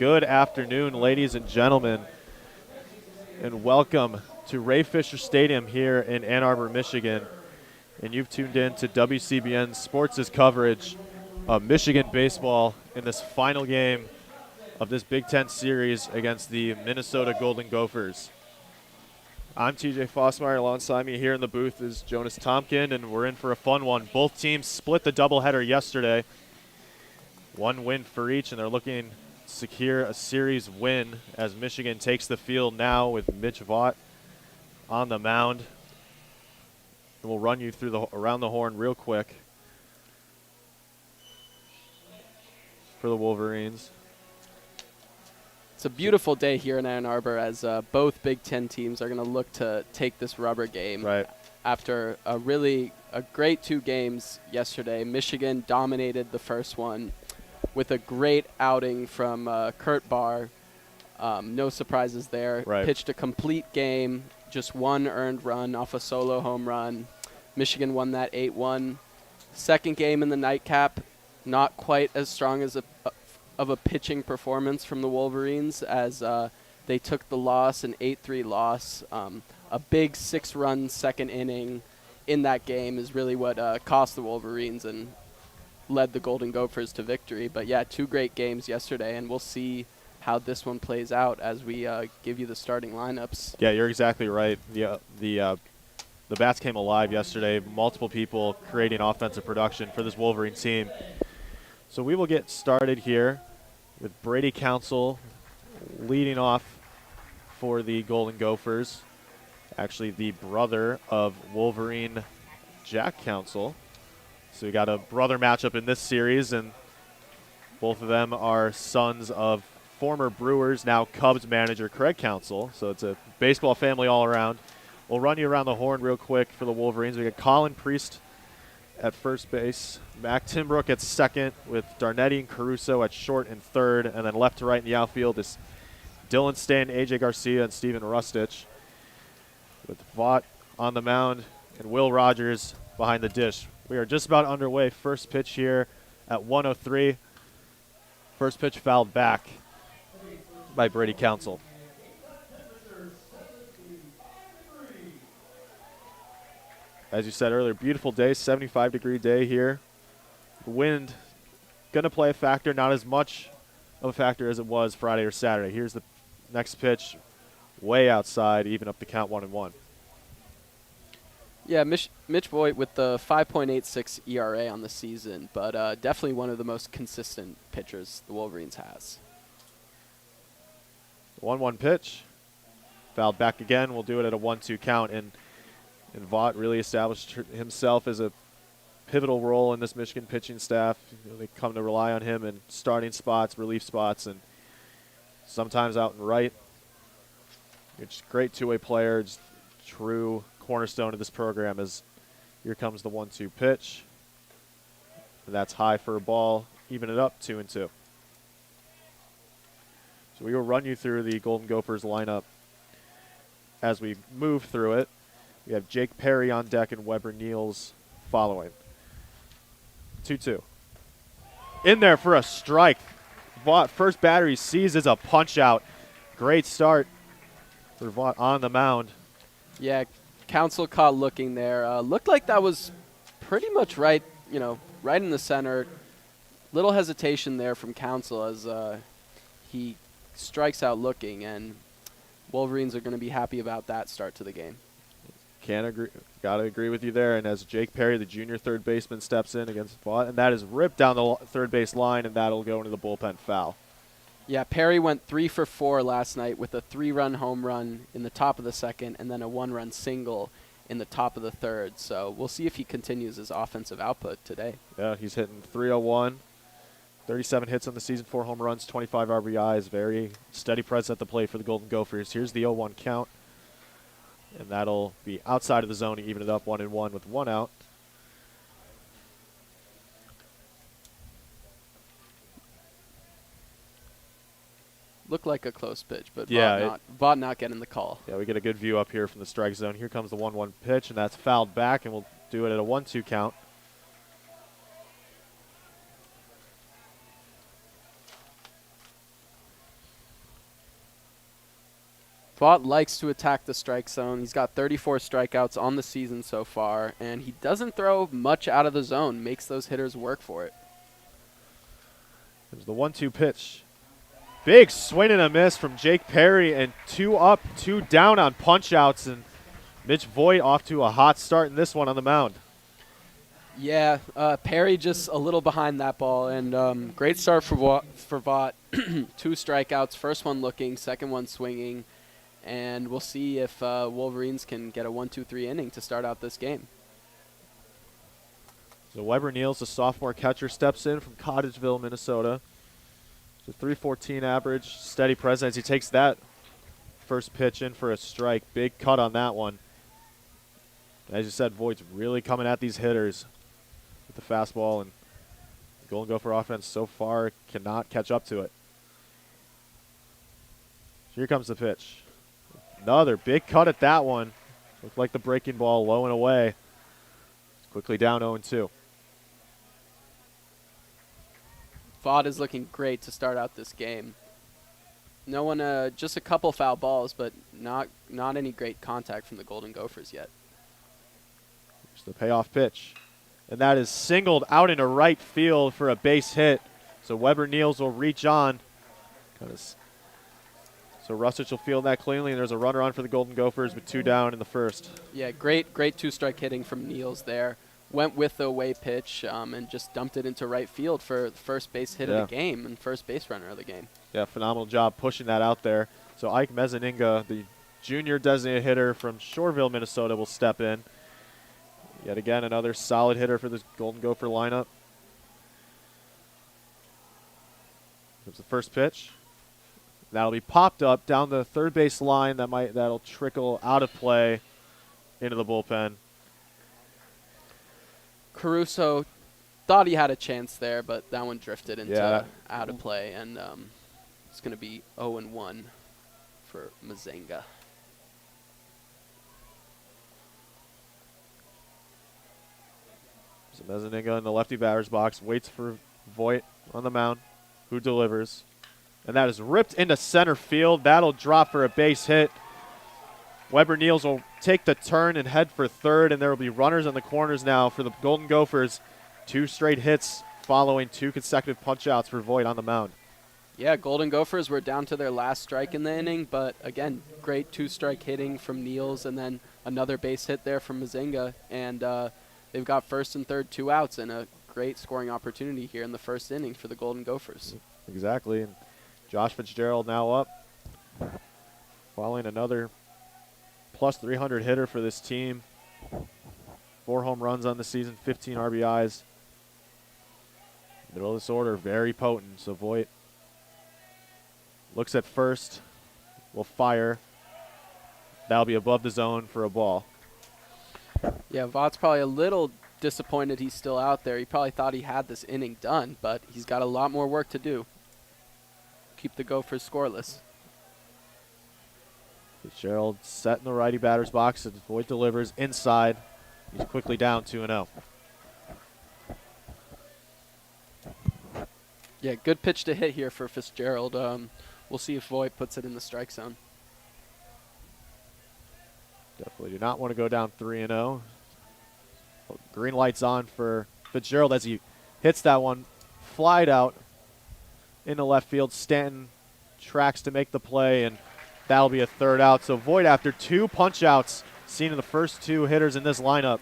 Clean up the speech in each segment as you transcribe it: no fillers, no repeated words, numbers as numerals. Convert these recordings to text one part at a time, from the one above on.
Good afternoon, ladies and gentlemen, and welcome to Ray Fisher Stadium here in Ann Arbor, Michigan. And you've tuned in to WCBN-Sports' coverage of Michigan baseball in this final game of this Big Ten series against the Minnesota Golden Gophers. I'm TJ Fossmeyer. Alongside me here in the booth is Jonas Tomkin, and we're in for a fun one. Both teams split the doubleheader yesterday. One win for each, and they're looking to secure a series win as Michigan takes the field now with Mitch Vaught on the mound. And we'll run you through around the horn real quick for the Wolverines. It's a beautiful day here in Ann Arbor as both Big Ten teams are going to look to take this rubber game. Right. After a great two games yesterday. Michigan dominated the first one with a great outing from Kurt Barr. No surprises there. Right. Pitched a complete game, just one earned run off a solo home run. Michigan won that 8-1. Second game in the nightcap, not quite as strong as of a pitching performance from the Wolverines as they took the loss, an 8-3 loss. A big 6-run second inning in that game is really what cost the Wolverines and led the Golden Gophers to victory. But yeah, two great games yesterday, and we'll see how this one plays out as we give you the starting lineups. Yeah, you're exactly right. The bats came alive yesterday. Multiple people creating offensive production for this Wolverine team. So we will get started here with Brady Council leading off for the Golden Gophers. Actually, the brother of Wolverine Jack Council. So we got a brother matchup in this series, and both of them are sons of former Brewers, now Cubs manager Craig Council. So it's a baseball family all around. We'll run you around the horn real quick for the Wolverines. We got Colin Priest at first base, Mac Timbrook at second, with Darnetti and Caruso at short and third, and then left to right in the outfield is Dylan Stanton, AJ Garcia, and Steven Rustich, with Vaught on the mound and Will Rogers behind the dish. We are just about underway. First pitch here at 1:03. First pitch fouled back by Brady Council. As you said earlier, beautiful day, 75-degree day here. The wind going to play a factor, not as much of a factor as it was Friday or Saturday. Here's the next pitch, way outside, even up the count 1-1. Yeah, Mitch Voigt with the 5.86 ERA on the season, but definitely one of the most consistent pitchers the Wolverines has. 1-1 pitch. Fouled back again. We'll do it at a 1-2 count. And Vaught really established himself as a pivotal role in this Michigan pitching staff. They come to rely on him in starting spots, relief spots, and sometimes out and right. It's a great two-way player, just true cornerstone of this program. As here comes the 1-2 pitch. And that's high for a ball, even it up 2-2. So we will run you through the Golden Gophers lineup as we move through it. We have Jake Perry on deck and Weber Niels following. 2-2. In there for a strike. Vaught, first batter he sees is a punch out. Great start for Vaught on the mound. Yeah, Council caught looking there. Looked like that was pretty much right in the center. Little hesitation there from Council as he strikes out looking, and Wolverines are going to be happy about that start to the game. Gotta agree with you there. And as Jake Perry, the junior third baseman, steps in against Vaught, and that is ripped down the third base line, and that'll go into the bullpen foul. Yeah, Perry went 3 for 4 last night with a 3-run home run in the top of the second and then a 1-run single in the top of the third. So we'll see if he continues his offensive output today. Yeah, he's hitting .301, 37 hits on the season, 4 home runs, 25 RBIs. Very steady presence at the plate for the Golden Gophers. Here's the 0-1 count, and that'll be outside of the zone to even it up 1-1 with 1 out. Looked like a close pitch, but yeah, Vaught not getting the call. Yeah, we get a good view up here from the strike zone. Here comes the 1-1 pitch, and that's fouled back, and we'll do it at a 1-2 count. Vaught likes to attack the strike zone. He's got 34 strikeouts on the season so far, and he doesn't throw much out of the zone, makes those hitters work for it. There's the 1-2 pitch. Big swing and a miss from Jake Perry, and 2 up, 2 down on punch-outs, and Mitch Voigt off to a hot start in this one on the mound. Yeah, Perry just a little behind that ball, and great start for Vaught. 2 strikeouts, first one looking, second one swinging, and we'll see if Wolverines can get a 1-2-3 inning to start out this game. So Weber Niels, the sophomore catcher, steps in from Cottageville, Minnesota. It's a .314 average, steady presence. He takes that first pitch in for a strike. Big cut on that one. As you said, Voigt's really coming at these hitters with the fastball, and the Golden Gopher offense so far cannot catch up to it. Here comes the pitch. Another big cut at that one. Looked like the breaking ball low and away. It's quickly down 0-2. Vaught is looking great to start out this game. No one, just a couple foul balls, but not any great contact from the Golden Gophers yet. Here's the payoff pitch. And that is singled out into right field for a base hit. So Weber Niels will reach on. So Rusich will field that cleanly, and there's a runner on for the Golden Gophers with 2 down in the first. Yeah, great 2-strike hitting from Niels there. Went with the away pitch and just dumped it into right field for the first base hit of the game and first base runner of the game. Yeah, phenomenal job pushing that out there. So Ike Mezaninga, the junior designated hitter from Shoreville, Minnesota, will step in. Yet again, another solid hitter for this Golden Gopher lineup. Here's the first pitch. That'll be popped up down the third base line. That'll trickle out of play into the bullpen. Caruso thought he had a chance there, but that one drifted into out of play, and it's going to be 0-1 for Mazenga. So Mezaninga in the lefty batter's box waits for Voigt on the mound, who delivers. And that is ripped into center field. That'll drop for a base hit. Weber Niels will take the turn and head for third, and there will be runners in the corners now for the Golden Gophers. 2 straight hits following 2 consecutive punch-outs for Voigt on the mound. Yeah, Golden Gophers were down to their last strike in the inning, but again, great 2-strike hitting from Niels, and then another base hit there from Mazinga, and they've got first and third 2 outs and a great scoring opportunity here in the first inning for the Golden Gophers. Exactly, and Josh Fitzgerald now up, following another plus 300 hitter for this team. 4 home runs on the season, 15 RBIs. Middle of this order, very potent. So Voigt looks at first, will fire. That'll be above the zone for a ball. Yeah, Vaught's probably a little disappointed he's still out there. He probably thought he had this inning done, but he's got a lot more work to do. Keep the Gophers scoreless. Fitzgerald set in the righty batter's box, and Voigt delivers inside. He's quickly down 2-0. Yeah, good pitch to hit here for Fitzgerald. We'll see if Voigt puts it in the strike zone. Definitely do not want to go down 3-0. Green light's on for Fitzgerald as he hits that one. Flied out into left field. Stanton tracks to make the play, and that'll be a third out. So Voigt, after 2 punch-outs seen in the first 2 hitters in this lineup,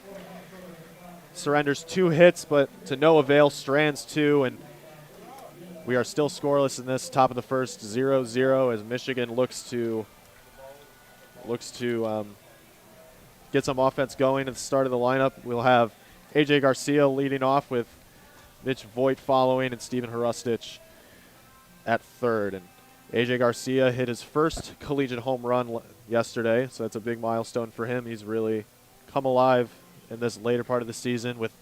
surrenders 2 hits, but to no avail. Strands 2, and we are still scoreless in this top of the first, 0-0, as Michigan looks to get some offense going at the start of the lineup. We'll have A.J. Garcia leading off with Mitch Voigt following and Stephen Hrustich at third. And A.J. Garcia hit his first collegiate home run yesterday, so that's a big milestone for him. He's really come alive in this later part of the season with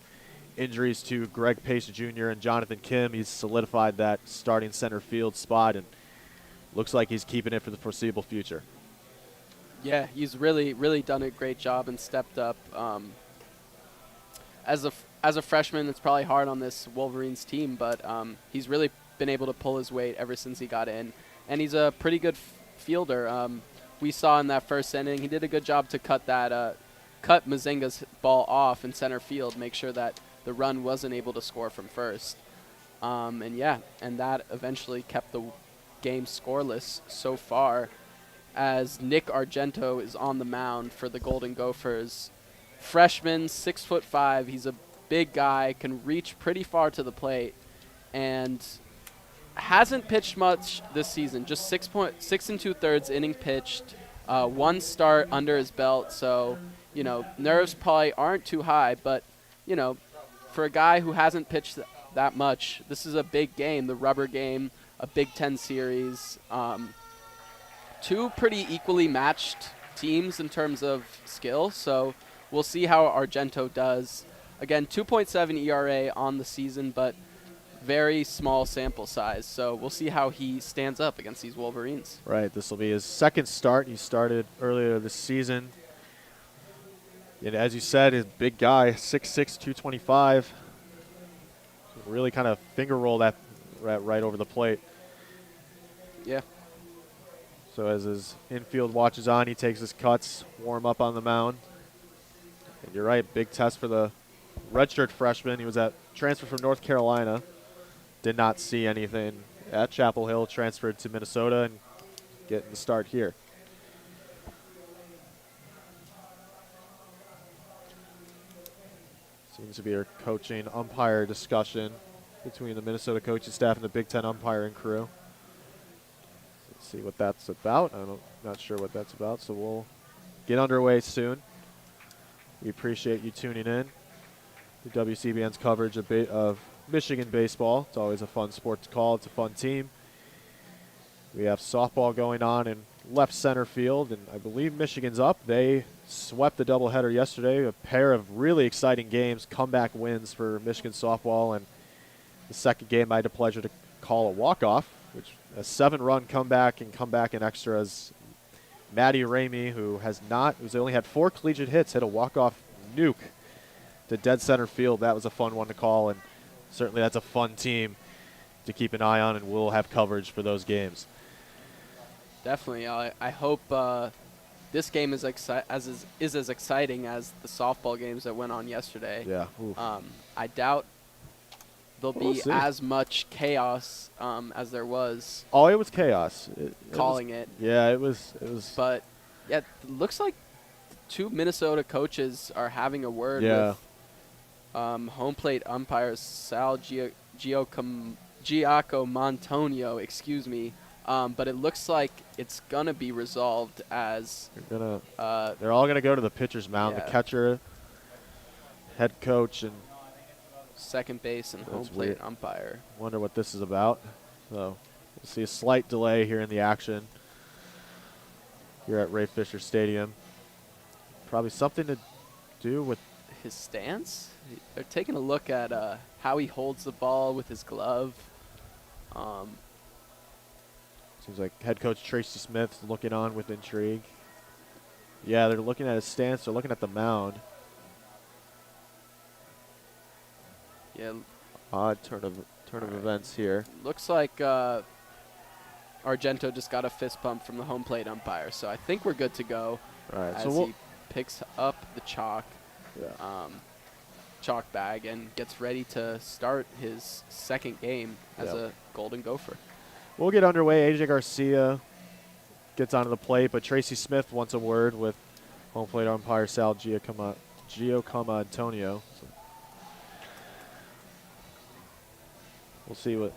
injuries to Greg Pace Jr. and Jonathan Kim. He's solidified that starting center field spot and looks like he's keeping it for the foreseeable future. Yeah, he's really done a great job and stepped up. As a freshman, it's probably hard on this Wolverines team, but he's really been able to pull his weight ever since he got in. And he's a pretty good fielder. we saw in that first inning. He did a good job to cut Mazinga's ball off in center field, make sure that the run wasn't able to score from first. And that eventually kept the game scoreless so far, as Nick Argento is on the mound for the Golden Gophers. Freshman, 6'5". He's a big guy, can reach pretty far to the plate, and hasn't pitched much this season. Just 6 2/3 inning pitched, one start under his belt. So, nerves probably aren't too high, but for a guy who hasn't pitched that much, this is a big game, the rubber game, a Big Ten series. Two pretty equally matched teams in terms of skill, so we'll see how Argento does. Again, 2.7 ERA on the season, but very small sample size, so we'll see how he stands up against these Wolverines. Right, this will be his second start. He started earlier this season. And as you said, he's a big guy, 6'6", 225. Really kind of finger roll that right over the plate. Yeah. So as his infield watches on, he takes his cuts, warm up on the mound. And you're right, big test for the redshirt freshman. He was at transfer from North Carolina. Did not see anything at Chapel Hill, transferred to Minnesota and getting the start here. Seems to be our coaching umpire discussion between the Minnesota coaching staff and the Big Ten umpiring crew. Let's see what that's about. I'm not sure what that's about, so we'll get underway soon. We appreciate you tuning in to WCBN's coverage of Michigan baseball. It's always a fun sport to call. It's a fun team. We have softball going on in left center field, and I believe Michigan's up. They swept the doubleheader yesterday. A pair of really exciting games, comeback wins for Michigan softball, and the second game I had the pleasure to call a walk-off, which a 7-run comeback and comeback in extras. Maddie Ramey, who's only had 4 collegiate hits, hit a walk-off nuke to dead center field. That was a fun one to call, and certainly that's a fun team to keep an eye on, and we'll have coverage for those games. Definitely. I hope this game is as exciting as the softball games that went on yesterday. Yeah. I doubt there'll be as much chaos as there was. Oh, it was chaos. Calling it. Yeah, it was. But yeah, it looks like 2 Minnesota coaches are having a word with home plate umpires Sal Giacomontonio, excuse me. But it looks like it's gonna be resolved as they're all gonna go to the pitcher's mound. Yeah. The catcher, head coach, and second base and home plate weird. umpire. Wonder what this is about. So we'll see a slight delay here in the action here at Ray Fisher Stadium. Probably something to do with his stance. They're taking a look at how he holds the ball with his glove. Seems like head coach Tracy Smith's looking on with intrigue. Yeah, they're looking at his stance. They're looking at the mound. Yeah. Odd turn of events here. Looks like Argento just got a fist bump from the home plate umpire, so I think we're good to go. All right, as he picks up the chalk bag and gets ready to start his second game as a Golden Gopher. We'll get underway. AJ Garcia gets onto the plate, but Tracy Smith wants a word with home plate umpire Sal Giacomontonio. So we'll see what.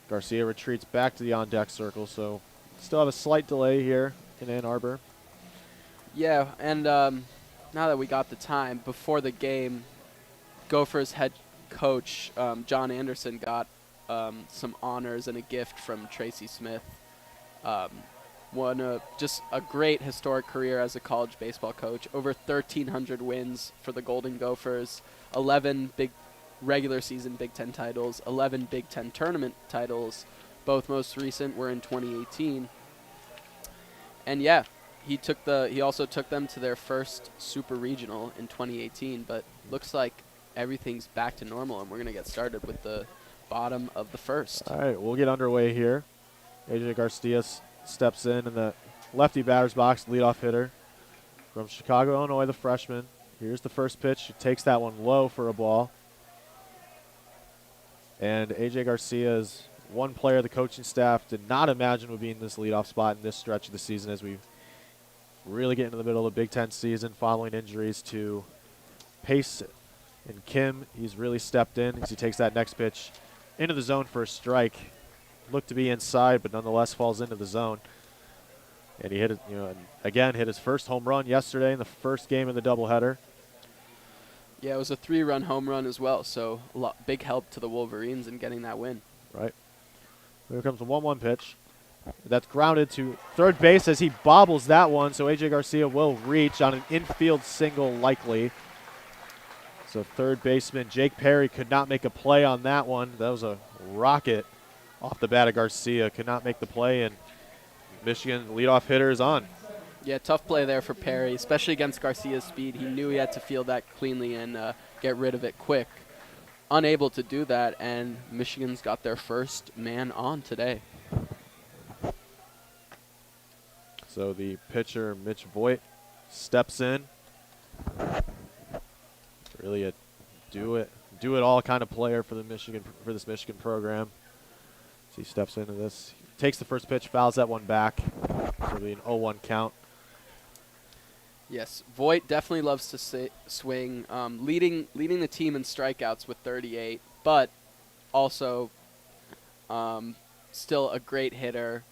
Garcia retreats back to the on-deck circle, so still have a slight delay here in Ann Arbor. Yeah, and now that we got the time, before the game, Gophers head coach John Anderson got some honors and a gift from Tracy Smith. Just a great historic career as a college baseball coach. Over 1,300 wins for the Golden Gophers, 11 big regular season Big Ten titles, 11 Big Ten tournament titles. Both most recent were in 2018. And yeah, he also took them to their first super regional in 2018, but looks like everything's back to normal, and we're going to get started with the bottom of the first. All right, we'll get underway here. AJ Garcia steps in the lefty batter's box, leadoff hitter from Chicago, Illinois, the freshman. Here's the first pitch. He takes that one low for a ball. And AJ Garcia is one player the coaching staff did not imagine would be in this leadoff spot in this stretch of the season as we really get into the middle of the Big Ten season following injuries to Pace and Kim. He's really stepped in as he takes that next pitch into the zone for a strike. Looked to be inside, but nonetheless falls into the zone. And he hit it, and again hit his first home run yesterday in the first game of the doubleheader. Yeah, it was a 3-run home run as well, so big help to the Wolverines in getting that win. Right. Here comes the 1-1 pitch. That's grounded to third base as he bobbles that one, so A.J. Garcia will reach on an infield single likely. So third baseman Jake Perry could not make a play on that one. That was a rocket off the bat of Garcia. Could not make the play, and Michigan leadoff hitter is on. Yeah, tough play there for Perry, especially against Garcia's speed. He knew he had to field that cleanly and get rid of it quick. Unable to do that, and Michigan's got their first man on today. So the pitcher, Mitch Voigt, steps in. Really a do it all kind of player for this Michigan program. So he steps into this, takes the first pitch, fouls that one back. So it'll be an 0-1 count. Yes, Voigt definitely loves to swing, leading the team in strikeouts with 38, but also still a great hitter.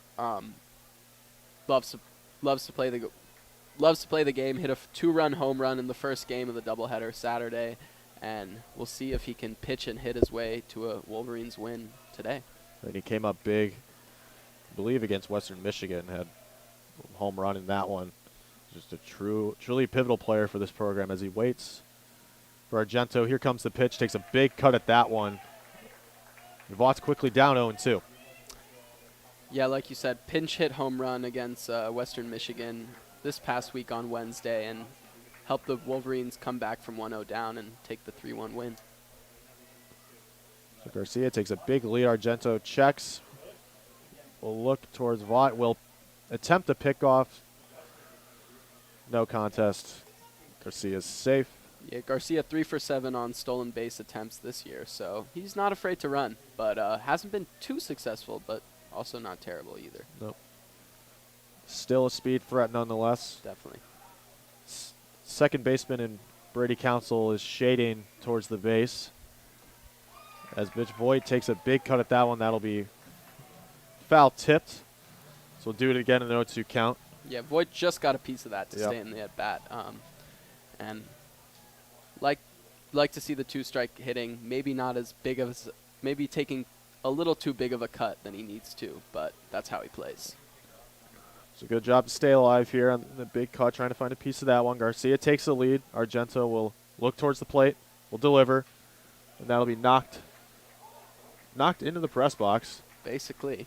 Loves to play the game. Hit a 2-run home run in the first game of the doubleheader Saturday, and we'll see if he can pitch and hit his way to a Wolverines win today. And he came up big, I believe, against Western Michigan. Had a home run in that one. Just a truly pivotal player for this program as he waits for Argento. Here comes the pitch. Takes a big cut at that one. Vaught's quickly down 0-2. Yeah, like you said, pinch hit home run against Western Michigan this past week on Wednesday and helped the Wolverines come back from 1-0 down and take the 3-1 win. So Garcia takes a big lead. Argento checks. Will look towards Vaught. Will attempt to pick off. No contest. Garcia's safe. Yeah, Garcia 3 for 7 on stolen base attempts this year, so he's not afraid to run, but hasn't been too successful, but also not terrible either. Nope. Still a speed threat nonetheless. Definitely. Second baseman and Brady Council is shading towards the base. As Mitch Voigt takes a big cut at that one, that'll be foul tipped. So we'll do it again in an 0-2 count. Yeah, Voigt just got a piece of that to Yep. stay in the at-bat. And like to see the 2-strike hitting, maybe not as big of maybe taking a little too big of a cut than he needs to, but that's how he plays. It's a good job to stay alive here on the big cut, trying to find a piece of that one. Garcia takes the lead. Argento will look towards the plate, will deliver, and that'll be knocked into the press box. Basically.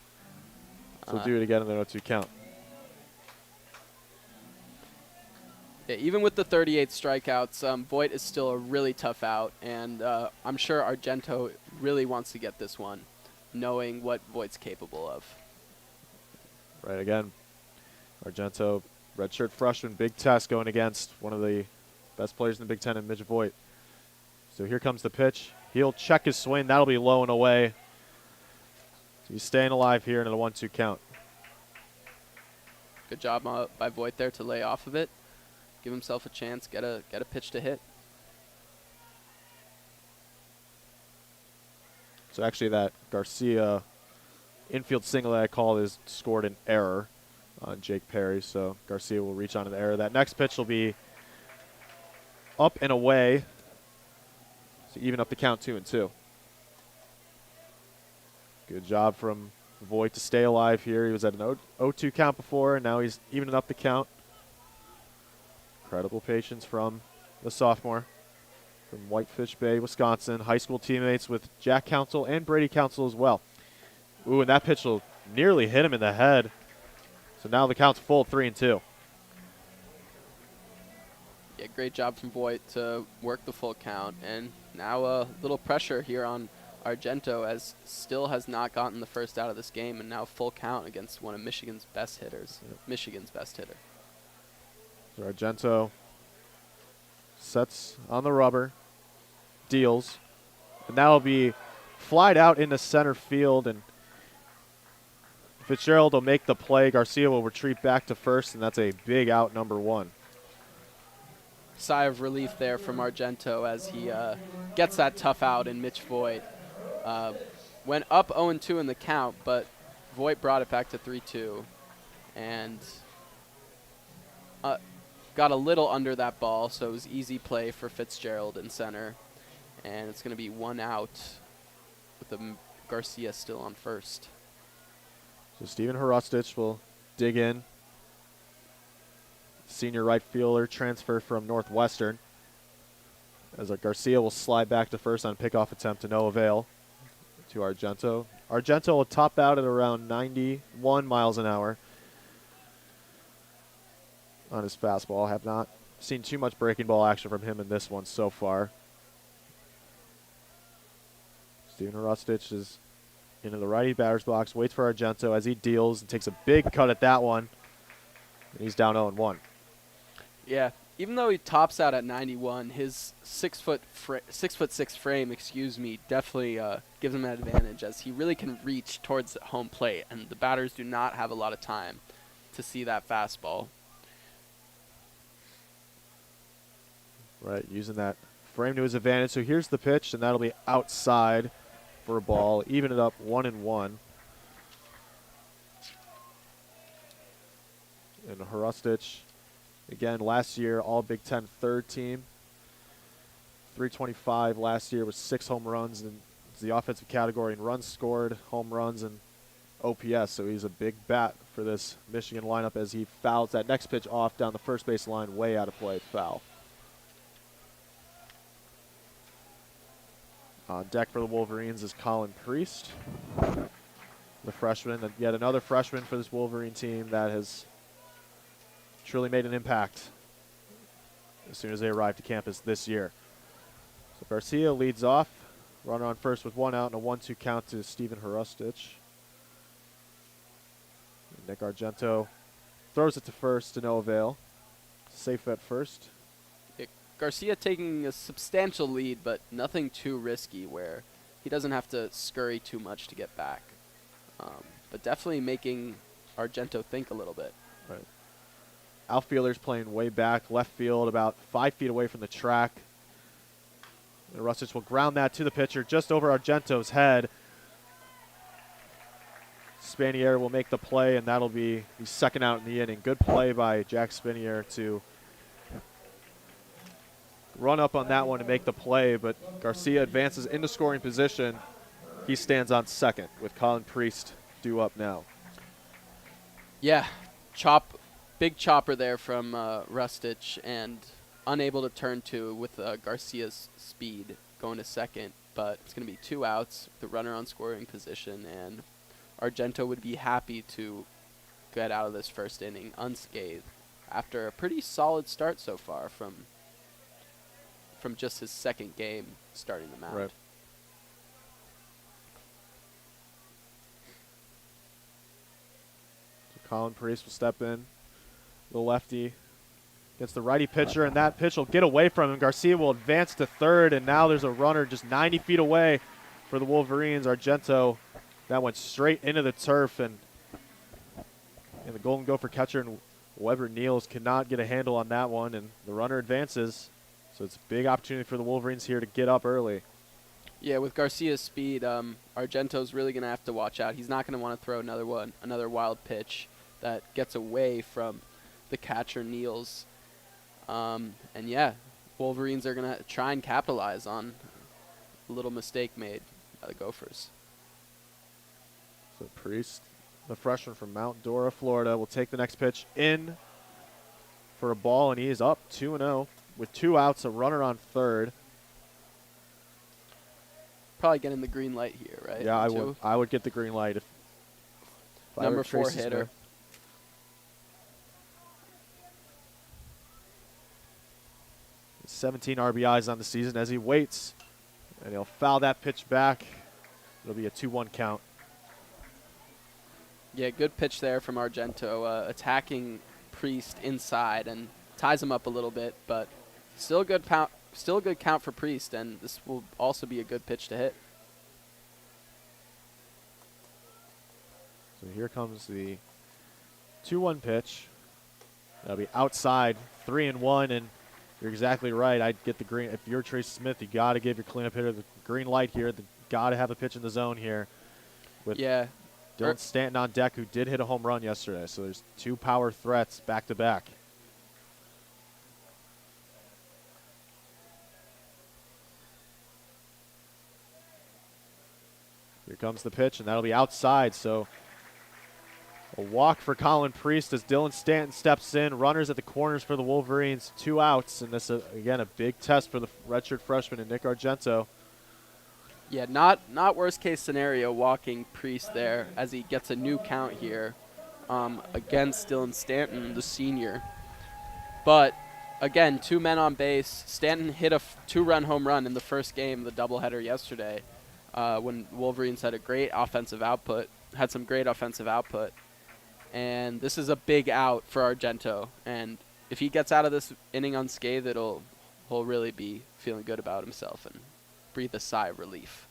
So we'll do it again in the 0-2 count. Yeah, even with the 38 strikeouts, Voigt is still a really tough out, and I'm sure Argento really wants to get this one, knowing what Voigt's capable of. Right, again, Argento, redshirt freshman, big test going against one of the best players in the Big Ten in Mitch Voigt. So here comes the pitch. He'll check his swing. That'll be low and away. So he's staying alive here in a 1-2 count. Good job by Voigt there to lay off of it. Give himself a chance, get a pitch to hit. So actually that Garcia infield single that I called is scored an error on Jake Perry. So Garcia will reach on an error. That next pitch will be up and away. So even up the count 2-2. Good job from Voigt to stay alive here. He was at an 0-2 count before, and now he's evening up the count. Incredible patience from the sophomore from Whitefish Bay, Wisconsin. High school teammates with Jack Council and Brady Council as well. Ooh, and that pitch will nearly hit him in the head. So now the count's full, 3-2. Yeah, great job from Voigt to work the full count, and now a little pressure here on Argento still has not gotten the first out of this game, and now full count against one of Michigan's best hitters. Yep. Michigan's best hitter. So Argento sets on the rubber, deals, and that'll be flied out into center field, and Fitzgerald will make the play. Garcia will retreat back to first, and that's a big out, number 1. Sigh of relief there from Argento as he gets that tough out, and Mitch Voigt went up 0-2 in the count, but Voigt brought it back to 3-2 and got a little under that ball, so it was easy play for Fitzgerald in center, and it's going to be 1 out with Garcia still on first. So Stephen Hrustich will dig in. Senior right fielder, transfer from Northwestern. As Garcia will slide back to first on pickoff attempt to no avail to Argento. Argento will top out at around 91 miles an hour on his fastball. Have not seen too much breaking ball action from him in this one so far. Stephen Hrustich is into the righty batter's box, waits for Argento as he deals and takes a big cut at that one. And he's down 0-1. Yeah, even though he tops out at 91, his 6'6" frame, definitely gives him an advantage, as he really can reach towards the home plate, and the batters do not have a lot of time to see that fastball. Right, using that frame to his advantage. So here's the pitch, and that'll be outside for a ball, even it up 1-1. And Hrustich, again, last year, all Big Ten third team. 325 last year with 6 home runs in the offensive category in runs scored, home runs, and OPS. So he's a big bat for this Michigan lineup as he fouls that next pitch off down the first base line, way out of play, foul. On deck for the Wolverines is Colin Priest, the freshman, and yet another freshman for this Wolverine team that has truly made an impact as soon as they arrived to campus this year. So Garcia leads off, runner on first with 1 out and a 1-2 count to Stephen Hrustich. Nick Argento throws it to first to no avail. Safe at first. Garcia taking a substantial lead, but nothing too risky where he doesn't have to scurry too much to get back. But definitely making Argento think a little bit. Right. Outfielders playing way back, left field, about 5 feet away from the track. And Hrustich will ground that to the pitcher just over Argento's head. Spanier will make the play, and that'll be the second out in the inning. Good play by Jack Spanier to run up on that one to make the play, but Garcia advances into scoring position. He stands on second with Colin Priest due up now. Yeah, big chopper there from Hrustich, and unable to turn to with Garcia's speed going to second, but it's going to be 2 outs, the runner on scoring position, and Argento would be happy to get out of this first inning unscathed after a pretty solid start so far from just his second game starting the mound. Right. So Colin Priest will step in, the lefty against the righty pitcher, and that pitch will get away from him. Garcia will advance to third, and now there's a runner just 90 feet away for the Wolverines. Argento, that went straight into the turf, and the Golden Gopher catcher and Weber Niels could not get a handle on that one, and the runner advances. So it's a big opportunity for the Wolverines here to get up early. Yeah, with Garcia's speed, Argento's really going to have to watch out. He's not going to want to throw another wild pitch that gets away from the catcher Niels. And yeah, Wolverines are going to try and capitalize on a little mistake made by the Gophers. So Priest, the freshman from Mount Dora, Florida, will take the next pitch in for a ball, and he is up 2-0 with 2 outs, a runner on third. Probably getting the green light here, right? Yeah, I would get the green light if I Number were 4 Tracy hitter. Smith. 17 RBIs on the season as he waits, and he'll foul that pitch back It'll be a 2-1 count. Yeah, good pitch there from Argento, attacking Priest inside and ties him up a little bit, but still a good count for Priest, and this will also be a good pitch to hit. So here comes the 2-1 pitch. That'll be outside, 3-1, and you're exactly right. I'd get the green. If you're Tracy Smith, you got to give your cleanup hitter the green light here. Got to have a pitch in the zone here. With Dylan Stanton on deck, who did hit a home run yesterday. So there's 2 power threats back to back. Here comes the pitch, and that'll be outside. So a walk for Colin Priest as Dylan Stanton steps in. Runners at the corners for the Wolverines. 2 outs, and this, again, a big test for the redshirt freshman and Nick Argento. Yeah, not worst case scenario walking Priest there as he gets a new count here against Dylan Stanton, the senior. But again, 2 men on base. Stanton hit a 2-run home run in the first game of the doubleheader yesterday when Wolverines had some great offensive output. And this is a big out for Argento. And if he gets out of this inning unscathed, he'll really be feeling good about himself and breathe a sigh of relief.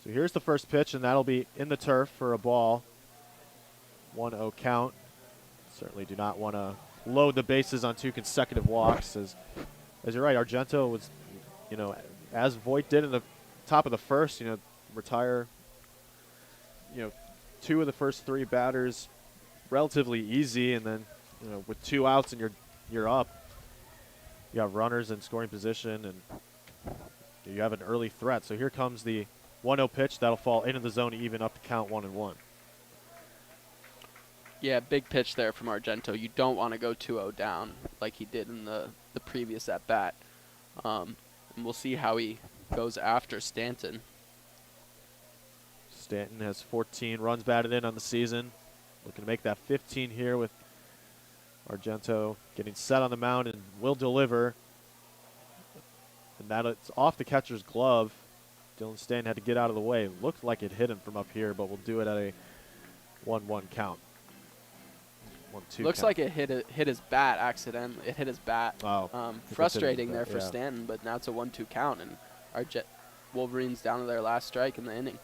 So here's the first pitch, and that'll be in the turf for a ball. 1-0 count. Certainly do not want to load the bases on 2 consecutive walks. As you're right, Argento was, as Voigt did in the top of the first, retire, 2 of the first 3 batters relatively easy, and then, with 2 outs and you're up. You have runners in scoring position, and you have an early threat. So here comes the 1-0 pitch. That'll fall into the zone to even up the count 1-1. Yeah, big pitch there from Argento. You don't want to go 2-0 down like he did in the previous at-bat. And we'll see how he goes after Stanton. Stanton has 14 runs batted in on the season. Looking to make that 15 here with Argento getting set on the mound and will deliver. And that it's off the catcher's glove. Dylan Stanton had to get out of the way. Looked like it hit him from up here, but we'll do it at a 1-1 count. 1-2 Looks count. like it hit his bat accidentally. It hit his bat. Oh, frustrating there for Stanton, but now it's a 1-2 count, and our Wolverines down to their last strike in the inning.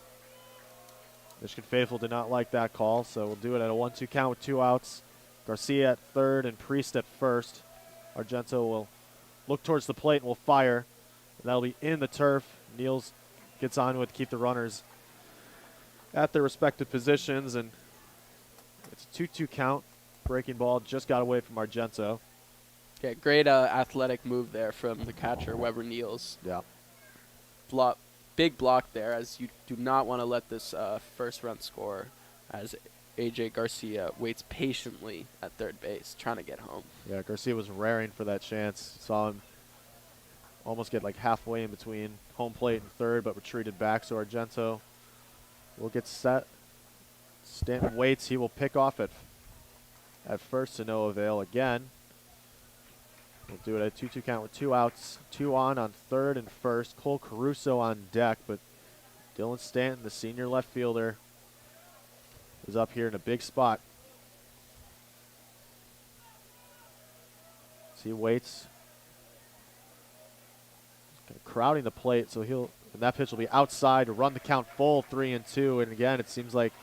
Michigan faithful did not like that call, so we'll do it at a 1-2 count with 2 outs. Garcia at third and Priest at first. Argento will look towards the plate and will fire. And that'll be in the turf. Niels gets on with keep the runners at their respective positions, and it's a 2-2 count. Breaking ball just got away from Argento. Yeah, great athletic move there from the catcher, Weber Niels. Yeah. Big block there, as you do not want to let this first run score, as A.J. Garcia waits patiently at third base, trying to get home. Yeah, Garcia was raring for that chance. Saw him almost get like halfway in between home plate and third, but retreated back. So Argento will get set. Stanton waits. He will pick off at first to no avail again. We'll do it at a 2-2 count with 2 outs. 2 on third and first. Cole Caruso on deck, but Dylan Stanton, the senior left fielder, is up here in a big spot. So he waits. Kind of crowding the plate, so and that pitch will be outside to run the count full 3-2. And again, it seems like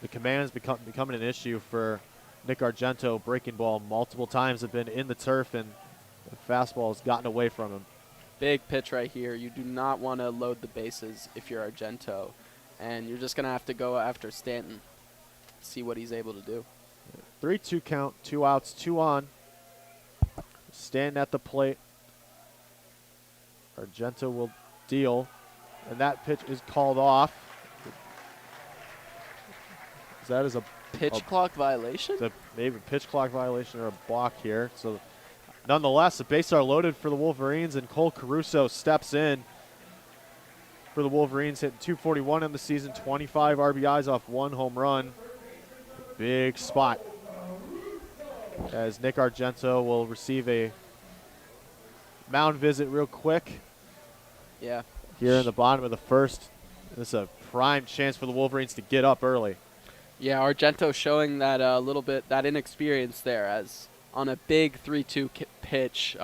the command is becoming an issue for Nick Argento. Breaking ball multiple times have been in the turf, and the fastball has gotten away from him. Big pitch right here. You do not want to load the bases if you're Argento, and you're just going to have to go after Stanton, see what he's able to do. 3-2 count, 2 outs, 2 on. Stanton at the plate. Argento will deal, and that pitch is called off. That is a pitch clock violation? Maybe a pitch clock violation or a balk here. So nonetheless, the bases are loaded for the Wolverines, and Cole Caruso steps in for the Wolverines, hitting .241 in the season, 25 RBIs off 1 home run. Big spot as Nick Argento will receive a mound visit real quick. Yeah. Here in the bottom of the first, this is a prime chance for the Wolverines to get up early. Yeah, Argento showing that a little bit, that inexperience there, as on a big 3-2 pitch,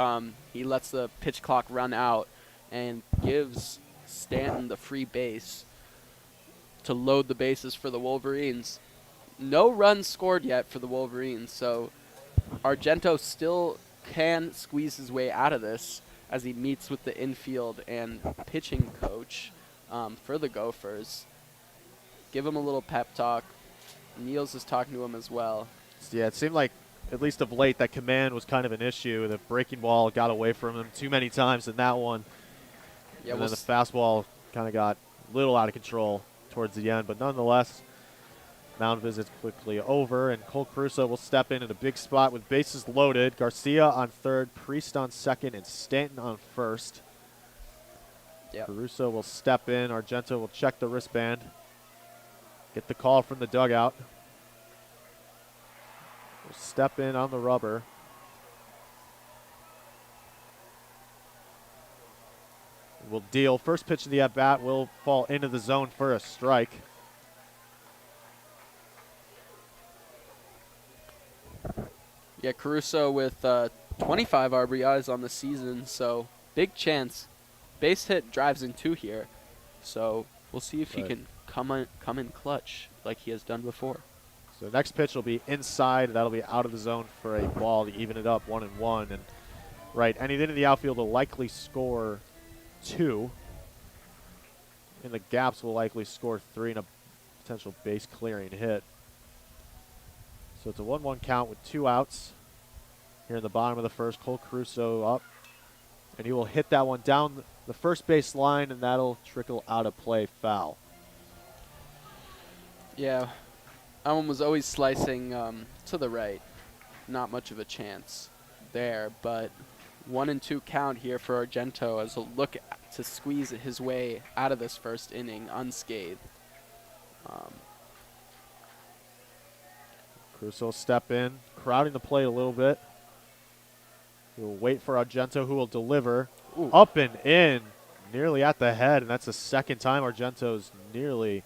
he lets the pitch clock run out and gives Stanton the free base to load the bases for the Wolverines. No runs scored yet for the Wolverines, so Argento still can squeeze his way out of this as he meets with the infield and pitching coach for the Gophers. Give him a little pep talk. Niels is talking to him as well. Yeah, it seemed like, at least of late, that command was kind of an issue. The breaking ball got away from him too many times in that one. Yeah, and then the fastball kind of got a little out of control towards the end. But nonetheless, mound visit's quickly over, and Cole Caruso will step in a big spot with bases loaded. Garcia on third, Priest on second, and Stanton on first. Yep. Caruso will step in. Argento will check the wristband. Get the call from the dugout. We'll step in on the rubber. We'll deal. First pitch of the at-bat will fall into the zone for a strike. Yeah, Caruso with 25 RBIs on the season, so big chance. Base hit drives in 2 here, so we'll see if he can come in clutch like he has done before. So next pitch will be inside. That'll be out of the zone for a ball to even it up 1-1. And right, anything in the outfield will likely score 2. In the gaps will likely score 3 and a potential base clearing hit. So it's a 1-1 count with 2 outs. Here in the bottom of the first, Cole Caruso up. And he will hit that one down the first base line, and that'll trickle out of play foul. Yeah, that one was always slicing to the right. Not much of a chance there, but 1-2 count here for Argento as a look to squeeze his way out of this first inning unscathed. Caruso will step in, crowding the plate a little bit. He'll wait for Argento, who will deliver. Ooh. Up and in, nearly at the head, and that's the second time Argento's nearly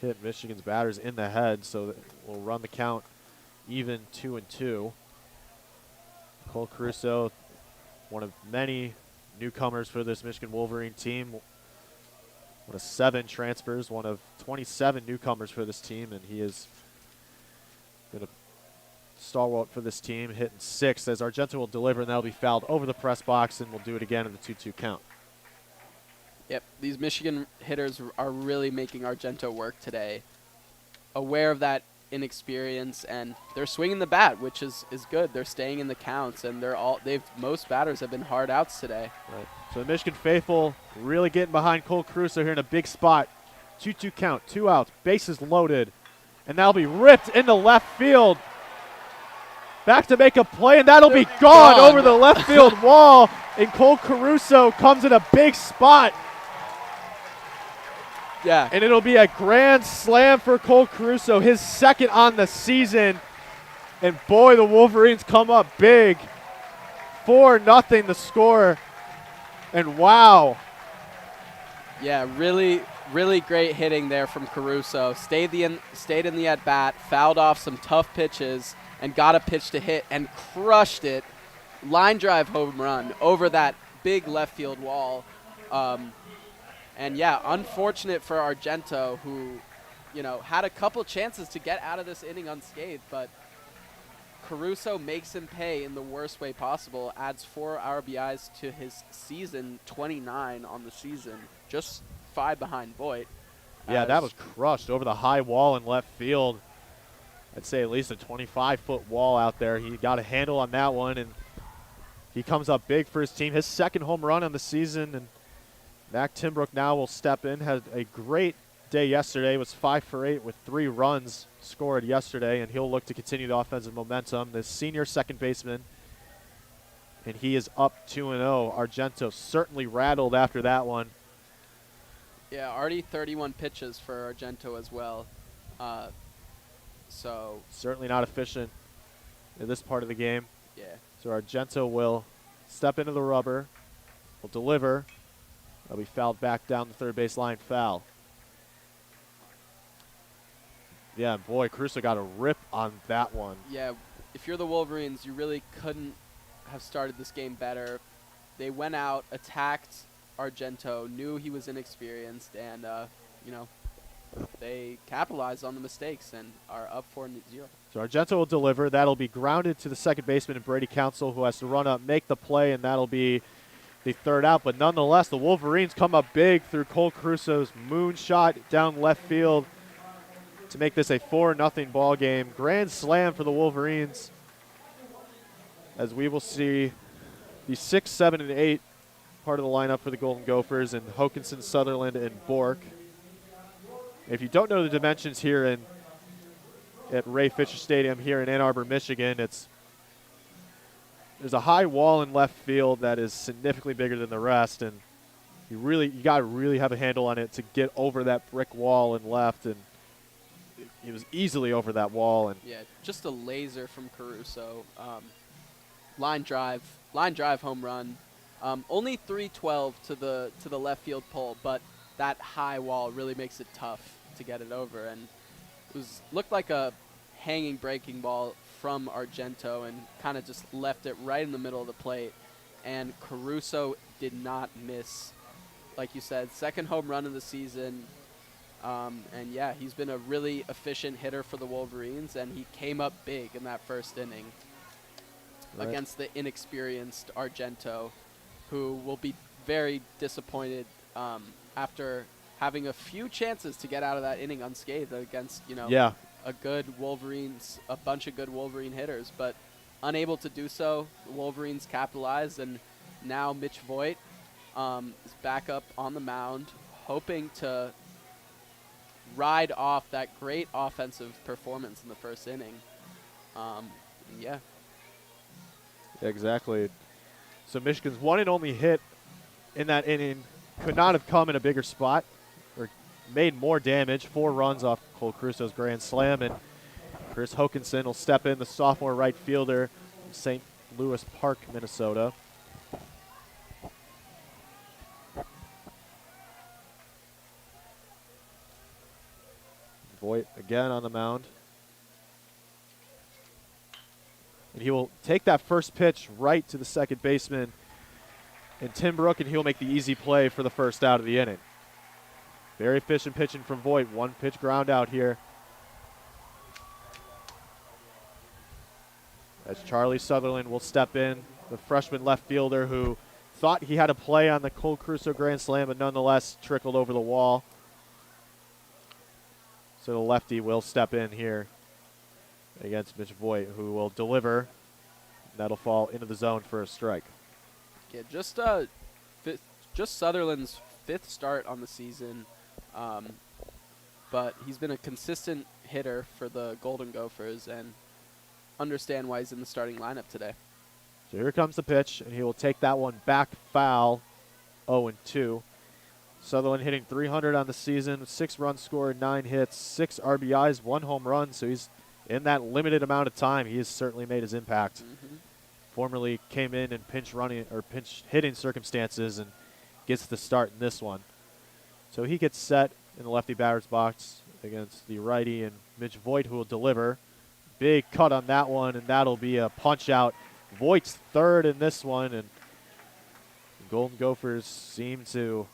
hit Michigan's batters in the head, so we'll run the count even 2-2. Cole Caruso, one of many newcomers for this Michigan Wolverine team. One of 7 transfers, one of 27 newcomers for this team, and he is been a stalwart for this team, hitting 6th as Argento will deliver, and that'll be fouled over the press box, and we'll do it again in the 2-2 count. Yep, these Michigan hitters are really making Argento work today. Aware of that inexperience, and they're swinging the bat, which is good. They're staying in the counts, and most batters have been hard outs today. Right. So the Michigan faithful really getting behind Cole Caruso here in a big spot. 2-2 count, 2 outs, bases loaded, and that'll be ripped into left field. Back to make a play, and that'll be gone over the left field wall, and Cole Caruso comes in a big spot. Yeah. And it'll be a grand slam for Cole Caruso, his second on the season. And boy, the Wolverines come up big. 4-0 the score. And wow. Yeah, really, really great hitting there from Caruso. Stayed in the at-bat, fouled off some tough pitches, and got a pitch to hit and crushed it. Line drive home run over that big left field wall. And yeah, unfortunate for Argento, who, had a couple chances to get out of this inning unscathed, but Caruso makes him pay in the worst way possible, adds 4 RBIs to his season, 29 on the season, just 5 behind Voigt. Yeah, that was crushed over the high wall in left field. I'd say at least a 25-foot wall out there. He got a handle on that one, and he comes up big for his team. His second home run on the season, and Mac Timbrook now will step in. Had a great day yesterday. Was 5 for 8 with 3 runs scored yesterday, and he'll look to continue the offensive momentum. The senior second baseman, and he is up 2-0. Argento certainly rattled after that one. Yeah, already 31 pitches for Argento as well. Certainly not efficient in this part of the game. Yeah. So Argento will step into the rubber, will deliver. They'll be fouled back down the third base line, foul. Yeah, boy, Caruso got a rip on that one. Yeah, if you're the Wolverines, you really couldn't have started this game better. They went out, attacked Argento, knew he was inexperienced, and, they capitalized on the mistakes and are up 4-0. So Argento will deliver. That'll be grounded to the second baseman, Brady Council, who has to run up, make the play, and that'll be the third out. But nonetheless, the Wolverines come up big through Cole Caruso's moonshot down left field to make this a 4-0 ball game. Grand slam for the Wolverines, as we will see the 6, 7, and 8 part of the lineup for the Golden Gophers, and Hokinson, Sutherland, and Bork. If you don't know the dimensions here at Ray Fisher Stadium here in Ann Arbor, Michigan, there's a high wall in left field that is significantly bigger than the rest, and you got to really have a handle on it to get over that brick wall in left, and he was easily over that wall. And yeah, just a laser from Caruso. Line drive home run. Only 312 to the left field pole, but that high wall really makes it tough to get it over, and it looked like a hanging breaking ball from Argento and kind of just left it right in the middle of the plate, and Caruso did not miss. Like you said, second home run of the season, and yeah, he's been a really efficient hitter for the Wolverines, and he came up big in that first inning against the inexperienced Argento, who will be very disappointed after having a few chances to get out of that inning unscathed against, a bunch of good Wolverine hitters, but unable to do so. The Wolverines capitalized, and now Mitch Voigt is back up on the mound, hoping to ride off that great offensive performance in the first inning. Yeah. Exactly. So Michigan's one and only hit in that inning could not have come in a bigger spot or made more damage. 4 runs off Cole Caruso's grand slam, and Chris Hokinson will step in, the sophomore right fielder from St. Louis Park, Minnesota. Voigt again on the mound. And he will take that first pitch right to the second baseman and Tim Brook, and he'll make the easy play for the first out of the inning. Very efficient pitching from Voigt. 1 pitch ground out here. As Charlie Sutherland will step in, the freshman left fielder who thought he had a play on the Cole Caruso grand slam, but nonetheless trickled over the wall. So the lefty will step in here against Mitch Voigt, who will deliver. That'll fall into the zone for a strike. Yeah, just Sutherland's 5th start on the season, but he's been a consistent hitter for the Golden Gophers, and understand why he's in the starting lineup today. So here comes the pitch, and he will take that one back foul, 0-2. Sutherland hitting .300 on the season, 6 runs scored, 9 hits, 6 RBIs, 1 home run. So he's in that limited amount of time. He has certainly made his impact. Mm-hmm. Formerly came in pinch hitting circumstances and gets the start in this one. So he gets set in the lefty batter's box against the righty, and Mitch Voigt, who will deliver. Big cut on that one, and that'll be a punch out. Voigt's 3rd in this one, and the Golden Gophers seem to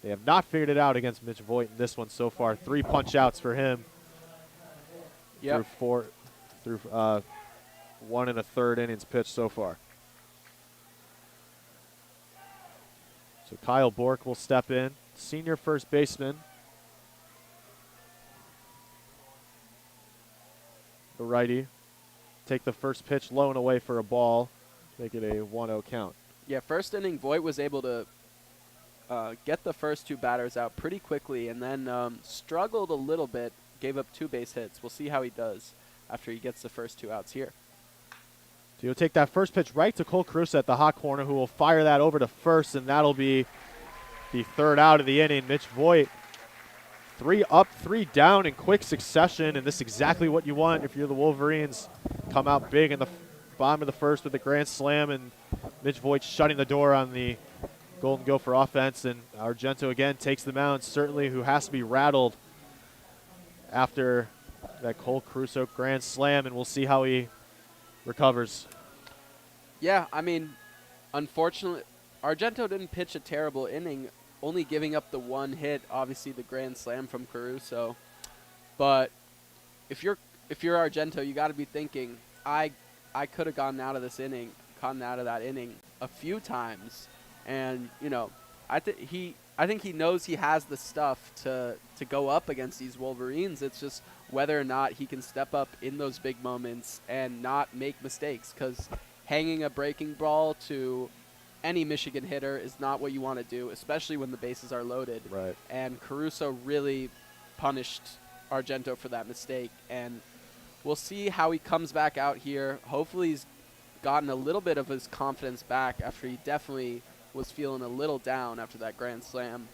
have not figured it out against Mitch Voigt in this one so far. 3 punch outs for him. Yep. Through 1 1/3 innings pitched so far. So Kyle Bork will step in, senior first baseman. The righty. Take the first pitch low and away for a ball. Make it a 1-0 count. Yeah, first inning, Voigt was able to get the first 2 batters out pretty quickly, and then struggled a little bit, gave up 2 base hits. We'll see how he does after he gets the first 2 outs here. So he'll take that first pitch right to Cole Caruso at the hot corner, who will fire that over to first, and that'll be the 3rd out of the inning. Mitch Voigt, 3 up, 3 down in quick succession, and this is exactly what you want if you're the Wolverines. Come out big in the bottom of the first with a grand slam, and Mitch Voigt shutting the door on the Golden Gopher offense, and Argento again takes the mound, certainly who has to be rattled after that Cole Caruso grand slam, and we'll see how he recovers. Yeah, I mean, unfortunately, Argento didn't pitch a terrible inning, only giving up the one hit, obviously the grand slam from Caruso. But if you're Argento, you got to be thinking, I could have gotten out of that inning a few times, and I think he knows he has the stuff to go up against these Wolverines. It's just whether or not he can step up in those big moments and not make mistakes, because hanging a breaking ball to any Michigan hitter is not what you want to do, especially when the bases are loaded. Right. And Caruso really punished Argento for that mistake, and we'll see how he comes back out here. Hopefully he's gotten a little bit of his confidence back after he definitely was feeling a little down after that grand slam.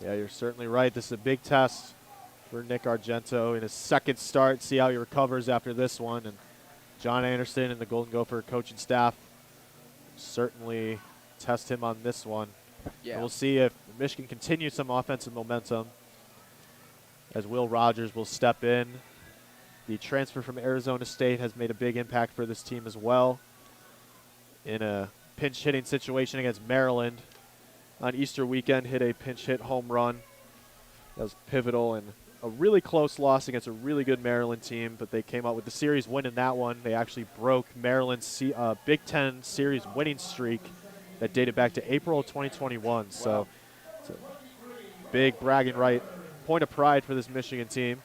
Yeah, you're certainly right. This is a big test for Nick Argento in his second start. See how he recovers after this one. And John Anderson and the Golden Gopher coaching staff certainly test him on this one. Yeah. And we'll see if Michigan continues some offensive momentum as Will Rogers will step in. The transfer from Arizona State has made a big impact for this team as well. In a pinch hitting situation against Maryland on Easter weekend, hit a pinch hit home run. That was pivotal, and a really close loss against a really good Maryland team, but they came out with the series win in that one. They actually broke Maryland's Big Ten series winning streak that dated back to April of 2021. Wow. So it's a big bragging right, point of pride for this Michigan team,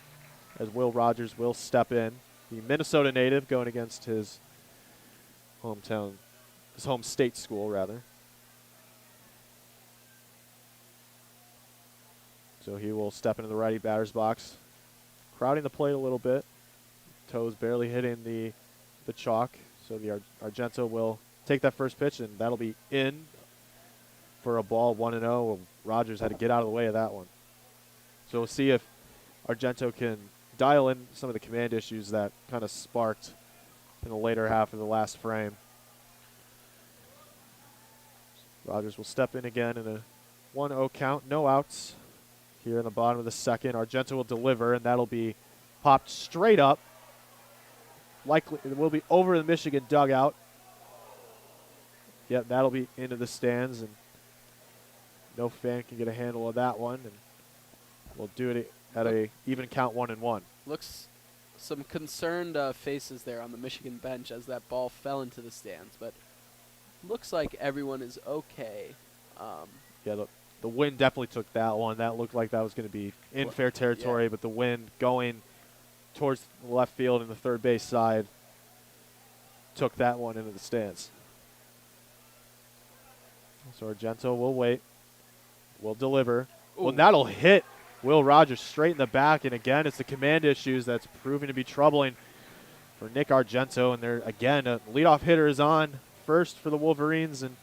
as Will Rogers will step in. The Minnesota native going against his home state school, rather. So he will step into the righty batter's box, crowding the plate a little bit. Toes barely hitting the chalk. So the Argento will take that first pitch, and that'll be in for a ball, 1-0. Rogers had to get out of the way of that one. So we'll see if Argento can dial in some of the command issues that kind of sparked in the later half of the last frame. Rogers will step in again in a 1-0 count, no outs. Here in the bottom of the second, Argento will deliver, and that'll be popped straight up. Likely it will be over the Michigan dugout. Yep, that'll be into the stands, and no fan can get a handle of that one. And we'll do it at a even count, 1-1. Looks some concerned faces there on the Michigan bench as that ball fell into the stands, but looks like everyone is okay. Yeah, the wind definitely took that one. That looked like that was going to be in fair territory, yeah. But the wind going towards the left field and the third base side took that one into the stands. So Argento will wait. Will deliver. Ooh. Well, that'll hit Will Rogers straight in the back, and again, it's the command issues that's proving to be troubling for Nick Argento. And there again, a leadoff hitter is on first for the Wolverines, and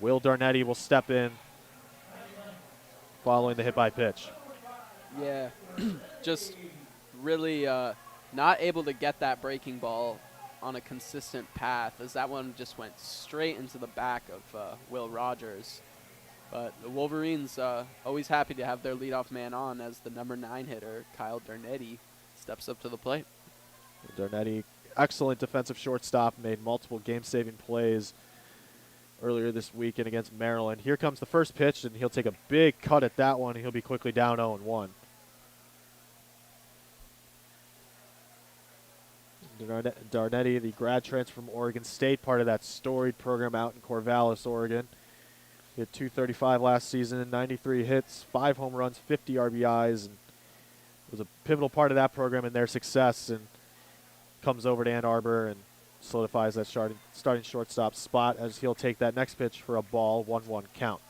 Will Darnetti will step in following the hit by pitch. Yeah, just really not able to get that breaking ball on a consistent path, as that one just went straight into the back of Will Rogers. But the Wolverines always happy to have their leadoff man on, as the number 9 hitter, Kyle Darnetti, steps up to the plate. Darnetti, excellent defensive shortstop, made multiple game-saving plays earlier this weekend against Maryland. Here comes the first pitch, and he'll take a big cut at that one, and he'll be quickly down 0-1. Darnetti, the grad transfer from Oregon State, part of that storied program out in Corvallis, Oregon. He had 235 last season, 93 hits, 5 home runs, 50 RBIs, and was a pivotal part of that program and their success, and comes over to Ann Arbor and solidifies that starting shortstop spot, as he'll take that next pitch for a ball, 1-1 count.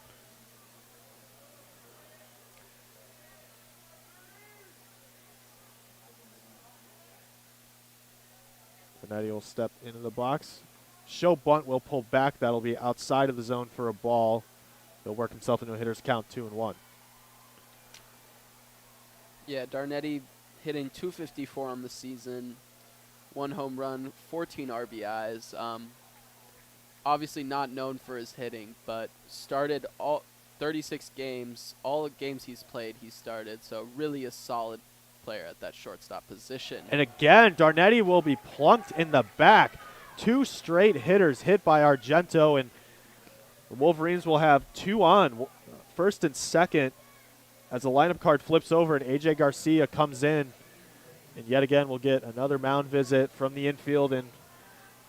Darnetti will step into the box. Show bunt will pull back. That'll be outside of the zone for a ball. He'll work himself into a hitter's count, 2-1. Yeah, Darnetti hitting .254 on the season. 1 home run, 14 RBIs. obviously not known for his hitting, but started all 36 games, all the games he's played, he started. So really a solid player at that shortstop position. And again, Darnetti will be plunked in the back. 2 straight hitters hit by Argento, and the Wolverines will have 2 on, first and second, as the lineup card flips over and A.J. Garcia comes in. And yet again, we'll get another mound visit from the infield, and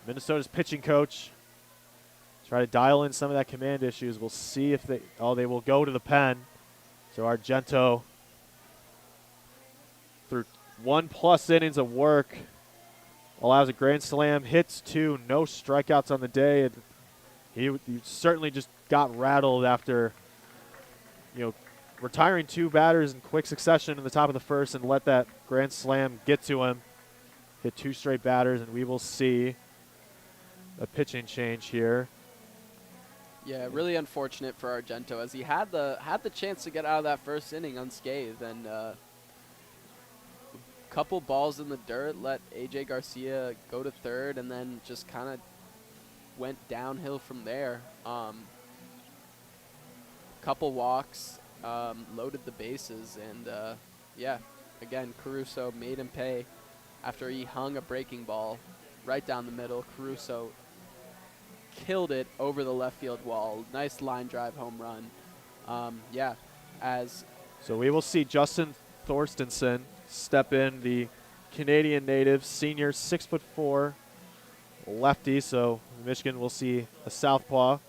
Minnesota's pitching coach try to dial in some of that command issues. We'll see if they will go to the pen. So Argento, through 1+ innings of work, allows a grand slam, hits 2, no strikeouts on the day. And he certainly just got rattled after, retiring 2 batters in quick succession in the top of the first and let that grand slam get to him. Hit 2 straight batters, and we will see a pitching change here. Yeah, really unfortunate for Argento, as he had the chance to get out of that first inning unscathed, and couple balls in the dirt let A.J. Garcia go to third, and then just kind of went downhill from there. Couple walks, loaded the bases, and again, Caruso made him pay after he hung a breaking ball right down the middle. Caruso killed it over the left field wall. Nice line drive home run. So we will see Justin Thorstensen step in, the Canadian native, senior, 6'4", lefty. So Michigan will see a southpaw.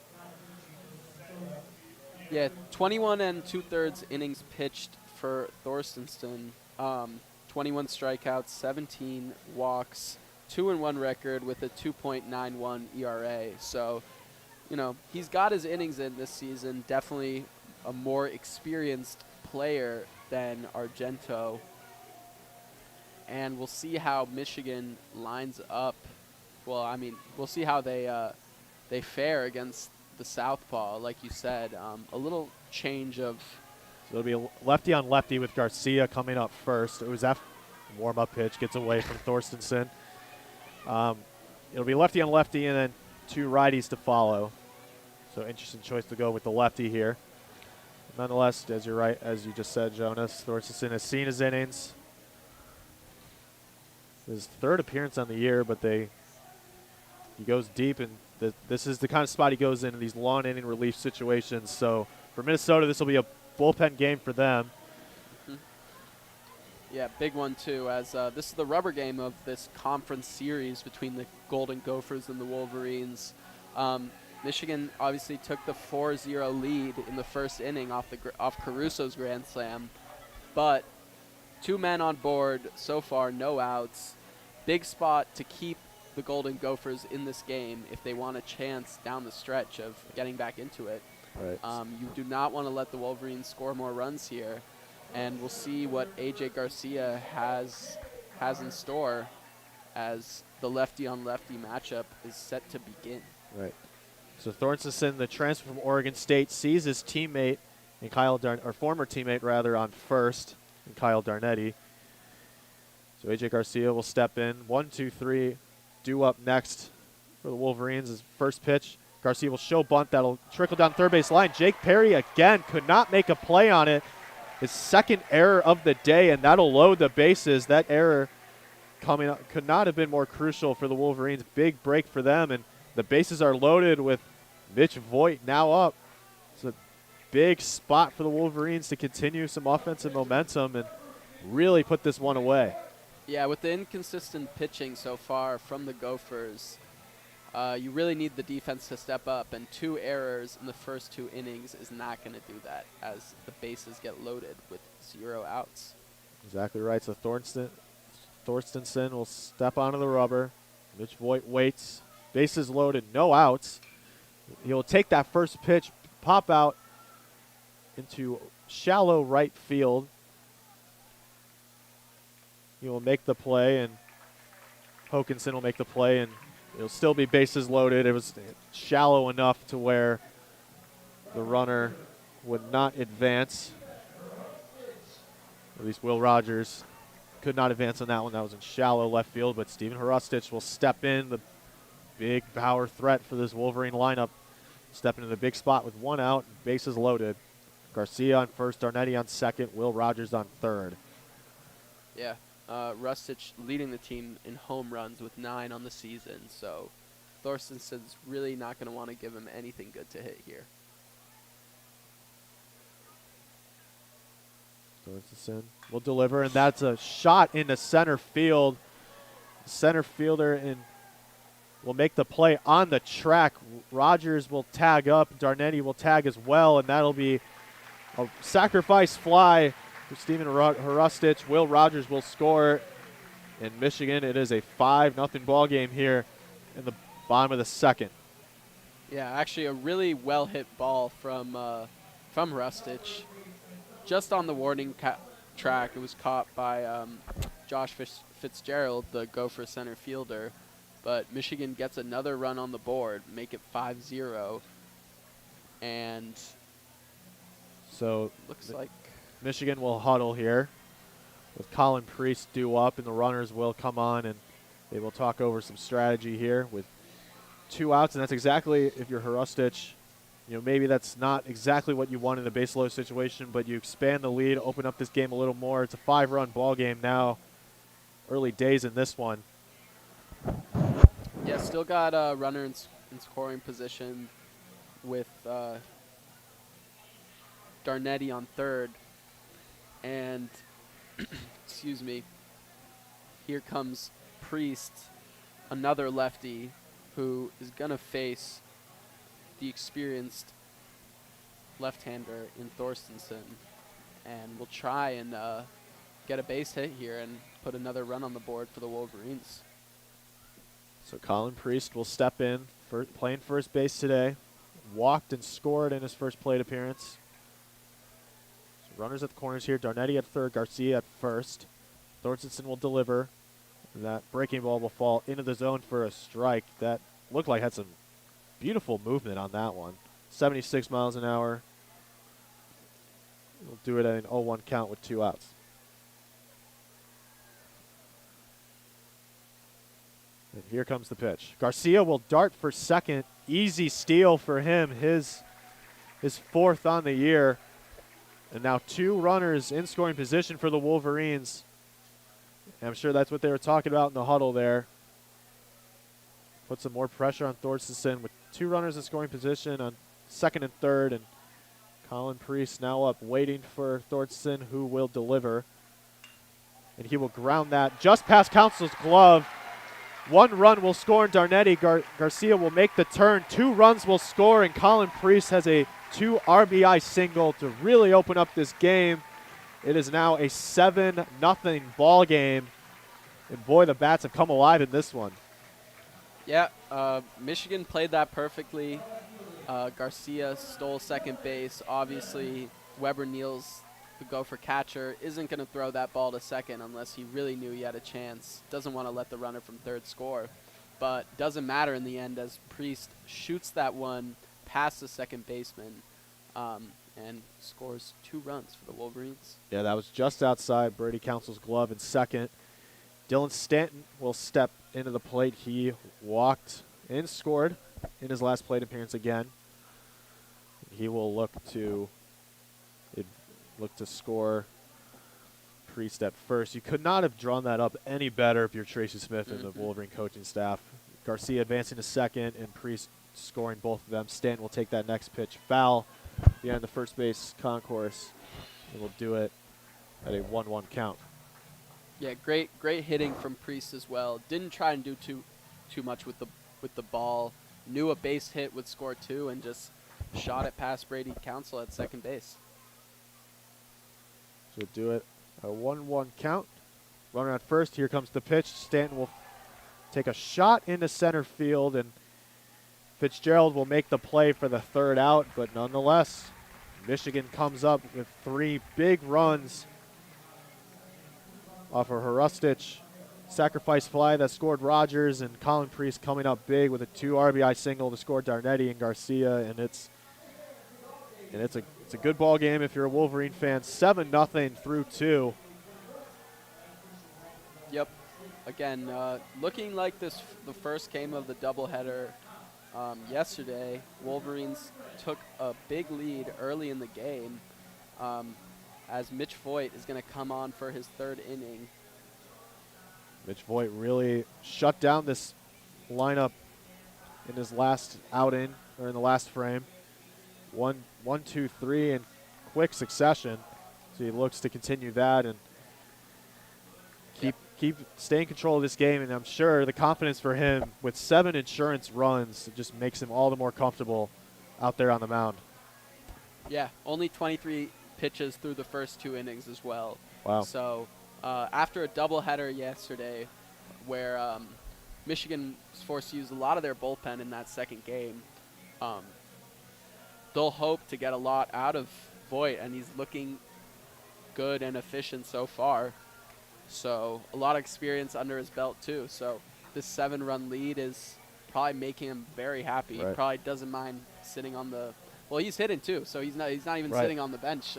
Yeah, 21 2/3 innings pitched for Thorstensen. 21 strikeouts, 17 walks, 2-1 record with a 2.91 ERA. So, he's got his innings in this season. Definitely a more experienced player than Argento. And we'll see how Michigan lines up. Well, I mean, we'll see how they fare against the southpaw, like you said. A little change of... So it'll be a lefty on lefty with Garcia coming up first. It was that warm-up pitch, gets away from Thorstensen. It'll be lefty on lefty and then 2 righties to follow. So interesting choice to go with the lefty here. Nonetheless, as you just said, Jonas, Thorstensen has seen his innings. His 3rd appearance on the year, but he goes deep, and this is the kind of spot he goes in these long inning relief situations. So for Minnesota, this will be a bullpen game for them. Yeah, big one too, as this is the rubber game of this conference series between the Golden Gophers and the Wolverines. Michigan obviously took the 4-0 lead in the first inning off Caruso's grand slam, but 2 men on board so far, no outs. Big spot to keep the Golden Gophers in this game if they want a chance down the stretch of getting back into it. Right. You do not want to let the Wolverines score more runs here, and we'll see what A.J. Garcia has in store as the lefty-on-lefty matchup is set to begin. Right. So Thorstensen, the transfer from Oregon State, sees his teammate and former teammate rather, on first, and Kyle Darnetti. So A.J. Garcia will step in. 1, 2, 3, due up next for the Wolverines. His first pitch, Garcia will show bunt. That'll trickle down third base line. Jake Perry again could not make a play on it. His 2nd error of the day, and that'll load the bases. That error coming up could not have been more crucial for the Wolverines. Big break for them, and the bases are loaded with Mitch Voigt now up. It's a big spot for the Wolverines to continue some offensive momentum and really put this one away. Yeah, with the inconsistent pitching so far from the Gophers, you really need the defense to step up, and 2 errors in the first 2 innings is not going to do that as the bases get loaded with 0 outs. Exactly right. So Thorstensen will step onto the rubber. Mitch Voigt waits. Bases loaded, no outs. He'll take that first pitch, pop out into shallow right field. He will make the play, and Hokinson will make the play, and it'll still be bases loaded. It was shallow enough to where the runner would not advance. At least Will Rogers could not advance on that one. That was in shallow left field, but Steven Hrustich will step in. The big power threat for this Wolverine lineup. Stepping into the big spot with 1 out, bases loaded. Garcia on first, Darnetti on second, Will Rogers on third. Yeah, Rustich leading the team in home runs with 9 on the season, so Thorstenson's really not going to want to give him anything good to hit here. Thorstenson will deliver, and that's a shot into center field. Center fielder will make the play on the track. Rogers will tag up, Darnetti will tag as well, and that'll be a sacrifice fly for Steven Hrustich. Will Rogers will score. In Michigan, it is a 5-0 ball game here in the bottom of the second. Yeah, actually a really well-hit ball from Hrustich. Just on the warning track, it was caught by Josh Fitzgerald, the Gopher center fielder. But Michigan gets another run on the board, make it 5-0. And so looks like Michigan will huddle here with Colin Priest due up, and the runners will come on, and they will talk over some strategy here with 2 outs. And that's exactly, if you're Hrustich, maybe that's not exactly what you want in a base load situation, but you expand the lead, open up this game a little more. It's a 5-run ball game now. Early days in this one. Yeah, still got a runner in scoring position with Darnetti on third. And, excuse me, here comes Priest, another lefty, who is going to face the experienced left-hander in Thorstenson, and will try and get a base hit here and put another run on the board for the Wolverines. So Colin Priest will step in, playing first base today. Walked and scored in his first plate appearance. So runners at the corners here. Darnetti at third, Garcia at first. Thorstenson will deliver. And that breaking ball will fall into the zone for a strike. That looked like had some beautiful movement on that one. 76 miles an hour. We'll do it at an 0-1 count with 2 outs. And here comes the pitch. Garcia will dart for second. Easy steal for him. His 4th on the year. And now 2 runners in scoring position for the Wolverines. And I'm sure that's what they were talking about in the huddle there. Put some more pressure on Thorstenson with 2 runners in scoring position on second and third. And Colin Priest now up, waiting for Thorstenson, who will deliver. And he will ground that just past Council's glove. 1 run will score, and Darnetti. Garcia will make the turn. 2 runs will score, and Colin Priest has a 2 RBI single to really open up this game. It is now a 7-0 ball game. And boy, the bats have come alive in this one. Yeah, Michigan played that perfectly. Garcia stole second base. Obviously, Weber Niels, the Gopher catcher, isn't going to throw that ball to second unless he really knew he had a chance. Doesn't want to let the runner from third score. But doesn't matter in the end, as Priest shoots that one past the second baseman and scores 2 runs for the Wolverines. Yeah, that was just outside Brady Council's glove in second. Dylan Stanton will step into the plate. He walked and scored in his last plate appearance again. He will look to score Priest at first. You could not have drawn that up any better if you're Tracy Smith and the Wolverine coaching staff. Garcia advancing to second and Priest scoring both of them. Stanton will take that next pitch foul behind the first base concourse, and will do it at a 1-1 count. Yeah, great hitting from Priest as well. Didn't try and do too much with the ball. Knew a base hit would score 2 and just shot it past Brady Council at second base. So we'll do it a 1-1 count. Runner at first. Here comes the pitch. Stanton will take a shot into center field, and Fitzgerald will make the play for the 3rd out. But nonetheless, Michigan comes up with 3 big runs off of Hrustich. Sacrifice fly that scored Rogers, and Colin Priest coming up big with a 2 RBI single to score Darnetti and Garcia, and it's a good ball game if you're a Wolverine fan. 7-0 through 2. Yep. again, looking like the first game of the doubleheader yesterday. Wolverines took a big lead early in the game as Mitch Voigt is going to come on for his third inning. Mitch Voigt really shut down this lineup in his last outing, or in the last frame. 1, 2, 3 in quick succession. So he looks to continue that and keep stay in control of this game. And I'm sure the confidence for him with 7 insurance runs just makes him all the more comfortable out there on the mound. Yeah, only 23 pitches through the first 2 innings as well. Wow. So after a doubleheader yesterday where Michigan was forced to use a lot of their bullpen in that second game, they'll hope to get a lot out of Voigt, and he's looking good and efficient so far. So a lot of experience under his belt too. So this 7-run lead is probably making him very happy. Right. He probably doesn't mind sitting on the – well, he's hitting too, so he's not even right. sitting on the bench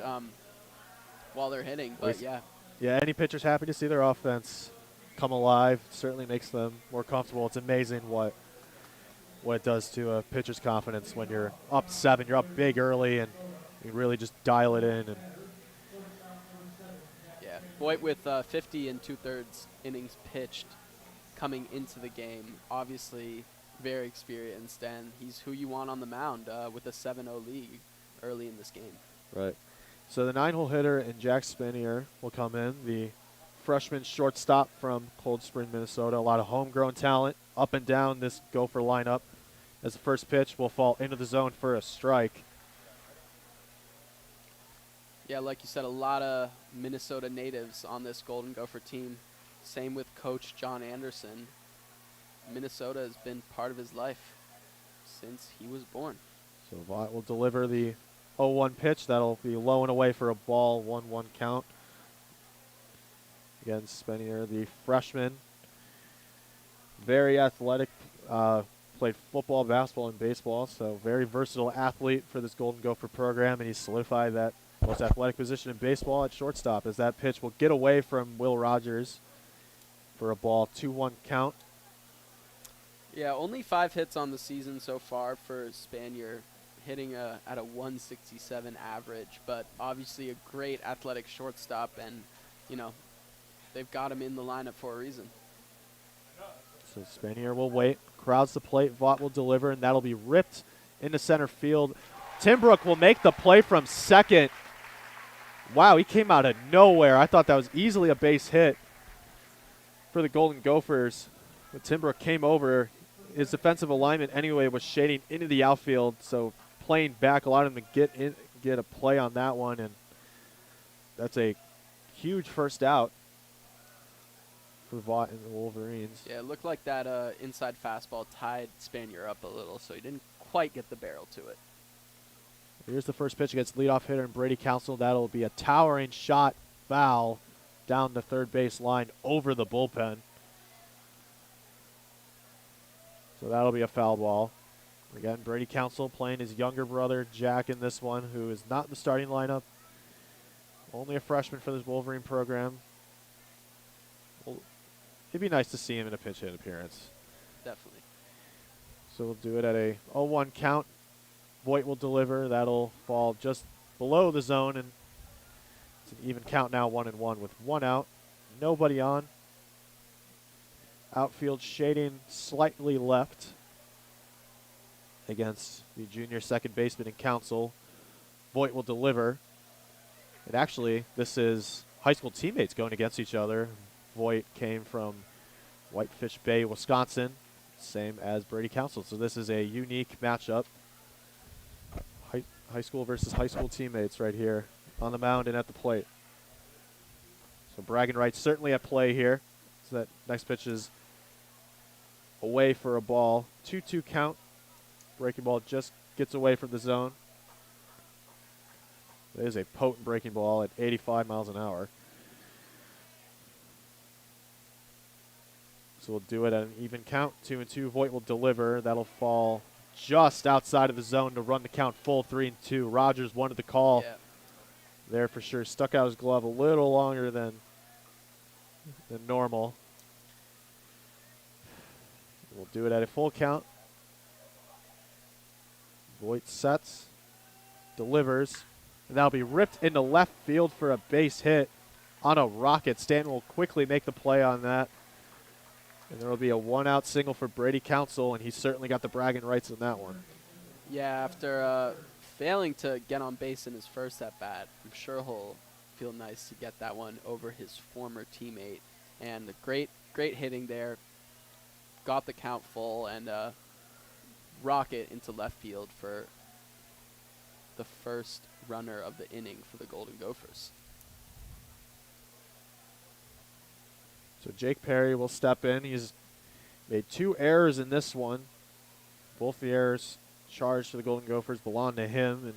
while they're hitting. But, yeah. Yeah, any pitcher's happy to see their offense come alive. Certainly makes them more comfortable. It's amazing what it does to a pitcher's confidence when you're up 7, you're up big early, and you really just dial it in. And yeah, Voigt with 50 and 2/3 innings pitched coming into the game. Obviously very experienced, and he's who you want on the mound with a 7-0 lead early in this game. right. So the 9-hole hitter and Jack Spanier will come in, the freshman shortstop from Cold Spring, Minnesota. A lot of homegrown talent up and down this Gopher lineup. As the first pitch will fall into the zone for a strike. Yeah, like you said, a lot of Minnesota natives on this Golden Gopher team. Same with Coach John Anderson. Minnesota has been part of his life since he was born. So Vaught will deliver the 0-1 pitch. That'll be low and away for a ball, 1-1 count. Again, Spanier, the freshman. Very athletic, played football, basketball, and baseball, so very versatile athlete for this Golden Gopher program, and he's solidified that most athletic position in baseball at shortstop, as that pitch will get away from Will Rogers for a ball, 2-1 count. Yeah, only 5 hits on the season so far for Spanier, hitting at a 167 average, but obviously a great athletic shortstop, and, you know, they've got him in the lineup for a reason. So Spanier will wait, crowds the plate, Vaught will deliver, and that'll be ripped into center field. Timbrook will make the play from second. Wow, he came out of nowhere. I thought that was easily a base hit for the Golden Gophers. But Timbrook came over. His defensive alignment anyway was shading into the outfield, so playing back allowed him to get a play on that one, and that's a huge first out for Vaught and the Wolverines. Yeah, it looked like that inside fastball tied Spanier up a little, so he didn't quite get the barrel to it. Here's the first pitch against leadoff hitter and Brady Council. That'll be a towering shot foul down the third base line over the bullpen. So that'll be a foul ball. Again, Brady Council playing his younger brother, Jack, in this one, who is not in the starting lineup. Only a freshman for this Wolverine program. Well, it'd be nice to see him in a pinch hit appearance. Definitely. So we'll do it at a 0-1 count. Voigt will deliver. That'll fall just below the zone, and it's an even count now, 1-1 with 1 out. Nobody on. Outfield shading slightly left against the junior second baseman and Council. Voigt will deliver. And actually, this is high school teammates going against each other. Voigt came from Whitefish Bay, Wisconsin, same as Brady Council. So this is a unique matchup. High school versus high school teammates right here on the mound and at the plate. So bragging rights certainly at play here. So that next pitch is away for a ball. 2-2 count. Breaking ball just gets away from the zone. It is a potent breaking ball at 85 miles an hour. So we'll do it at an even count. 2-2. Voigt will deliver. That'll fall just outside of the zone to run the count full, 3-2. Rogers wanted the call there for sure. Stuck out his glove a little longer than normal. We'll do it at a full count. Voigt sets, delivers, and that'll be ripped into left field for a base hit on a rocket. Stanton will quickly make the play on that. And there will be a one-out single for Brady Council, and he certainly got the bragging rights on that one. Yeah, after failing to get on base in his first at-bat, I'm sure he'll feel nice to get that one over his former teammate. And great hitting there. Got the count full and rocket into left field for the first runner of the inning for the Golden Gophers. So Jake Perry will step in. He's made 2 errors in this one. Both the errors charged to the Golden Gophers belong to him, and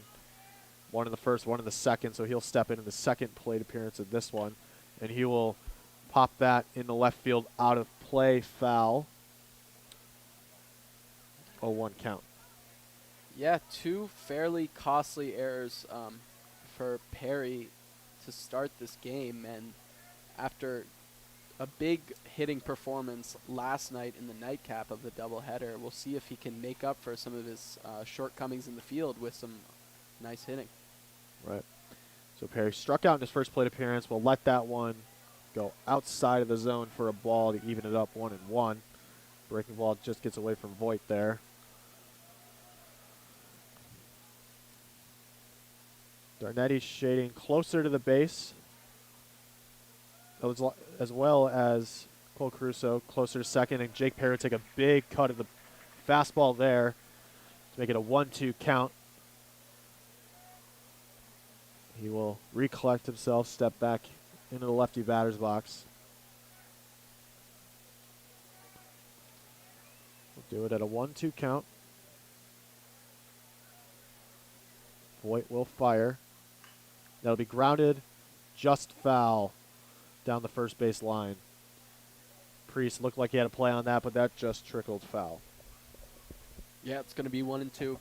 one in the first, one in the second, so he'll step in the second plate appearance of this one, and he will pop that in the left field out of play, foul. 0-1 count. Yeah, 2 fairly costly errors for Perry to start this game, and after a big hitting performance last night in the nightcap of the doubleheader, we'll see if he can make up for some of his shortcomings in the field with some nice hitting. Right. So Perry struck out in his first plate appearance. We'll let that one go outside of the zone for a ball to even it up 1-1. Breaking ball just gets away from Voigt there. Darnetti shading closer to the base, as well as Cole Caruso closer to second, and Jake Perry take a big cut of the fastball there to make it a 1-2 count. He will recollect himself, step back into the lefty batter's box. We'll do it at a 1-2 count. Voigt will fire. That'll be grounded, just foul down the first base line. Priest looked like he had a play on that, but that just trickled foul. Yeah, it's going to be 1-2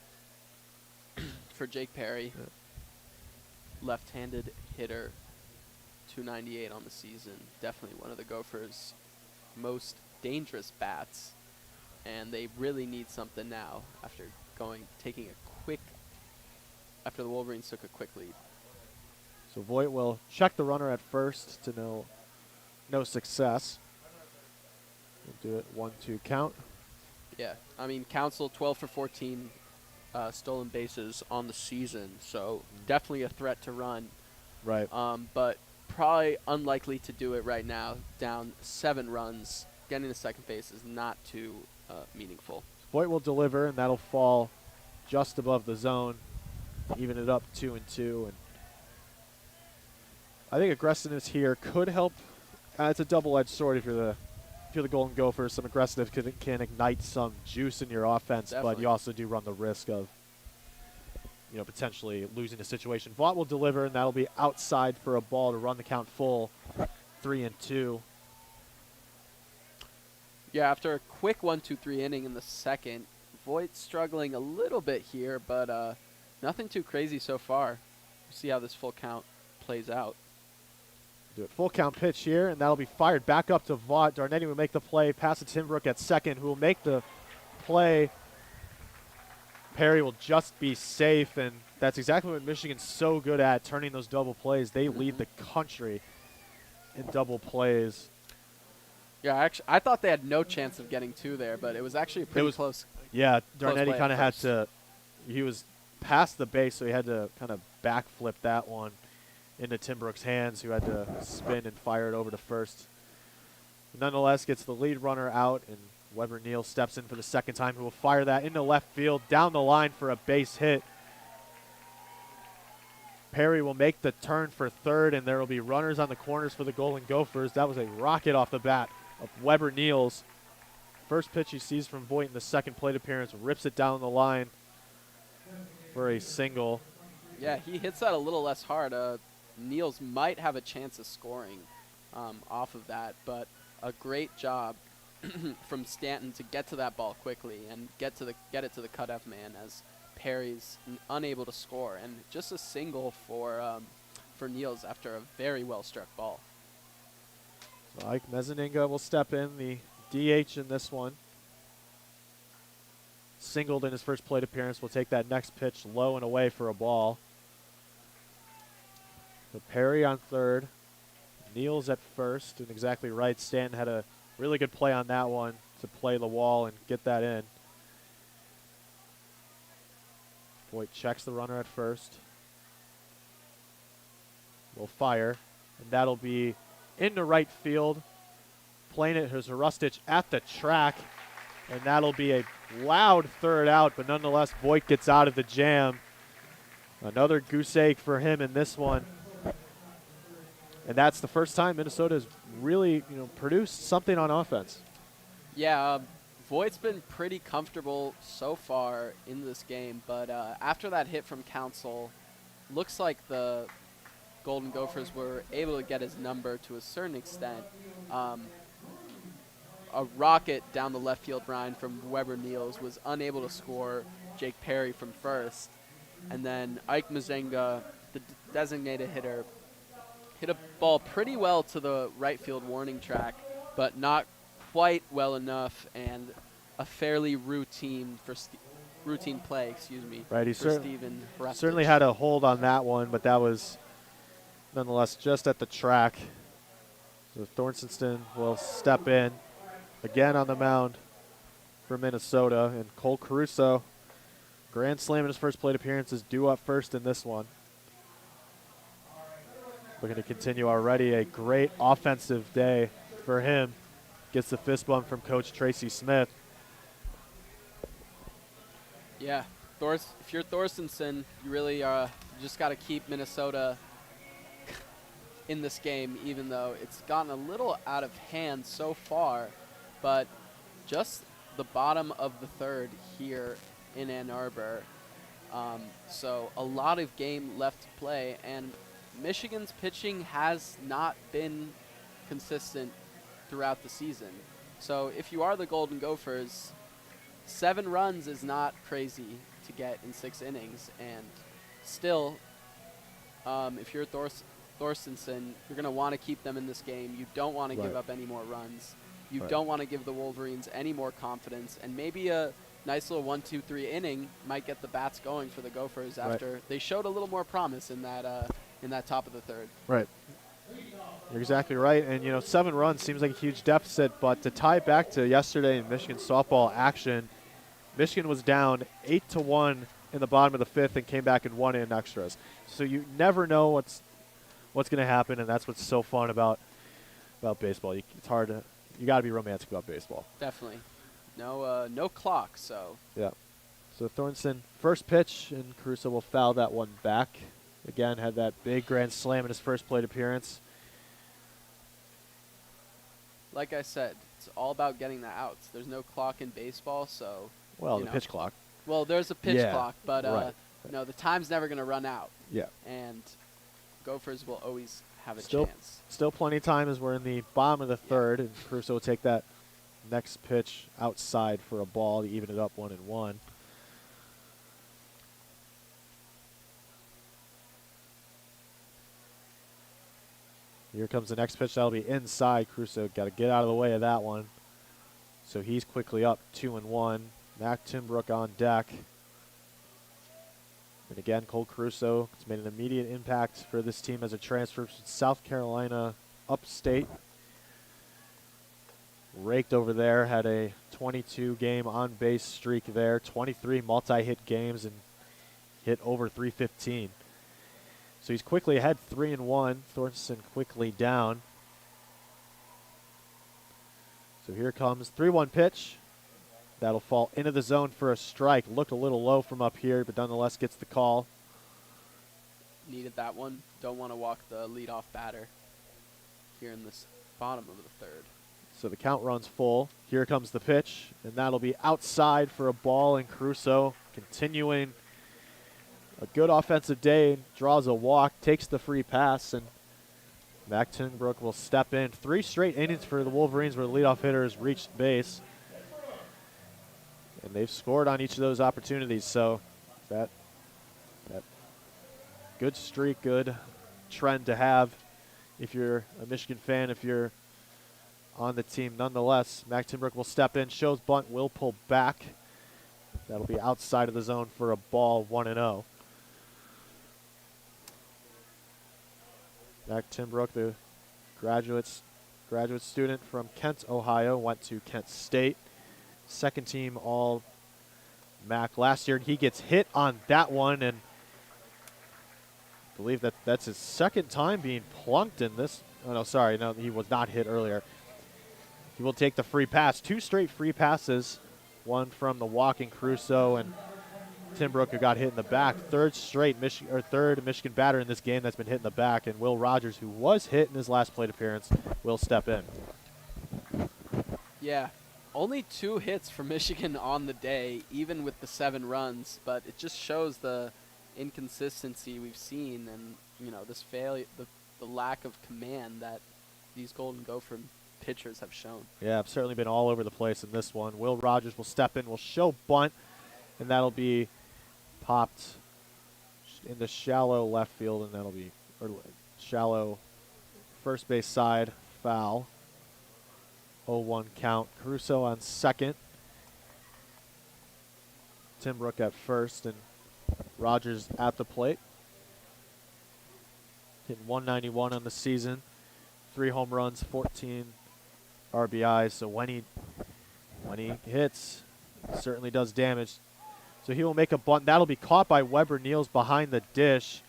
for Jake Perry. Yeah. Left-handed hitter, 298 on the season. Definitely one of the Gophers' most dangerous bats, and they really need something now after after the Wolverines took a quick lead. So Voigt will check the runner at first to no success. We'll do it 1-2 count. Yeah, I mean, Council 12 for 14 stolen bases on the season, so definitely a threat to run. Right. But probably unlikely to do it right now. Down 7 runs, getting to second base is not too meaningful. Voigt will deliver, and that'll fall just above the zone, even it up 2-2. And I think aggressiveness here could help. It's a double-edged sword if you're the Golden Gophers. Some aggressiveness can ignite some juice in your offense, Definitely. but you also do run the risk of potentially losing a situation. Vaught will deliver, and that'll be outside for a ball to run the count full, 3-2. Yeah, after a quick 1-2-3 inning in the second, Voigt struggling a little bit here, but nothing too crazy so far. We'll see how this full count plays out. Do it full count pitch here, and that'll be fired back up to Vaught. Darnetti will make the play, pass to Timbrook at second, who will make the play. Perry will just be safe, and that's exactly what Michigan's so good at, turning those double plays. They lead the country in double plays. Yeah, actually, I thought they had no chance of getting 2 there, but it was actually a pretty close. Yeah, Close Darnetti play kind of at had first. to, he was past the base, so he had to kind of backflip that one into Timbrook's hands, who had to spin and fire it over to first. Nonetheless, gets the lead runner out, and Weber Neal steps in for the second time, who will fire that into left field, down the line for a base hit. Perry will make the turn for third, and there will be runners on the corners for the Golden Gophers. That was a rocket off the bat of Weber Neal's. First pitch he sees from Voigt in the second plate appearance, rips it down the line for a single. Yeah, he hits that a little less hard. Niels might have a chance of scoring off of that, but a great job from Stanton to get to that ball quickly and get it to the cutoff man as Perry's unable to score, and just a single for Niels after a very well struck ball. So Ike Mezzaninga will step in, the DH in this one. singled in his first plate appearance, will take that next pitch low and away for a ball. So Perry on third. Neal's at first, and exactly right. Stanton had a really good play on that one to play the wall and get that in. Voigt checks the runner at first. Will fire, and that'll be into right field. Playing it is Hrustich at the track, and that'll be a loud third out, but nonetheless, Voigt gets out of the jam. Another goose egg for him in this one. And that's the first time Minnesota has really, produced something on offense. Yeah, Voigt's been pretty comfortable so far in this game, but after that hit from Counsell, looks like the Golden Gophers were able to get his number to a certain extent. A rocket down the left field line from Weber Niels was unable to score Jake Perry from first. And then Ike Mazenga, the designated hitter, hit a ball pretty well to the right field warning track, but not quite well enough, and a fairly routine play, Right, he for Steven Hrustich. Certainly had a hold on that one, but that was nonetheless just at the track. So Thorstenson will step in again on the mound for Minnesota, and Cole Caruso, grand slam in his first plate appearance, is due up first in this one. Looking to continue already a great offensive day for him. Gets the fist bump from Coach Tracy Smith. Yeah, if you're Thorstenson, you really just got to keep Minnesota in this game, even though it's gotten a little out of hand so far. But just the bottom of the third here in Ann Arbor. So a lot of game left to play, and Michigan's pitching has not been consistent throughout the season. So if you are the Golden Gophers, 7 runs is not crazy to get in 6 innings. And still, if you're Thorstenson, you're going to want to keep them in this game. You don't want to give up any more runs. You don't want to give the Wolverines any more confidence. And maybe a nice little 1-2-3 inning might get the bats going for the Gophers after they showed a little more promise in that top of the third. Right. You're exactly right. And, 7 runs seems like a huge deficit, but to tie back to yesterday in Michigan softball action, Michigan was down 8-1 in the bottom of the 5th and came back and won in extras. So you never know what's going to happen, and that's what's so fun about baseball. It's hard to – you got to be romantic about baseball. Definitely. No clock, so. Yeah. So Thornton, first pitch, and Caruso will foul that one back. Again, had that big grand slam in his first plate appearance. Like I said, it's all about getting the outs. There's no clock in baseball, so. Well, the pitch clock. Well, there's a pitch clock, but right. the time's never going to run out. Yeah. And Gophers will always have a chance. Still plenty of time as we're in the bottom of the third, and Caruso will take that next pitch outside for a ball to even it up 1-1. Here comes the next pitch. That'll be inside. Caruso got to get out of the way of that one. So he's quickly up 2-1. Mac Timbrook on deck. And again, Cole Caruso has made an immediate impact for this team as a transfer from South Carolina upstate. Raked over there, had a 22-game on-base streak there, 23 multi-hit games, and hit over 315. So he's quickly ahead 3-1. Thorstenson quickly down. So here comes 3-1 pitch. That'll fall into the zone for a strike. Looked a little low from up here, but nonetheless gets the call. Needed that one. Don't want to walk the leadoff batter here in this bottom of the third. So the count runs full. Here comes the pitch, and that'll be outside for a ball, and Caruso continuing a good offensive day, draws a walk, takes the free pass, and Mac Timbrook will step in. 3 straight innings for the Wolverines where the leadoff hitter has reached base. And they've scored on each of those opportunities, so that good streak, good trend to have if you're a Michigan fan, if you're on the team. Nonetheless, Mac Timbrook will step in, shows bunt, will pull back. That'll be outside of the zone for a ball, 1-0. Zach Timbrook, the graduate student from Kent, Ohio, went to Kent State. Second team all MAC last year. He gets hit on that one, and I believe that's his second time being plunked in this. Oh, no, sorry. No, he was not hit earlier. He will take the free pass. 2 straight free passes. One from the walking Caruso and Timbrook, who got hit in the back. Third Michigan batter in this game that's been hit in the back. And Will Rogers, who was hit in his last plate appearance, will step in. Yeah. Only 2 hits for Michigan on the day, even with the 7 runs. But it just shows the inconsistency we've seen and, this failure, the lack of command that these Golden Gopher pitchers have shown. Yeah, I've certainly been all over the place in this one. Will Rogers will step in, will show bunt, and that'll be popped in the shallow left field, and that'll be shallow first base side foul. 0-1 count. Caruso on second. Timbrook at first, and Rogers at the plate. Hitting 191 on the season. 3 home runs, 14 RBIs. So when he hits, certainly does damage. So he will make a bunt. That'll be caught by Weber Niels behind the dish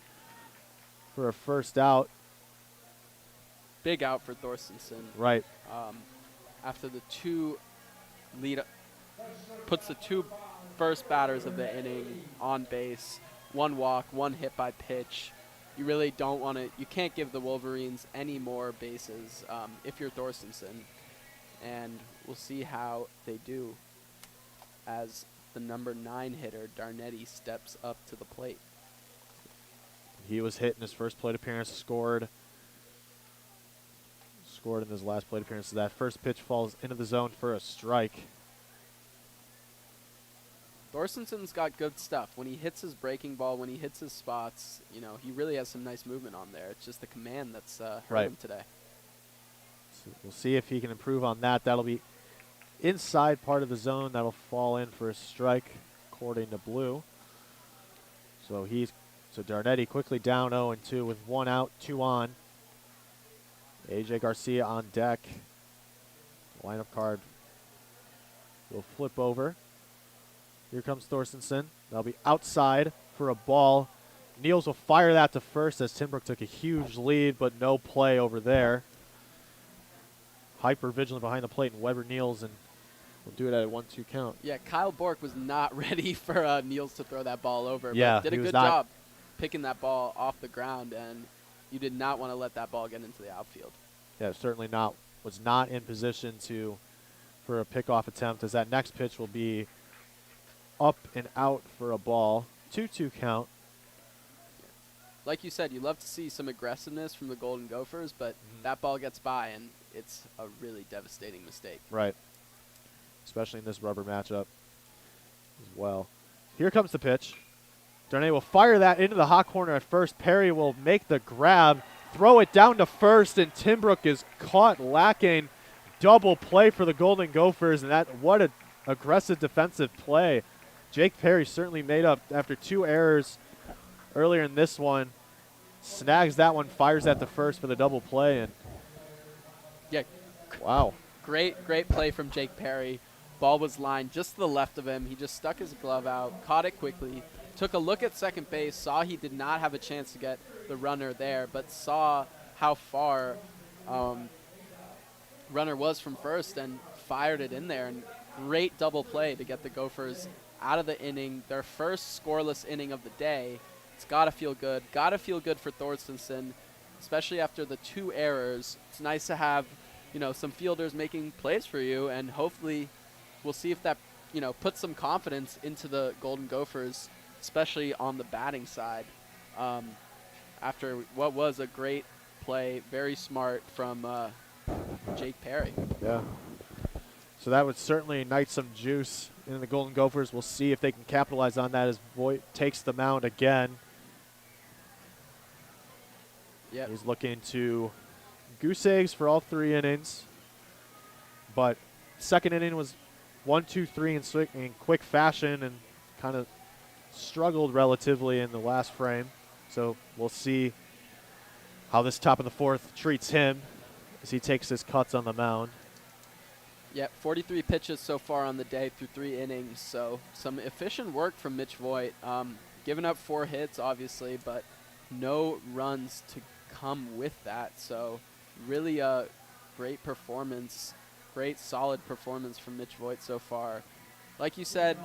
for a first out. Big out for Thorstensen. Right. After the 2 puts the 2 first batters of the inning on base. 1 walk, 1 hit by pitch. You really don't want to. You can't give the Wolverines any more bases if you're Thorstensen. And we'll see how they do as the number 9 hitter, Darnetti, steps up to the plate. He was hit in his first plate appearance, scored in his last plate appearance. So that first pitch falls into the zone for a strike. Thorstensen's got good stuff. When he hits his breaking ball, when he hits his spots, he really has some nice movement on there. It's just the command that's hurt him today. So we'll see if he can improve on that. That'll be inside part of the zone. That'll fall in for a strike, according to Blue. So Darnetti quickly down 0-2 with 1 out, 2 on. AJ Garcia on deck. The lineup card will flip over. Here comes Thorstensen. That'll be outside for a ball. Niels will fire that to first as Timbrook took a huge lead, but no play over there. Hyper vigilant behind the plate, and Weber Niels, and we'll do it at a 1-2 count. Yeah, Kyle Bork was not ready for Niels to throw that ball over. Yeah, but did a good job picking that ball off the ground, and you did not want to let that ball get into the outfield. Yeah, certainly not. Was not in position for a pickoff attempt, as that next pitch will be up and out for a ball. 2-2 count. Like you said, you love to see some aggressiveness from the Golden Gophers, but that ball gets by, and it's a really devastating mistake. Right. Especially in this rubber matchup as well. Here comes the pitch. Darnay will fire that into the hot corner at first. Perry will make the grab, throw it down to first, and Timbrook is caught lacking. Double play for the Golden Gophers, and what an aggressive defensive play. Jake Perry certainly made up after 2 errors earlier in this one. Snags that one, fires that to first for the double play, and yeah, wow. Great play from Jake Perry. Ball was lined just to the left of him. He just stuck his glove out, caught it quickly, took a look at second base, saw he did not have a chance to get the runner there, but saw how far runner was from first and fired it in there. And great double play to get the Gophers out of the inning, their first scoreless inning of the day. It's got to feel good. Got to feel good for Thorstensen, especially after the 2 errors. It's nice to have, some fielders making plays for you, and hopefully we'll see if that, puts some confidence into the Golden Gophers, especially on the batting side. After what was a great play, very smart from Jake Perry. Yeah. So that would certainly ignite some juice in the Golden Gophers. We'll see if they can capitalize on that as Voigt takes the mound again. Yep. He's looking to goose eggs for all 3 innings. But second inning was 1, 2, 3 in quick fashion, and kind of struggled relatively in the last frame. So we'll see how this top of the fourth treats him as he takes his cuts on the mound. Yeah, 43 pitches so far on the day through 3 innings, so some efficient work from Mitch Voigt. Giving up 4 hits, obviously, but no runs to come with that. So really a great performance, great solid performance from Mitch Voigt so far. Like you said,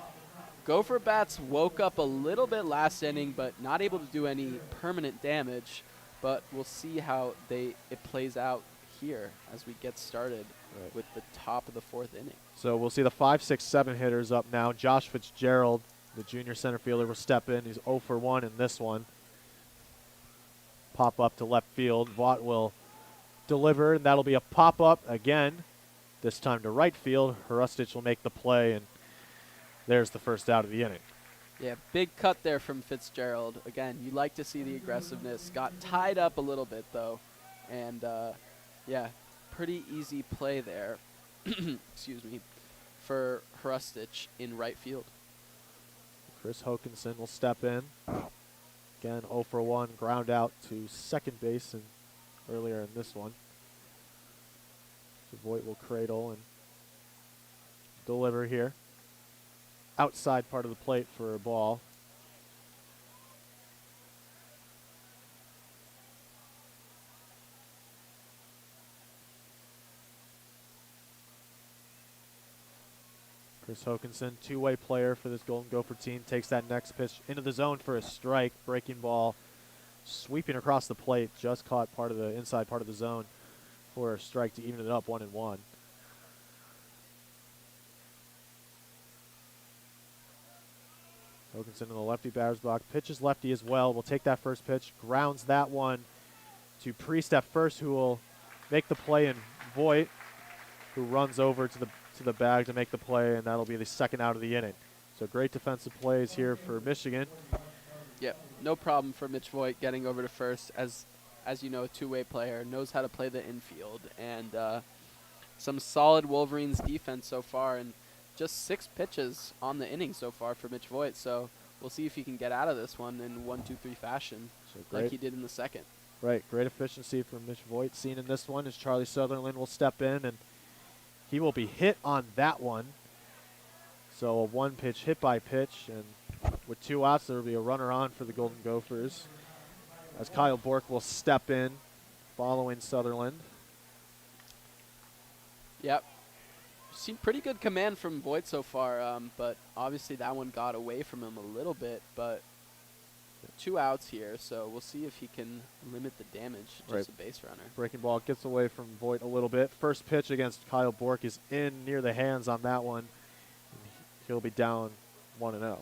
Gopher bats woke up a little bit last inning, but not able to do any permanent damage. But we'll see how it plays out here as we get started with the top of the 4th inning. So we'll see the 5, 6, 7 hitters up now. Josh Fitzgerald, the junior center fielder, will step in. He's 0 for 1 in this one. Pop up to left field. Vaught will deliver, and that'll be a pop up again. This time to right field. Hrustich will make the play, and there's the first out of the inning. Yeah, big cut there from Fitzgerald. Again, you like to see the aggressiveness. Got tied up a little bit, though. And, yeah, pretty easy play there, excuse me, for Hrustich in right field. Chris Hokinson will step in. Again, 0 for 1, ground out to second base and earlier in this one. So Voigt will cradle and deliver here. Outside part of the plate for a ball. Chris Hokinson, two-way player for this Golden Gopher team, takes that next pitch into the zone for a strike. Breaking ball sweeping across the plate, just caught part of the inside part of the zone for a strike to even it up 1-1. Hokinson in the lefty batter's box, pitches lefty as well. Will take that first pitch, grounds that one to Priest at first, who will make the play, and Voigt, who runs over to the bag to make the play, and that'll be the second out of the inning. So great defensive plays here for Michigan. Yeah, no problem for Mitch Voigt getting over to first. As you know, a two-way player, knows how to play the infield, and some solid Wolverines defense so far, and just 6 pitches on the inning so far for Mitch Voigt. So we'll see if he can get out of this one in 1-2-3 fashion, like he did in the second. Right, great efficiency from Mitch Voigt. Seen in this one as Charlie Sutherland will step in, and he will be hit on that one. So a one-pitch hit by pitch, and with 2 outs, there will be a runner on for the Golden Gophers, as Kyle Bork will step in following Sutherland. Yep. Seen pretty good command from Voigt so far, but obviously that one got away from him a little bit, but 2 outs here, so we'll see if he can limit the damage, just a base runner. Breaking ball gets away from Voigt a little bit. First pitch against Kyle Bork is in near the hands on that one. He'll be down 1-0.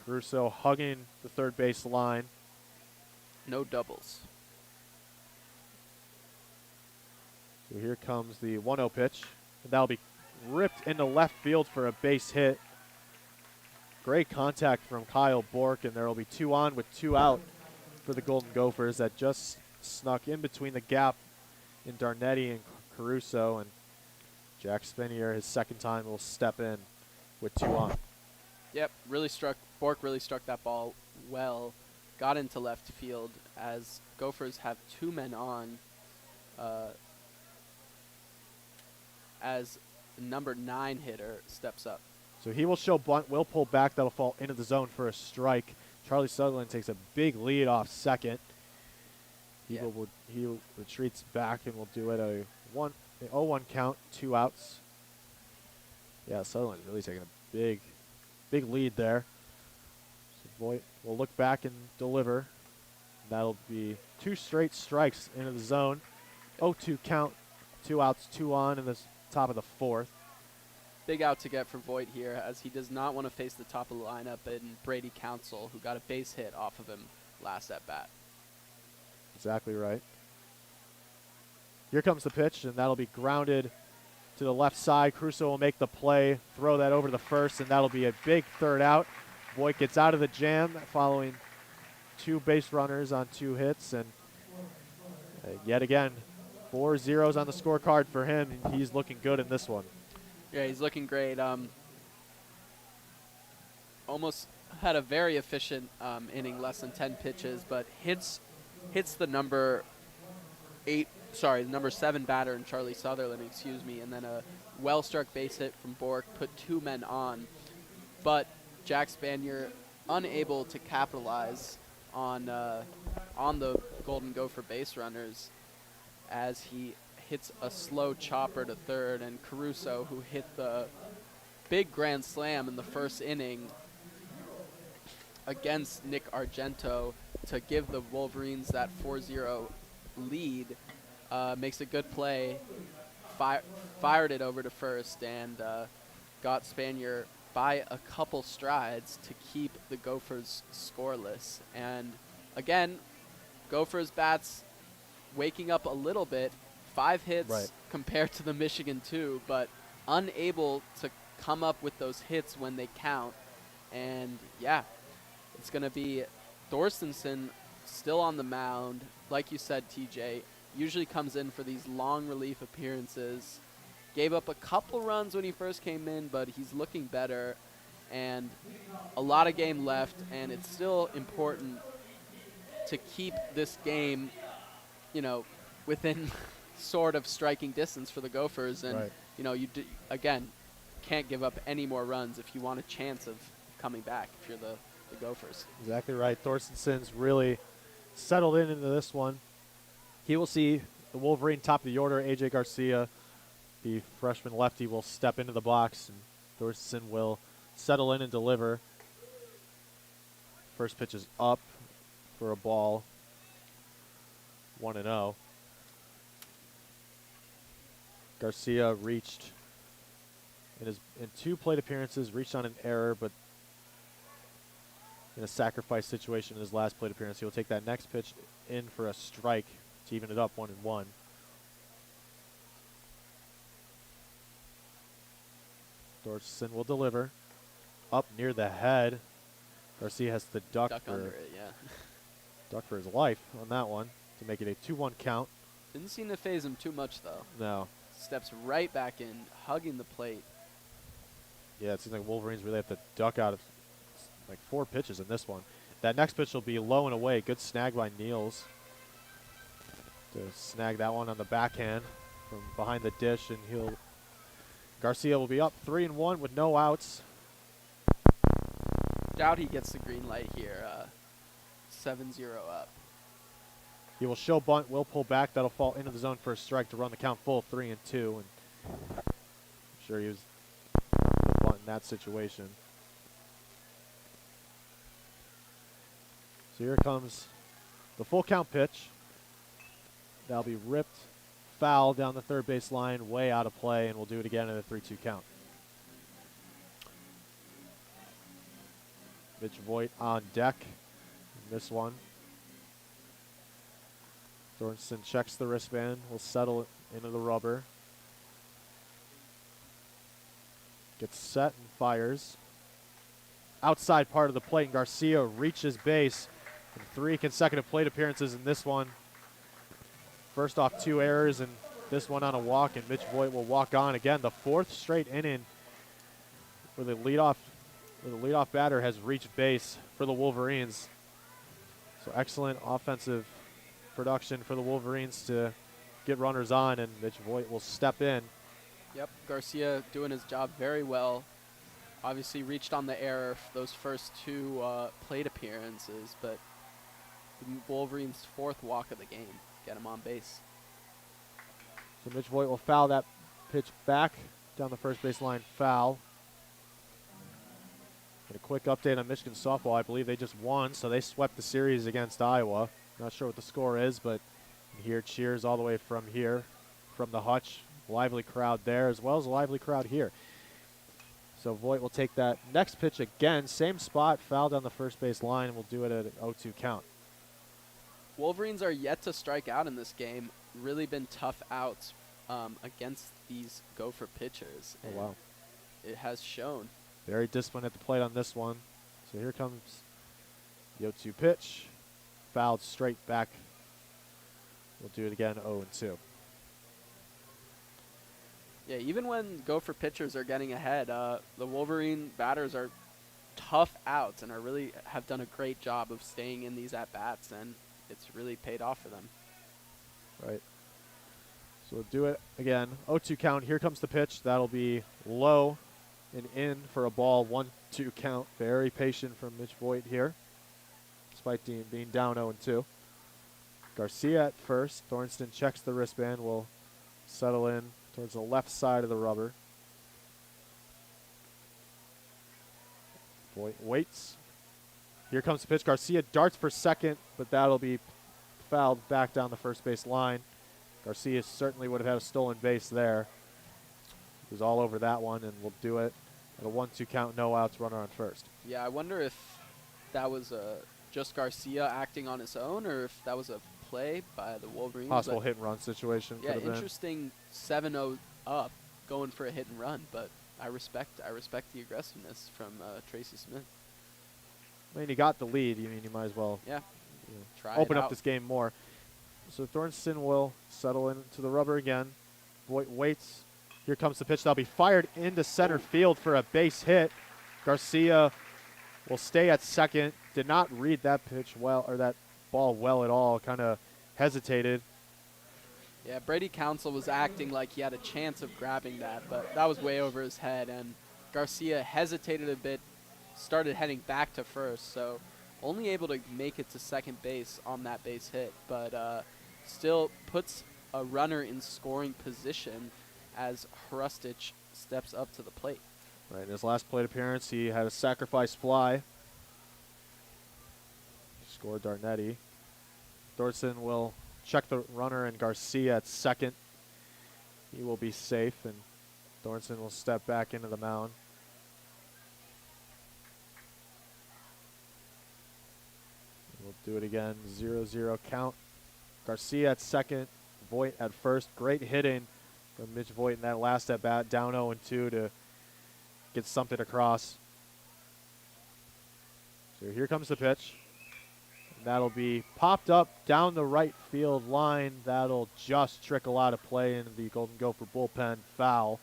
Caruso hugging the third base line. No doubles. So here comes the 1-0 pitch. And that'll be ripped into left field for a base hit. Great contact from Kyle Bork, and there will be 2 on with 2 out for the Golden Gophers. That just snuck in between the gap in Darnetti and Caruso, and Jack Spinier, his second time, will step in with 2 on. Yep, Bork really struck that ball well. Got into left field as Gophers have 2 men on as number 9 hitter steps up. So he will show bunt, will pull back. That'll fall into the zone for a strike. Charlie Sutherland takes a big lead off second. He retreats back and will do it a 0-1 count, 2 outs. Yeah, Sutherland's really taking a big lead there. So Voigt will look back and deliver. That'll be 2 straight strikes into the zone. 0-2 count, 2 outs, 2 on in the top of the 4th. Big out to get for Voigt here, as he does not want to face the top of the lineup and Brady Council, who got a base hit off of him last at bat. Exactly right. Here comes the pitch, and that'll be grounded to the left side. Caruso will make the play, throw that over to the first, and that'll be a big third out. Voigt gets out of the jam following 2 base runners on 2 hits, and yet again, 4 zeros on the scorecard for him. He's looking good in this one. Yeah, he's looking great. almost had a very efficient inning, less than 10 pitches, but hits the number 7 batter in Charlie Sutherland, and then a well-struck base hit from Bork put 2 men on. But Jack Spanier unable to capitalize on the Golden Gopher base runners as he hits a slow chopper to third, and Caruso, who hit the big grand slam in the first inning against Nick Argento to give the Wolverines that 4-0 lead, makes a good play, fired it over to first, and got Spanier by a couple strides to keep the Gophers scoreless. And again, Gophers bats waking up a little bit, 5 hits compared to the Michigan 2, but unable to come up with those hits when they count. And yeah, it's going to be Thorstensen still on the mound. Like you said, TJ, usually comes in for these long relief appearances. Gave up a couple runs when he first came in, but he's looking better. And a lot of game left, and it's still important to keep this game, within sort of striking distance for the Gophers. And, you again, can't give up any more runs if you want a chance of coming back if you're the Gophers. Exactly right. Thorstensen's really settled into this one. He will see the Wolverine top of the order. A.J. Garcia, the freshman lefty, will step into the box, and Thorstensen will settle in and deliver. First pitch is up for a ball. 1-0. Garcia reached in 2 plate appearances, reached on an error, but in a sacrifice situation in his last plate appearance. He'll take that next pitch in for a strike to even it up 1-1. Thorstensen will deliver. Up near the head. Garcia has to duck under it, yeah. Duck for his life on that one to make it a 2-1 count. Didn't seem to phase him too much, though. No. Steps right back in, hugging the plate. Yeah, it seems like Wolverines really have to duck out of like 4 pitches in this one. That next pitch will be low and away. Good snag by Niels to snag that one on the backhand from behind the dish, and Garcia will be up 3-1 with no outs. Doubt he gets the green light here. 7-0 up. He will show bunt, will pull back. That'll fall into the zone for a strike to run the count full 3-2. And I'm sure he was bunt in that situation. So here comes the full count pitch. That'll be ripped foul down the third base line, way out of play, and we'll do it again in a 3-2 count. Mitch Voigt on deck in this one. Thorstensen checks the wristband, will settle it into the rubber. Gets set and fires. Outside part of the plate, and Garcia reaches base. And 3 consecutive plate appearances in this one. First off 2 errors, and this one on a walk, and Mitch Voigt will walk on again. The 4th straight inning where the leadoff batter has reached base for the Wolverines. So excellent offensive production for the Wolverines to get runners on, and Mitch Voigt will step in. Yep, Garcia doing his job very well. Obviously reached on the error those first 2 plate appearances, but the Wolverines' 4th walk of the game. Get him on base. So Mitch Voigt will foul that pitch back down the first base line, foul. And a quick update on Michigan softball. I believe they just won, so they swept the series against Iowa. Not sure what the score is, but you hear cheers all the way from here, from the hutch. Lively crowd there, as well as a lively crowd here. So Voigt will take that next pitch again, same spot, foul down the first base line, and we'll do it at an 0-2 count. Wolverines are yet to strike out in this game. Really been tough outs against these Gopher pitchers. Oh, wow. It has shown. Very disciplined at the plate on this one. So here comes the 0-2 pitch. Fouled straight back. We'll do it again, 0-2. Yeah, even when Gopher pitchers are getting ahead, the Wolverine batters are tough outs and have done a great job of staying in these at bats, and it's really paid off for them. Right. So we'll do it again. 0-2 count. Here comes the pitch. That'll be low and in for a ball. 1-2 count. Very patient from Mitch Voigt here, despite being down 0-2. Garcia at first. Thornston checks the wristband. Will settle in towards the left side of the rubber. Voigt waits. Here comes the pitch. Garcia darts for second, but that'll be fouled back down the first base line. Garcia certainly would have had a stolen base there. He was all over that one, and we'll do it at a 1-2 count, no outs, runner on first. Yeah, I wonder if that was just Garcia acting on his own, or if that was a play by the Wolverines. Possible hit and run situation. Yeah, could have interesting 7-0 up, going for a hit and run, but I respect the aggressiveness from Tracy Smith. I mean, he got the lead. You might as well Try open it up out. this game more. So Thornston will settle into the rubber again. Voigt waits. Here comes the pitch. That'll be fired into center field for a base hit. Garcia will stay at second. Did not read that pitch well, or that ball well at all. Kind of hesitated. Yeah, Brady Council was acting like he had a chance of grabbing that, but that was way over his head, and Garcia hesitated a bit, started heading back to first, so only able to make it to second base on that base hit, but still puts a runner in scoring position as Hrustic steps up to the plate. Right, in his last plate appearance, he had a sacrifice fly. Scored Darnetti. Thorson will check the runner, and Garcia at second. He will be safe, and Thorson will step back into the mound. We'll do it again, 0-0 count. Garcia at second, Voigt at first. Great hitting from Mitch Voigt in that last at bat, down 0-2 to get something across. So here comes the pitch. And that'll be popped up down the right field line. That'll just trickle out of play into the Golden Gopher bullpen. Foul.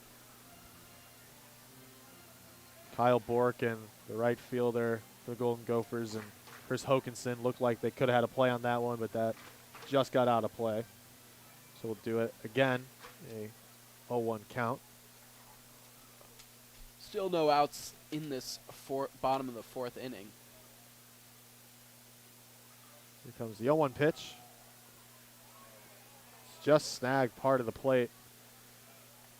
Kyle Bork and the right fielder for the Golden Gophers and Chris Hokinson looked like they could have had a play on that one, but that just got out of play. So we'll do it again, a 0-1 count. Still no outs in this bottom of the fourth inning. Here comes the 0-1 pitch. It's just snagged part of the plate.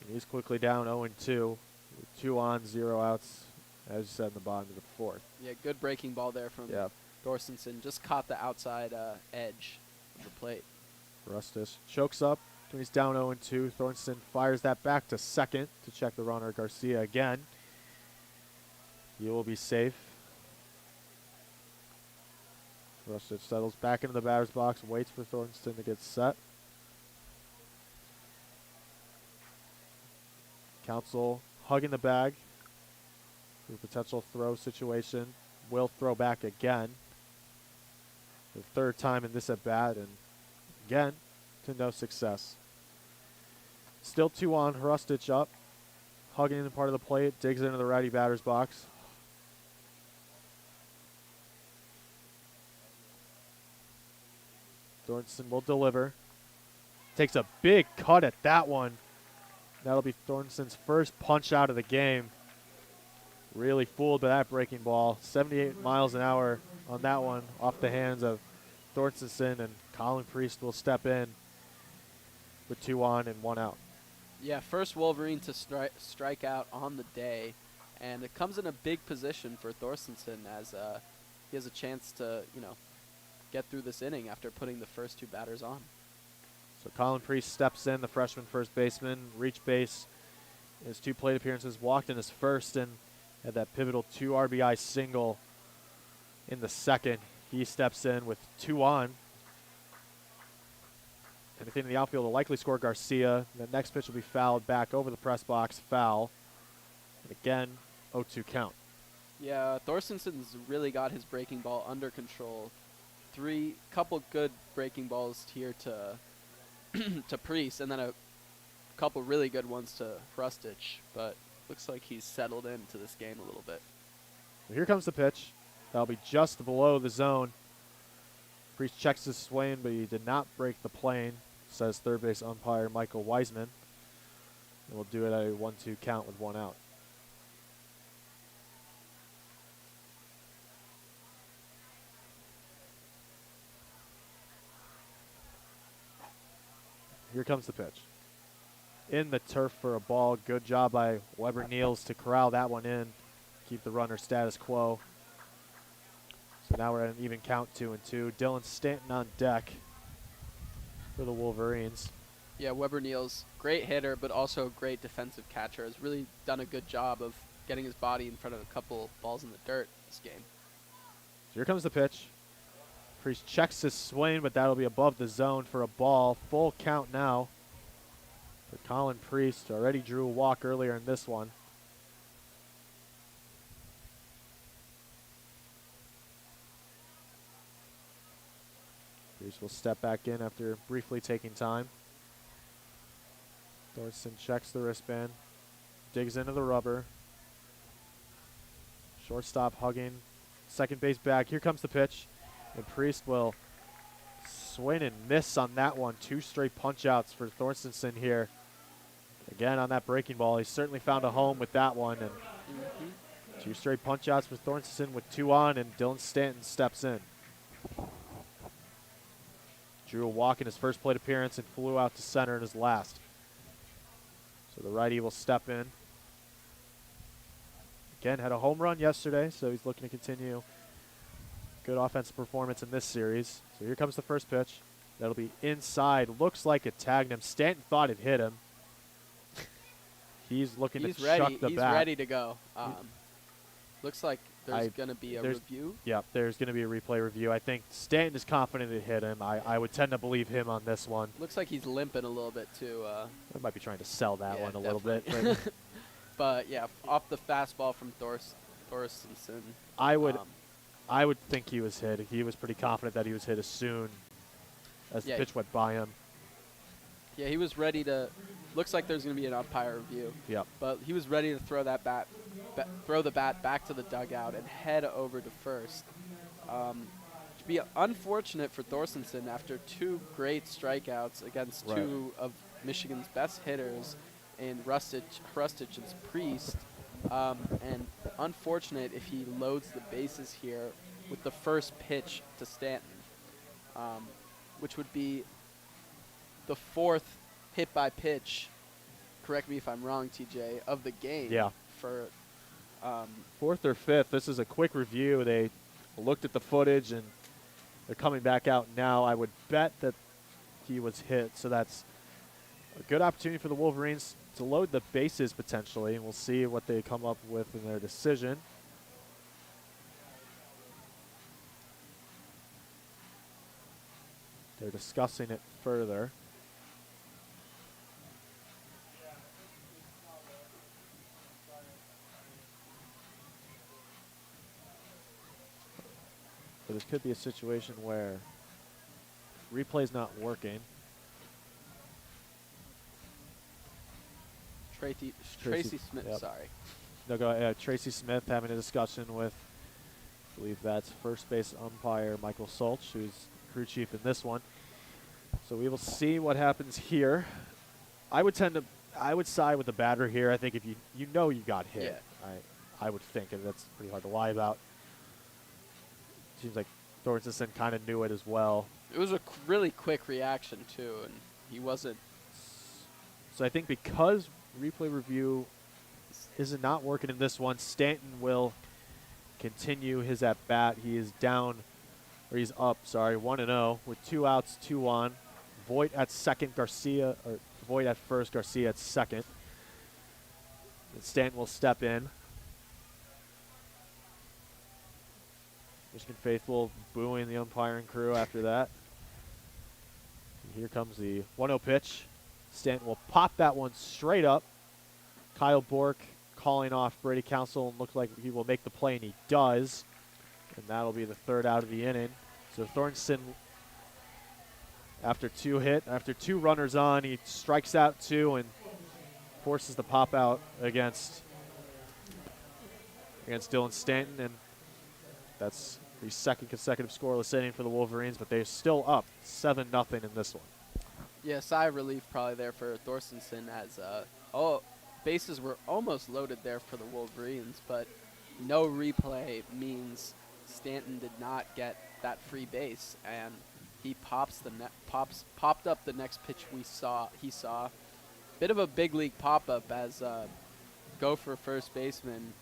And he's quickly down 0-2. With 2 on, 0 outs, as you said, in the bottom of the fourth. Yeah, good breaking ball there from Dorsenson. Just caught the outside edge of the plate. Rustis chokes up when he's down 0-2. Thornston fires that back to second to check the runner. Garcia again. He will be safe. Rustis settles back into the batter's box, waits for Thornston to get set. Council hugging the bag for a potential throw situation. Will throw back again. The third time in this at bat, and again to no success. Still 2 on. Hrustic up, hugging in part of the plate, digs into the righty batter's box. Thornston will deliver. Takes a big cut at that one. That'll be Thornston's first punch out of the game. Really fooled by that breaking ball. 78 miles an hour on that one off the hands of Thorstenson, and Colin Priest will step in with 2 on and 1 out. Yeah, first Wolverine to strike out on the day, and it comes in a big position for Thorstenson as he has a chance to, get through this inning after putting the first 2 batters on. So Colin Priest steps in, the freshman first baseman, reached base in his 2 plate appearances, walked in his first, and had that pivotal 2 RBI single in the second. He steps in with 2 on. Anything in the outfield will likely score Garcia. The next pitch will be fouled back over the press box, foul. And again, 0-2 count. Yeah, Thorstenson's really got his breaking ball under control. Couple good breaking balls here to to Priest, and then a couple really good ones to Hrustic, but looks like he's settled into this game a little bit. Here comes the pitch. That'll be just below the zone. Priest checks his swing, but he did not break the plane, says third base umpire Michael Wiseman. And we'll do it at a 1-2 count with 1 out. Here comes the pitch. In the turf for a ball. Good job by Weber Niels to corral that one in. Keep the runner status quo. So now we're at an even count, 2-2. Dylan Stanton on deck for the Wolverines. Yeah, Weber Niels, great hitter, but also a great defensive catcher. Has really done a good job of getting his body in front of a couple balls in the dirt this game. So here comes the pitch. Priest checks his swing, but that'll be above the zone for a ball. Full count now for Colin Priest. Already drew a walk earlier in this one. Priest will step back in after briefly taking time. Thorson checks the wristband, digs into the rubber. Shortstop hugging. Second base back. Here comes the pitch. And Priest will swing and miss on that one. 2 straight punch-outs for Thorstenson here. Again, on that breaking ball, he certainly found a home with that one. And 2 straight punch-outs for Thorstenson with 2 on, and Dylan Stanton steps in. Drew a walk in his first plate appearance and flew out to center in his last. So the righty will step in. Again, had a home run yesterday, so he's looking to continue good offensive performance in this series. So here comes the first pitch. That'll be inside. Looks like it tagged him. Stanton thought it hit him. He's looking to chuck the bat. He's ready to go. Looks like there's going to be a review. Yep, there's going to be a replay review. I think Stanton is confident it hit him. I would tend to believe him on this one. Looks like he's limping a little bit, too. I might be trying to sell that one a little bit. But, but, yeah, off the fastball from Thorstenson. I would think he was hit. He was pretty confident that he was hit as soon as the pitch went by him. Yeah, he was ready to. Looks like there's going to be an umpire review. Yep. But he was ready to throw that throw the bat back to the dugout and head over to first. To be unfortunate for Thorstenson after 2 great strikeouts against 2 of Michigan's best hitters in Rustich and Priest. And unfortunate if he loads the bases here with the first pitch to Stanton, which would be the 4th hit by pitch, correct me if I'm wrong, TJ, of the game. Yeah. For 4th or 5th. This is a quick review. They looked at the footage and they're coming back out now. I would bet that he was hit, so that's a good opportunity for the Wolverines to load the bases potentially, and we'll see what they come up with in their decision. They're discussing it further. But this could be a situation where replay's not working. Tracy Smith, yep. sorry. No, go ahead. Tracy Smith having a discussion with, I believe that's first base umpire Michael Solch, who's crew chief in this one. So we will see what happens here. I would side with the batter here. I think if you know you got hit, I would think, and that's pretty hard to lie about. Seems like Thorstenson kind of knew it as well. It was a really quick reaction too, and he wasn't. So I think because replay review is not working in this one, Stanton will continue his at bat. He is down, or he's up, sorry, 1-0 with 2 outs, 2 on. Voigt at second, Voigt at first, Garcia at second. And Stanton will step in. Michigan faithful booing the umpiring crew after that. And here comes the 1-0 pitch. Stanton will pop that one straight up. Kyle Bork calling off Brady Council and looks like he will make the play, and he does. And that'll be the 3rd out of the inning. So Thorstenson, after 2 runners on, he strikes out 2 and forces the pop out against against Dylan Stanton, and that's the second consecutive scoreless inning for the Wolverines, but they're still up 7-0 in this one. Yeah, sigh of relief probably there for Thorstensen as bases were almost loaded there for the Wolverines, but no replay means Stanton did not get that free base, and he popped up the next pitch he saw. Bit of a big league pop-up as Gopher first baseman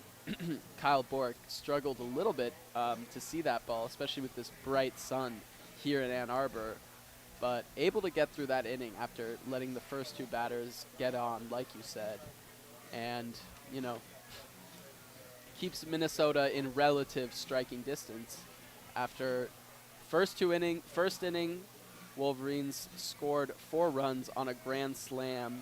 Kyle Bork struggled a little bit to see that ball, especially with this bright sun here in Ann Arbor, but able to get through that inning after letting the first two batters get on, like you said, and, keeps Minnesota in relative striking distance. After first inning, Wolverines scored 4 runs on a grand slam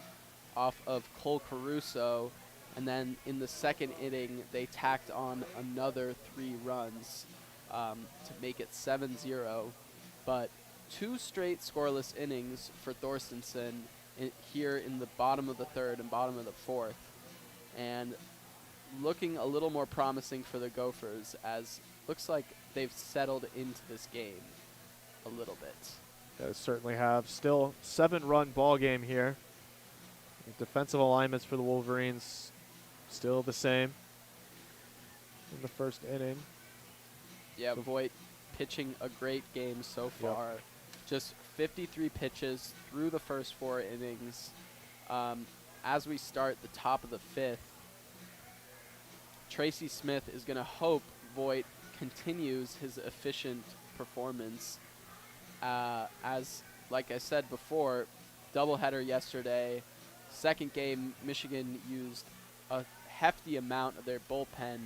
off of Cole Caruso, and then in the second inning, they tacked on another 3 runs to make it 7-0. But 2 straight scoreless innings for Thorstensen here in the bottom of the third and bottom of the fourth. And looking a little more promising for the Gophers, as looks like they've settled into this game a little bit. They certainly have. Still 7-run ball game here. Defensive alignments for the Wolverines still the same in the first inning. Yeah, Voigt pitching a great game so far. Yep. Just 53 pitches through the first 4 innings. As we start the top of the 5th, Tracy Smith is going to hope Voigt continues his efficient performance. As, like I said before, doubleheader yesterday. Second game, Michigan used a hefty amount of their bullpen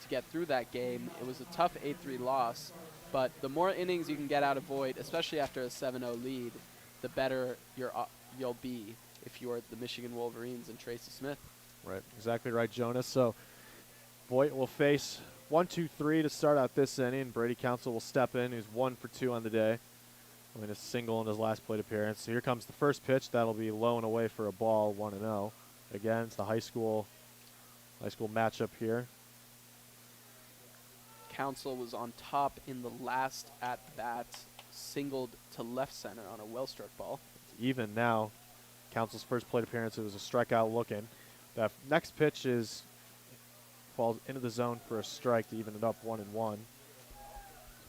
to get through that game. It was a tough 8-3 loss, but the more innings you can get out of Voigt, especially after a 7-0 lead, the better you'll be if you're the Michigan Wolverines and Tracy Smith. Right, exactly right, Jonas. So Voigt will face 1-2-3 to start out this inning. Brady Council will step in, who's 1 for 2 on the day. I mean, a single in his last plate appearance. So here comes the first pitch. That'll be low and away for a ball, 1-0. Again, it's the high school matchup here. Council was on top in the last at-bat, singled to left center on a well-struck ball. Even now. Council's first plate appearance, it was a strikeout looking. That next pitch falls into the zone for a strike to even it up 1-1.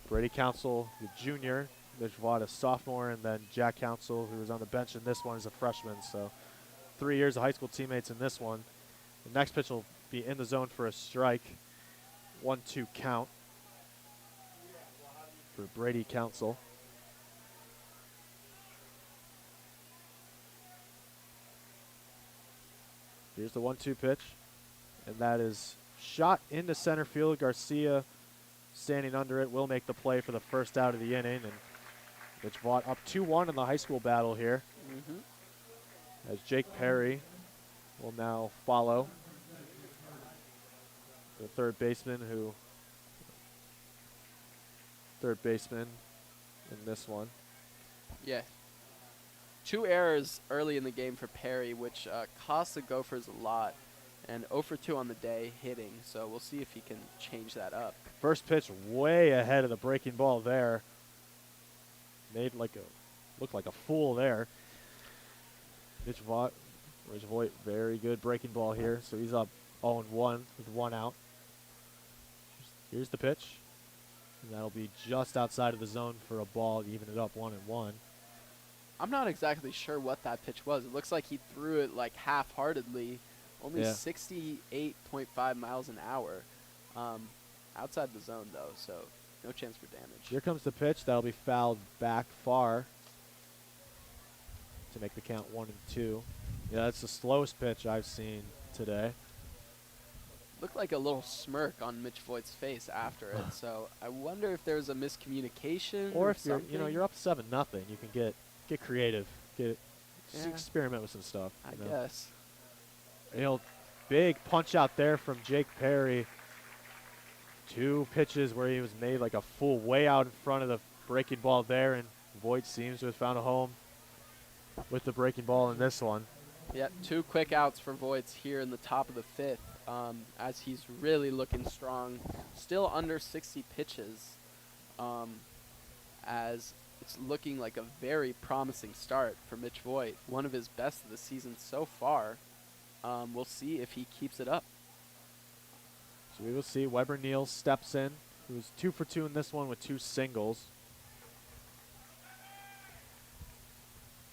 Brady Council, the junior, Mitch Vaught, a sophomore, and then Jack Council, who was on the bench in this one, is a freshman. So 3 years of high school teammates in this one. The next pitch will be in the zone for a strike. 1-2 count for Brady Council. Here's the 1-2 pitch, and that is shot into center field. Garcia, standing under it, will make the play for the first out of the inning, and Mitch Vaught up 2-1 in the high school battle here. As Jake Perry will now follow the third baseman in this one. Yeah. 2 errors early in the game for Perry, which cost the Gophers a lot. And 0 for 2 on the day hitting, so we'll see if he can change that up. First pitch way ahead of the breaking ball there. Looked like a fool there. Mitch Voigt, very good breaking ball here. So he's up 0-1 with 1 out. Here's the pitch. And that'll be just outside of the zone for a ball to even it up 1-1. I'm not exactly sure what that pitch was. It looks like he threw it like half-heartedly, only 68.5 miles an hour. Outside the zone, though, so no chance for damage. Here comes the pitch. That'll be fouled back far to make the count 1-2. Yeah, that's the slowest pitch I've seen today. Looked like a little smirk on Mitch Voigt's face after it, so I wonder if there was a miscommunication or if something. you're up 7-0, you can get creative, experiment with some stuff. I guess. Big punch out there from Jake Perry. 2 pitches where he was made like a fool way out in front of the breaking ball there, and Voigt seems to have found a home with the breaking ball in this one. Yeah, 2 quick outs for Voigt here in the top of the 5th. as he's really looking strong. Still under 60 pitches, as it's looking like a very promising start for Mitch Voigt, one of his best of the season so far. We'll see if he keeps it up. So we will see. Weber Neal steps in, who's 2 for 2 in this one with 2 singles.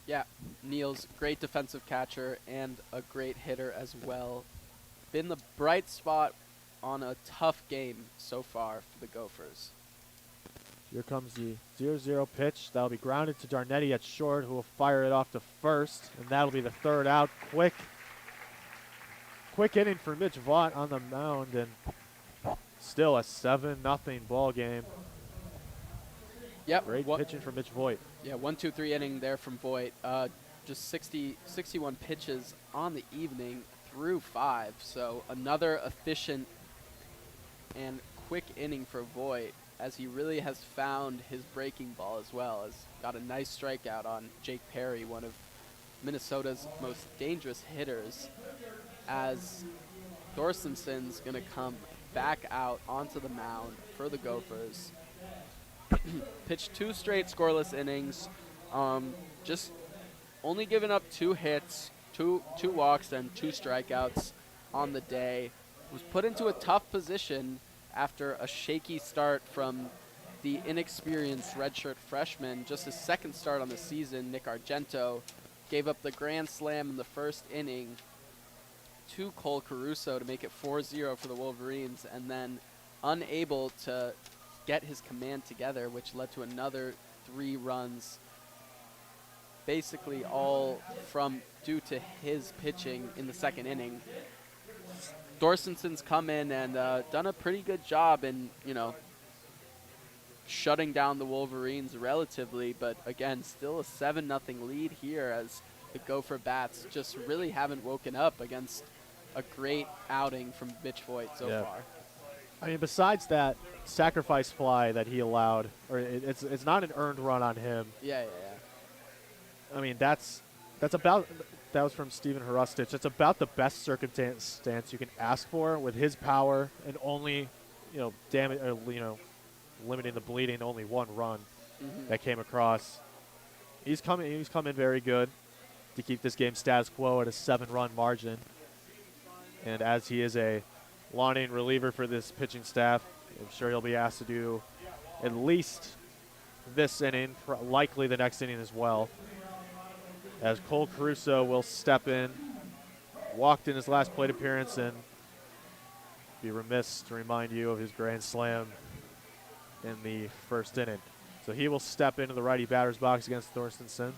Yeah, Neal's great defensive catcher and a great hitter as well. Been the bright spot on a tough game so far for the Gophers. Here comes the 0-0 pitch. That'll be grounded to Darnetti at short, who will fire it off to first, and that'll be the third out. Quick inning for Mitch Vaught on the mound, and still a 7-0 ball game. Yep. Great pitching for Mitch Voigt. Yeah, 1-2-3 inning there from Voigt. Just 61 pitches on the evening through 5. So another efficient and quick inning for Voigt, as he really has found his breaking ball as well. Has got a nice strikeout on Jake Perry, one of Minnesota's most dangerous hitters, as Thorstenson's going to come back out onto the mound for the Gophers. Pitched 2 straight scoreless innings, just only giving up 2 hits, two walks, and 2 strikeouts on the day. Was put into a tough position after a shaky start from the inexperienced redshirt freshman. Just his second start on the season, Nick Argento gave up the grand slam in the first inning to Cole Caruso to make it 4-0 for the Wolverines, and then unable to get his command together, which led to another 3 runs, basically all due to his pitching in the second inning. Thorstenson's come in and done a pretty good job in, shutting down the Wolverines relatively, but again, still a 7-0 lead here, as the Gopher Bats just really haven't woken up against a great outing from Mitch Voigt so far. I mean, besides that sacrifice fly that he allowed, or it's not an earned run on him. Yeah. I mean, that was from Steven Hrustich. That's about the best circumstance you can ask for with his power, and only, limiting the bleeding to only 1 run that came across. He's come in very good to keep this game status quo at a 7-run margin. And as he is a long-inning reliever for this pitching staff, I'm sure he'll be asked to do at least this inning, likely the next inning as well. As Cole Caruso will step in, walked in his last plate appearance, and be remiss to remind you of his grand slam in the first inning. So he will step into the righty batter's box against Thorstenson.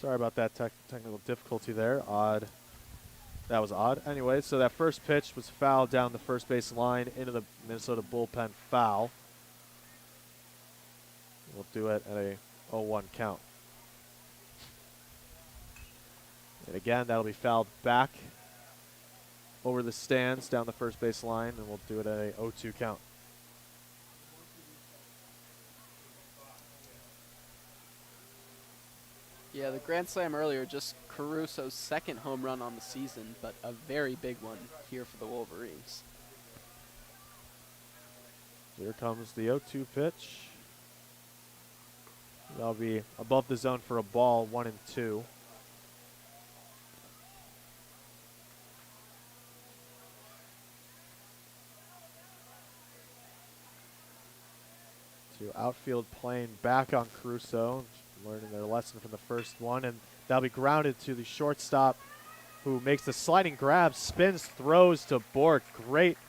Sorry about that technical difficulty there. Odd. That was odd. Anyway, so that first pitch was fouled down the first base line into the Minnesota bullpen foul. We'll do it at a 0-1 count. And again, that'll be fouled back over the stands down the first base line, and we'll do it at a 0-2 count. Yeah, the grand slam earlier, just Caruso's second home run on the season, but a very big one here for the Wolverines. Here comes the 0-2 pitch. That'll be above the zone for a ball, 1-2. To outfield playing back on Caruso, learning their lesson from the first one, and that'll be grounded to the shortstop, who makes the sliding grab, spins, throws to Bork. Great,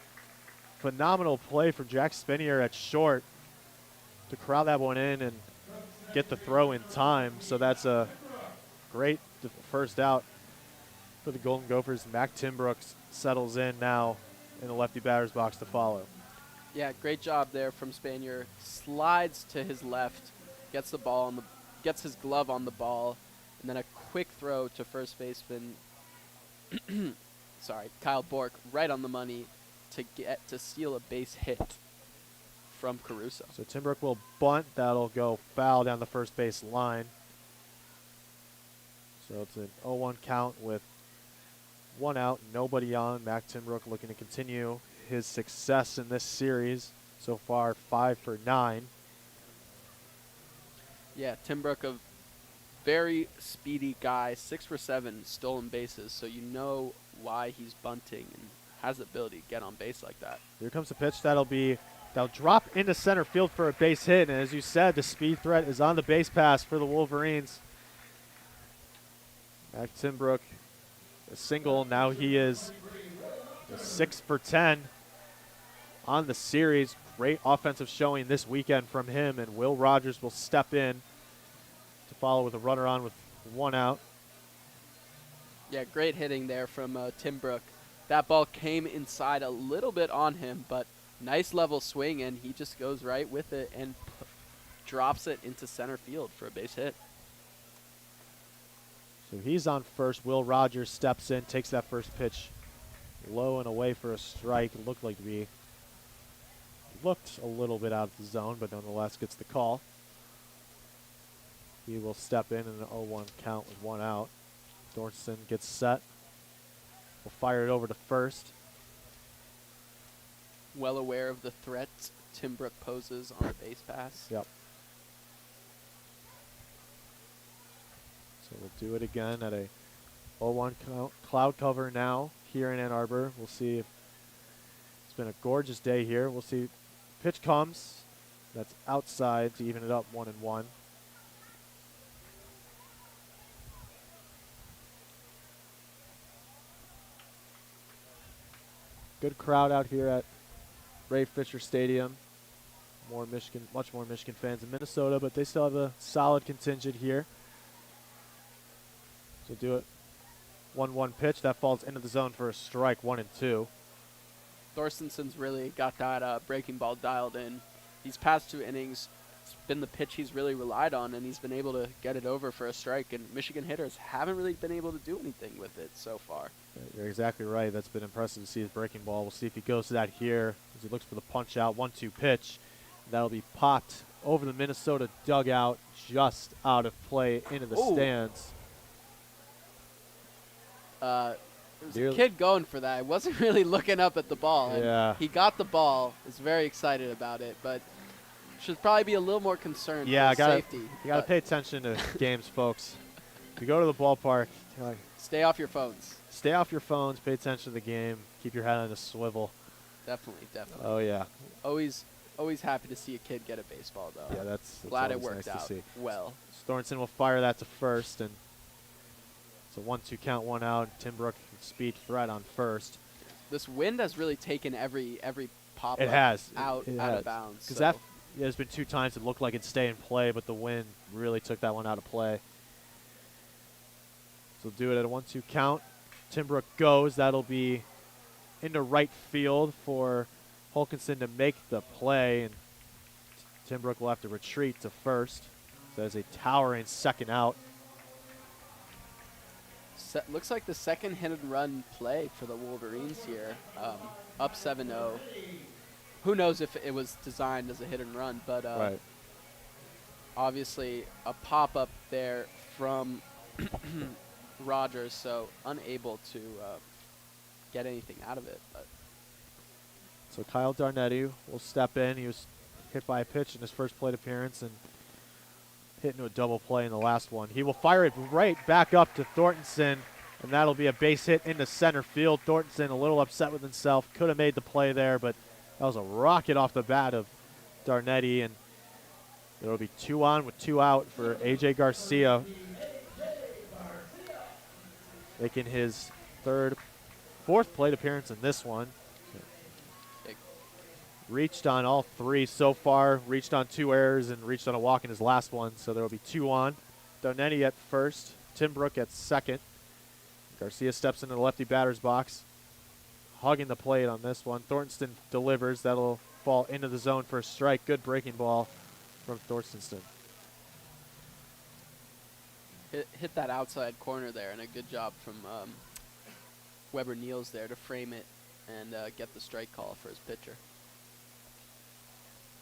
phenomenal play from Jack Spinier at short to corral that one in and get the throw in time. So that's a great first out for the Golden Gophers. Mac Timbrooks settles in now in the lefty batter's box to follow. Yeah, great job there from Spanier. Slides to his left, gets the ball on gets his glove on the ball, and then a quick throw to first baseman Kyle Bork right on the money to steal a base hit from Caruso. So Timbrook will bunt. That'll go foul down the first base line. So it's an 0-1 count with 1 out, nobody on. Mac Timbrook looking to continue his success in this series. So far, 5 for 9. Yeah, Timbrook, a very speedy guy, 6 for 7 stolen bases, so you know why he's bunting and has the ability to get on base like that. Here comes a pitch that'll drop into center field for a base hit, and as you said, the speed threat is on the base pass for the Wolverines. Mac Timbrook, a single. Now he is 6 for 10 on the series. Great offensive showing this weekend from him, and Will Rogers will step in to follow with a runner on with 1 out. Yeah, great hitting there from Timbrook. That ball came inside a little bit on him, but nice level swing, and he just goes right with it and drops it into center field for a base hit. So he's on first. Will Rogers steps in, takes that first pitch low and away for a strike. It looked a little bit out of the zone, but nonetheless gets the call. He will step in an 0-1 count with 1 out. Thornton gets set. Will fire it over to first. Well aware of the threat Timbrook poses on a base pass. Yep. So we'll do it again at a 0-1 cloud cover now here in Ann Arbor. We'll see if it's been a gorgeous day here. We'll see. Pitch comes. That's outside to even it up 1-1. Good crowd out here at Ray Fisher Stadium. Much more Michigan fans in Minnesota, but they still have a solid contingent here. So do it. 1-1 pitch. That falls into the zone for a strike, 1-2. Thorstenson's really got that breaking ball dialed in. These past 2 innings, it's been the pitch he's really relied on, and he's been able to get it over for a strike, and Michigan hitters haven't really been able to do anything with it so far. You're exactly right. That's been impressive to see his breaking ball. We'll see if he goes to that here as he looks for the punch out. 1-2 pitch. That'll be popped over the Minnesota dugout, just out of play into the stands. There's a kid going for that. I wasn't really looking up at the ball. Yeah. He got the ball. Was very excited about it, but should probably be a little more concerned for safety. You got to pay attention to games, folks. If you go to the ballpark, stay off your phones. Stay off your phones. Pay attention to the game. Keep your head on a swivel. Definitely. Oh, yeah. Always happy to see a kid get a baseball, though. Yeah, that's glad it worked nice out to see. well. Thornton will fire that to first, and it's a 1-2 count, 1 out. Timbrook speed threat on first. This wind has really taken every pop out of bounds. Because there's been 2 times it looked like it'd stay in play, but the wind really took that one out of play. So do it at a 1-2 count. Timbrook goes. That'll be into right field for Holkinson to make the play, and Timbrook will have to retreat to first. So there's a towering second out. Looks like the second hit and run play for the Wolverines here. Up 7-0. Who knows if it was designed as a hit and run, but right. Obviously a pop-up there from Rogers, so unable to get anything out of it. But so Kyle Darnetti will step in. He was hit by a pitch in his first plate appearance and hit into a double play in the last one. He will fire it right back up to Thornton, and that'll be a base hit into center field. Thornton a little upset with himself. Could have made the play there, but that was a rocket off the bat of Darnetti, and there will be 2 on with 2 out for A.J. Garcia, making his 4th plate appearance in this one. Reached on all 3 so far, reached on 2 errors, and reached on a walk in his last one, so there will be 2 on. Darnetti at first, Timbrook at second. Garcia steps into the lefty batter's box, hugging the plate on this one. Thornton delivers. That'll fall into the zone for a strike. Good breaking ball from Thornton. Hit that outside corner there, and a good job from Weber Neals there to frame it and get the strike call for his pitcher.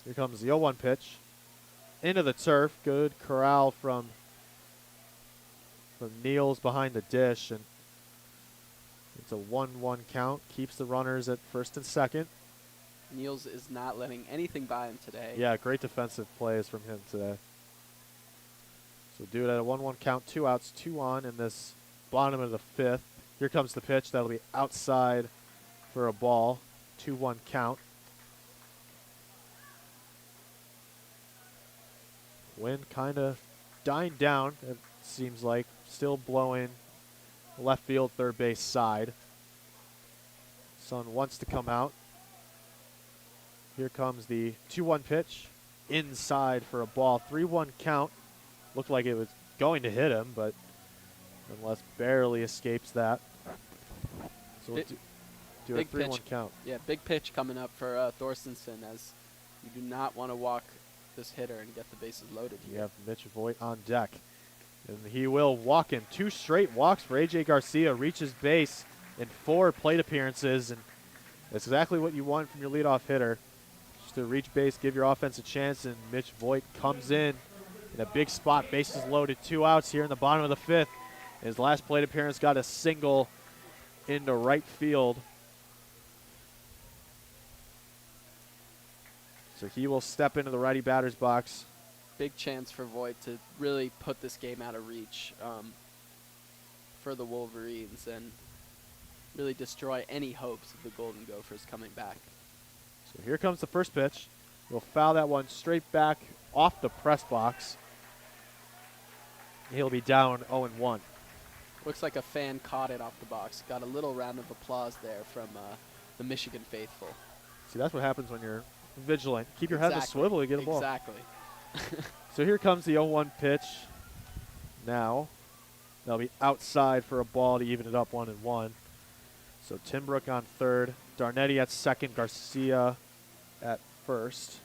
Here comes the 0-1 pitch. Into the turf. Good corral from Neals behind the dish. And it's a 1-1 count. Keeps the runners at first and second. Neals is not letting anything by him today. Yeah, great defensive plays from him today. So do it at a 1-1 count. 2 outs, 2 on in this bottom of the 5th. Here comes the pitch. That'll be outside for a ball. 2-1 count. Wind kind of dying down, it seems like. Still blowing left field, third base side. Sun wants to come out. Here comes the 2-1 pitch. Inside for a ball. 3-1 count. Looked like it was going to hit him, but nonetheless barely escapes that. So we'll do a 3-1 count. Yeah, big pitch coming up for Thorstensen, as you do not want to walk this hitter and get the bases loaded here. You have Mitch Voigt on deck. And he will walk him. 2 straight walks for A.J. Garcia. Reaches base in 4 plate appearances. And that's exactly what you want from your leadoff hitter. Just to reach base, give your offense a chance. And Mitch Voigt comes in a big spot. Bases loaded. 2 outs here in the bottom of the 5th. His last plate appearance got a single into right field. So he will step into the righty batter's box. Big chance for Voigt to really put this game out of reach for the Wolverines and really destroy any hopes of the Golden Gophers coming back. So here comes the first pitch. He'll foul that one straight back off the press box. He'll be down 0-1. Looks like a fan caught it off the box. Got a little round of applause there from the Michigan faithful. See, that's what happens when you're vigilant. Keep your head on the swivel, you get a ball. Exactly. So here comes the 0-1 pitch. Now, that'll be outside for a ball to even it up 1-1. So Timbrook on third, Darnetti at second, Garcia at first.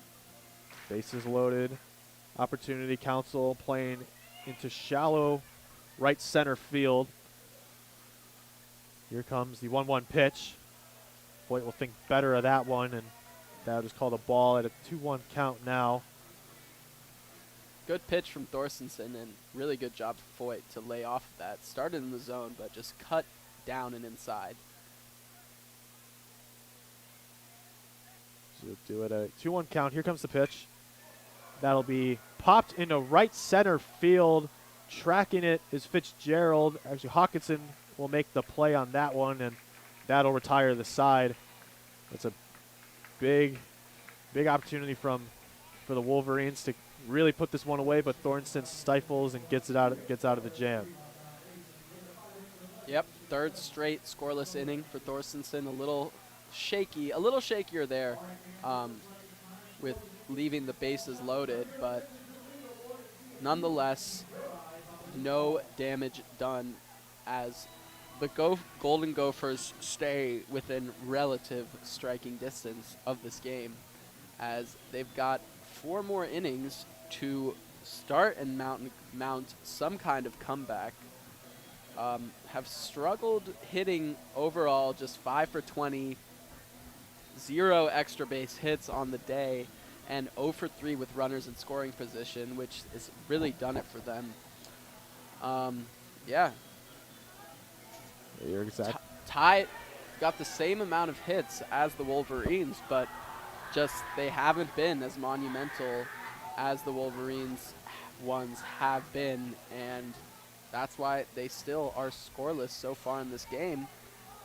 Bases loaded. Opportunity Council playing into shallow right center field. Here comes the 1-1 pitch. Voigt will think better of that one, and that is called a ball at a 2-1 count now. Good pitch from Thorstensen, and really good job for Voigt to lay off of that. Started in the zone, but just cut down and inside. So do it at a 2-1 count. Here comes the pitch. That'll be popped into right center field. Tracking it is Fitzgerald. Actually, Hawkinson will make the play on that one, and that'll retire the side. That's a big opportunity for the Wolverines to really put this one away, but Thorstensen stifles and gets out of the jam. Yep, third straight scoreless inning for Thorstensen. A little shakier there with leaving the bases loaded, but nonetheless, no damage done as the Golden Gophers stay within relative striking distance of this game, as they've got 4 more innings to start and mount some kind of comeback. Have struggled hitting overall, just 5 for 20, 0 extra base hits on the day, and 0 for 3 with runners in scoring position, which has really done it for them. Yeah. You're exact. Ty got the same amount of hits as the Wolverines, but just they haven't been as monumental as the Wolverines ones have been, and that's why they still are scoreless so far in this game,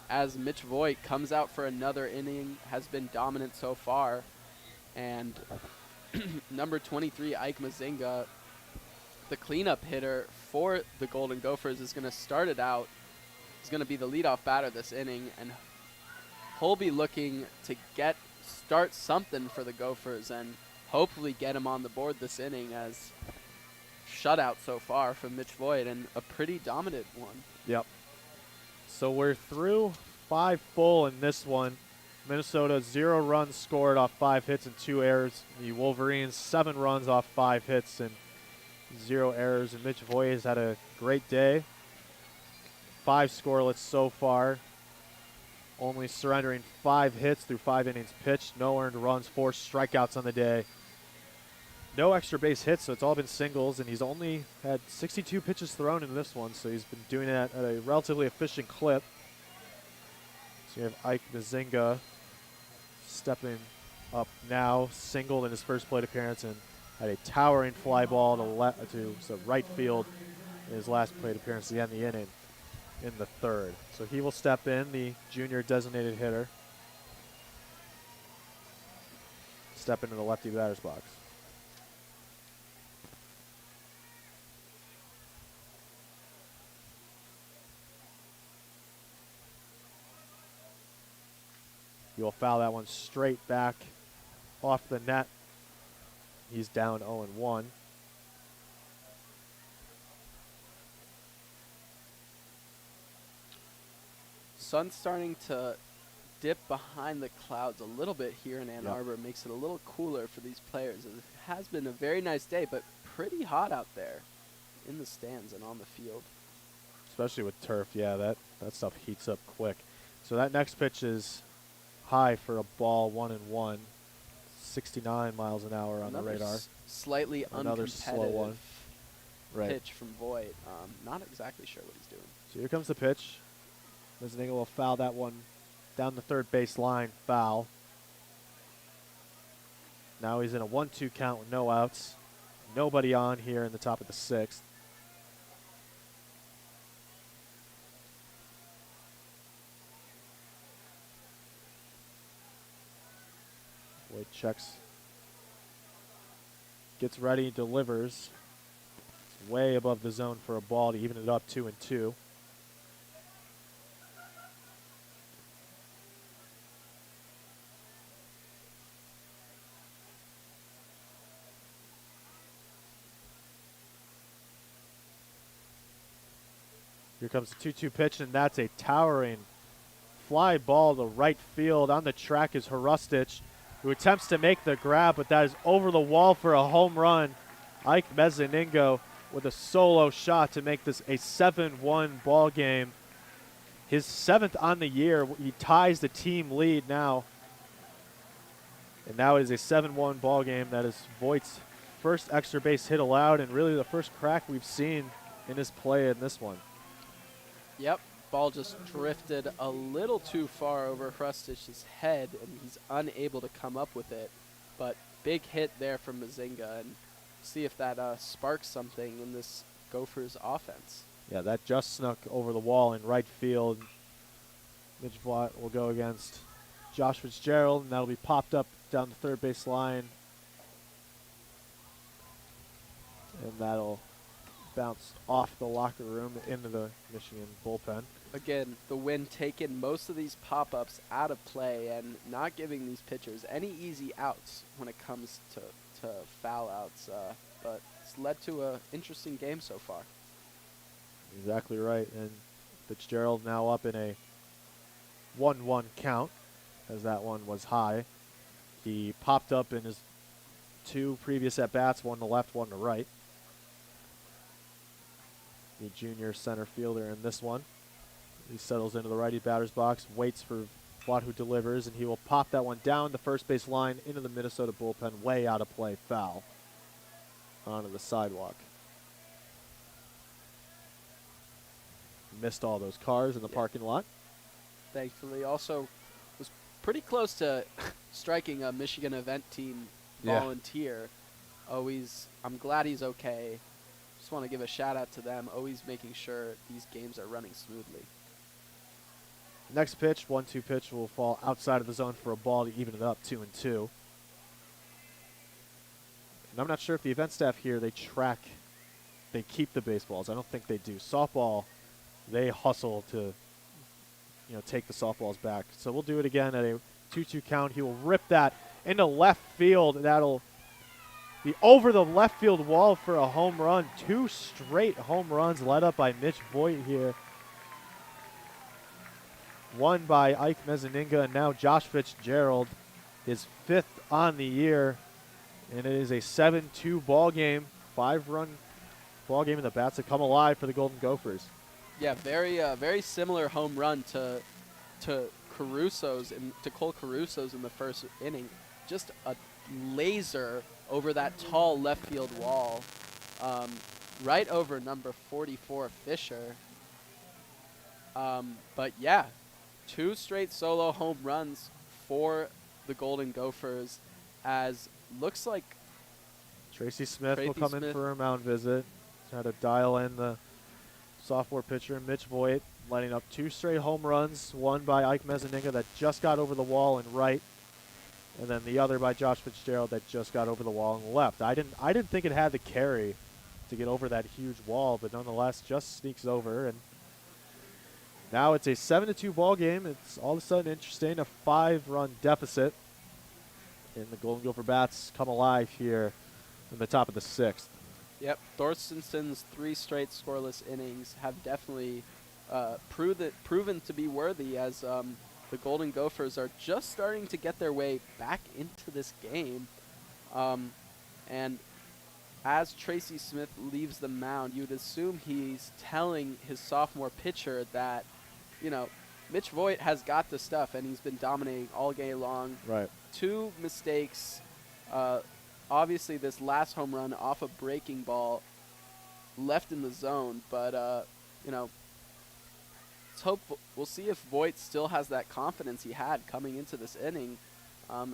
as Mitch Voigt comes out for another inning, has been dominant so far, and number 23, Ike Mazinga, the cleanup hitter for the Golden Gophers, is going to start it out. He's going to be the leadoff batter this inning, and he'll be looking to start something for the Gophers and hopefully get him on the board this inning, as shutout so far from Mitch Voigt, and a pretty dominant one. Yep. So we're through 5 full in this one. Minnesota 0 runs scored off 5 hits and 2 errors. The Wolverines 7 runs off 5 hits and 0 errors. And Mitch Voigt has had a great day. 5 scoreless so far. only surrendering 5 hits through 5 innings pitched, no earned runs, 4 strikeouts on the day. No extra base hits, so it's all been singles, and he's only had 62 pitches thrown in this one, so he's been doing that at a relatively efficient clip. So you have Ike Mazinga stepping up now, singled in his first plate appearance, and had a towering fly ball to right field in his last plate appearance to end the inning in the third. So he will step in, the junior designated hitter. Step into the lefty batter's box. He will foul that one straight back off the net. He's down 0-1. Sun's starting to dip behind the clouds a little bit here in Ann Arbor. Makes it a little cooler for these players. It has been a very nice day, but pretty hot out there in the stands and on the field. Especially with turf, yeah, that stuff heats up quick. So that next pitch is high for a ball, 1-1. 69 miles an hour on the radar. Slightly Another slow one. Right. Pitch from Voigt. Not exactly sure what he's doing. So here comes the pitch. Mazinga will foul that one down the third base line, foul. Now he's in a 1-2 count with no outs. Nobody on here in the top of the sixth. Voigt checks. Gets ready, delivers. Way above the zone for a ball to even it up 2-2. Here comes the 2-2 pitch, and that's a towering fly ball to right field. On the track is Hrustich, who attempts to make the grab, but that is over the wall for a home run. Ike Mezaningo with a solo shot to make this a 7-1 ball game. His 7th on the year. He ties the team lead now. And now it is a 7-1 ball game. That is Voigt's first extra base hit allowed, and really the first crack we've seen in his play in this one. Yep, ball just drifted a little too far over Hrustich's head, and he's unable to come up with it. But big hit there from Mazinga, and see if that sparks something in this Gophers offense. Yeah, that just snuck over the wall in right field. Mitch Vlatt will go against Josh Fitzgerald, and that'll be popped up down the third base line. And that'll bounce off the locker room into the Michigan bullpen. Again, the wind taking most of these pop-ups out of play and not giving these pitchers any easy outs when it comes to foul outs. But it's led to an interesting game so far. Exactly right. And Fitzgerald now up in a 1-1 count, as that one was high. He popped up in his 2 previous at-bats, one to left, one to right. The junior center fielder in this one. He settles into the righty batter's box, waits for Watt, who delivers, and he will pop that one down the first base line into the Minnesota bullpen, way out of play, foul onto the sidewalk. Missed all those cars in the parking lot. Thankfully, also was pretty close to striking a Michigan event team volunteer. I'm glad he's okay. Just want to give a shout out to them, always making sure these games are running smoothly. Next pitch, 1-2 pitch, will fall outside of the zone for a ball to even it up 2-2. And I'm not sure if the event staff here, they keep the baseballs. I don't think they do. Softball, they hustle to, take the softballs back. So we'll do it again at a 2-2 count. He will rip that into left field. That'll be over the left field wall for a home run. 2 straight home runs led up by Mitch Voigt here. One by Ike Mezaninga, and now Josh Fitzgerald, his 5th on the year. And it is a 7-2 ball game, 5-run ball game, and the bats have come alive for the Golden Gophers. Yeah, very similar home run to Cole Caruso's in the first inning. Just a laser over that tall left field wall, right over number 44 Fisher. But yeah, 2 straight solo home runs for the Golden Gophers, as looks like Tracy Smith will Tracy come in Smith. for a mound visit. Try to dial in the sophomore pitcher, Mitch Voigt, lining up 2 straight home runs, one by Ike Mezzaninga that just got over the wall and right, and then the other by Josh Fitzgerald that just got over the wall and left. I didn't think it had the carry to get over that huge wall, but nonetheless just sneaks over. And now it's a 7-2 ball game. It's all of a sudden interesting, a 5-run deficit, and the Golden Gopher Bats come alive here in the top of the 6th. Yep, Thorstenson's 3 straight scoreless innings have definitely proven to be worthy, as the Golden Gophers are just starting to get their way back into this game. And as Tracy Smith leaves the mound, you'd assume he's telling his sophomore pitcher that, Mitch Voigt has got the stuff, and he's been dominating all game long. Right. 2 mistakes. Obviously, this last home run off a breaking ball left in the zone, but, it's hopeful. We'll see if Voigt still has that confidence he had coming into this inning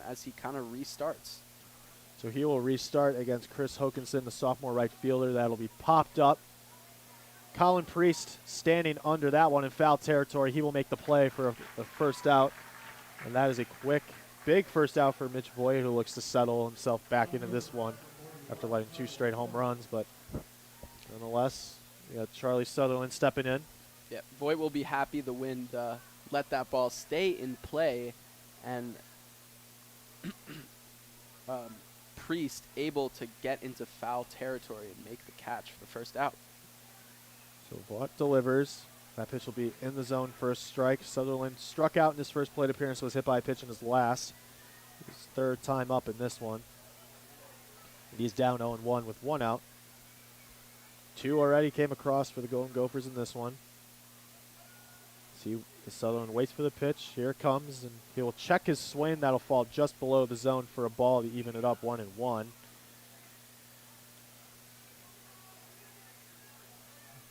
as he kind of restarts. So he will restart against Chris Hokinson, the sophomore right fielder. That'll be popped up. Colin Priest standing under that one in foul territory. He will make the play for the first out, and that is a quick, big first out for Mitch Voigt, who looks to settle himself back into this one after letting 2 straight home runs. But nonetheless, we got Charlie Sutherland stepping in. Yeah, Voigt will be happy the wind let that ball stay in play, and Priest able to get into foul territory and make the catch for the first out. So Voigt delivers. That pitch will be in the zone for a strike. Sutherland struck out in his first plate appearance, was hit by a pitch in his last. His 3rd time up in this one. And he's down 0-1 with 1 out. 2 already came across for the Golden Gophers in this one. See, Sutherland waits for the pitch. Here it comes, and he will check his swing. That'll fall just below the zone for a ball to even it up 1-1.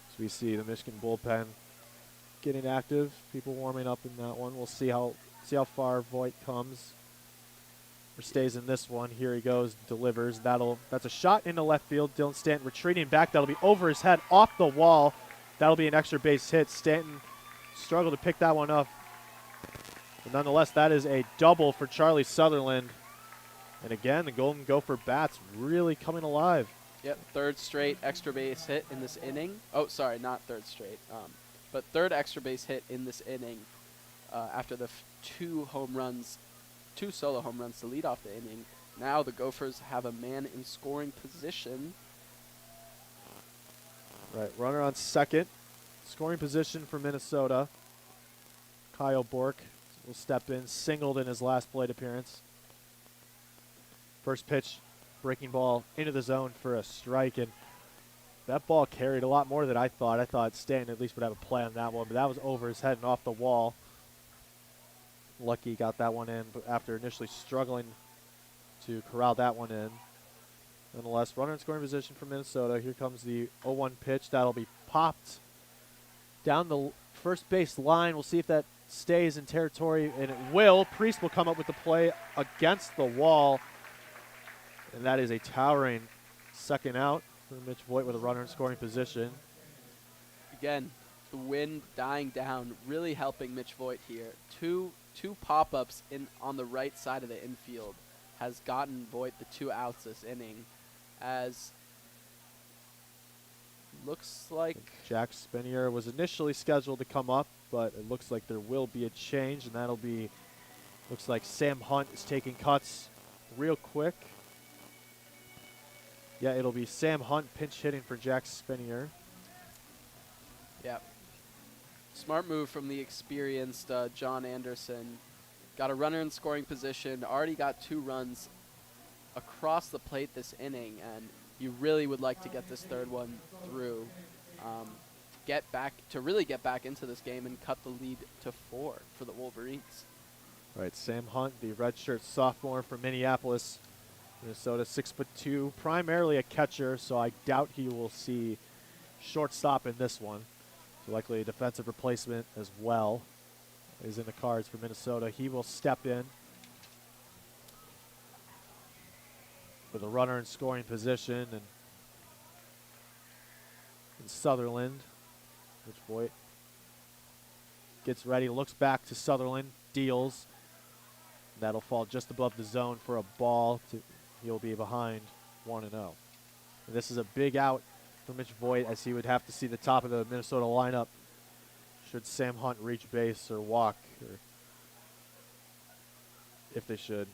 So we see the Michigan bullpen getting active. People warming up in that one. We'll see how far Voigt comes or stays in this one. Here he goes, delivers. That's a shot into left field. Dylan Stanton retreating back. That'll be over his head, off the wall. That'll be an extra base hit. Stanton struggled to pick that one up. But nonetheless, that is a double for Charlie Sutherland. And again, the Golden Gopher Bats really coming alive. Yep, 3rd straight extra base hit in this inning. Oh, sorry, not 3rd straight. But 3rd extra base hit in this inning after the 2 solo home runs to lead off the inning. Now the Gophers have a man in scoring position. Right, runner on second. Scoring position for Minnesota. Kyle Bork will step in, singled in his last plate appearance. First pitch, breaking ball into the zone for a strike, and that ball carried a lot more than I thought. I thought Stanton at least would have a play on that one, but that was over his head and off the wall. Lucky he got that one in, but after initially struggling to corral that one in. Nonetheless, runner in scoring position for Minnesota. Here comes the 0-1 pitch. That'll be popped down the first base line. We'll see if that stays in territory, and it will. Priest will come up with the play against the wall, and that is a towering second out for Mitch Voigt with a runner in scoring position. Again, the wind dying down, really helping Mitch Voigt here. Two pop-ups on the right side of the infield has gotten Voigt the 2 outs this inning, as looks like Jack Spinier was initially scheduled to come up, but it looks like there will be a change, and that'll be, looks like Sam Hunt is taking cuts real quick. Yeah, it'll be Sam Hunt pinch hitting for Jack Spinier. Yeah. Smart move from the experienced John Anderson. Got a runner in scoring position, already got 2 runs across the plate this inning, and you really would like to get this 3rd one through. really get back into this game and cut the lead to 4 for the Wolverines. All right, Sam Hunt, the redshirt sophomore from Minneapolis, Minnesota, 6'2", primarily a catcher, so I doubt he will see shortstop in this one. So likely a defensive replacement as well is in the cards for Minnesota. He will step in with a runner in scoring position, and in Sutherland, which Voigt gets ready, looks back to Sutherland, deals. That'll fall just above the zone for a ball. He'll be behind 1-0. This is a big out for Mitch Voigt, as he would have to see the top of the Minnesota lineup should Sam Hunt reach base or walk, or if they should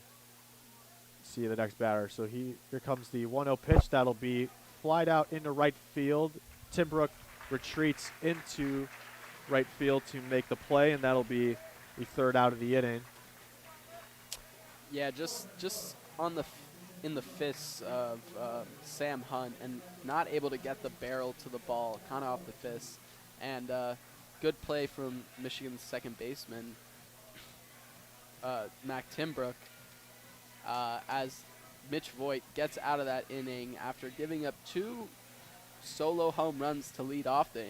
see the next batter. So here comes the 1-0 pitch. That'll be flied out into right field. Timbrook retreats into right field to make the play, and that'll be the third out of the inning. Yeah, just in the fists of Sam Hunt, and not able to get the barrel to the ball, kind of off the fist. And good play from Michigan's second baseman, Mac Timbrook, as Mitch Voigt gets out of that inning after giving up 2 solo home runs to lead off the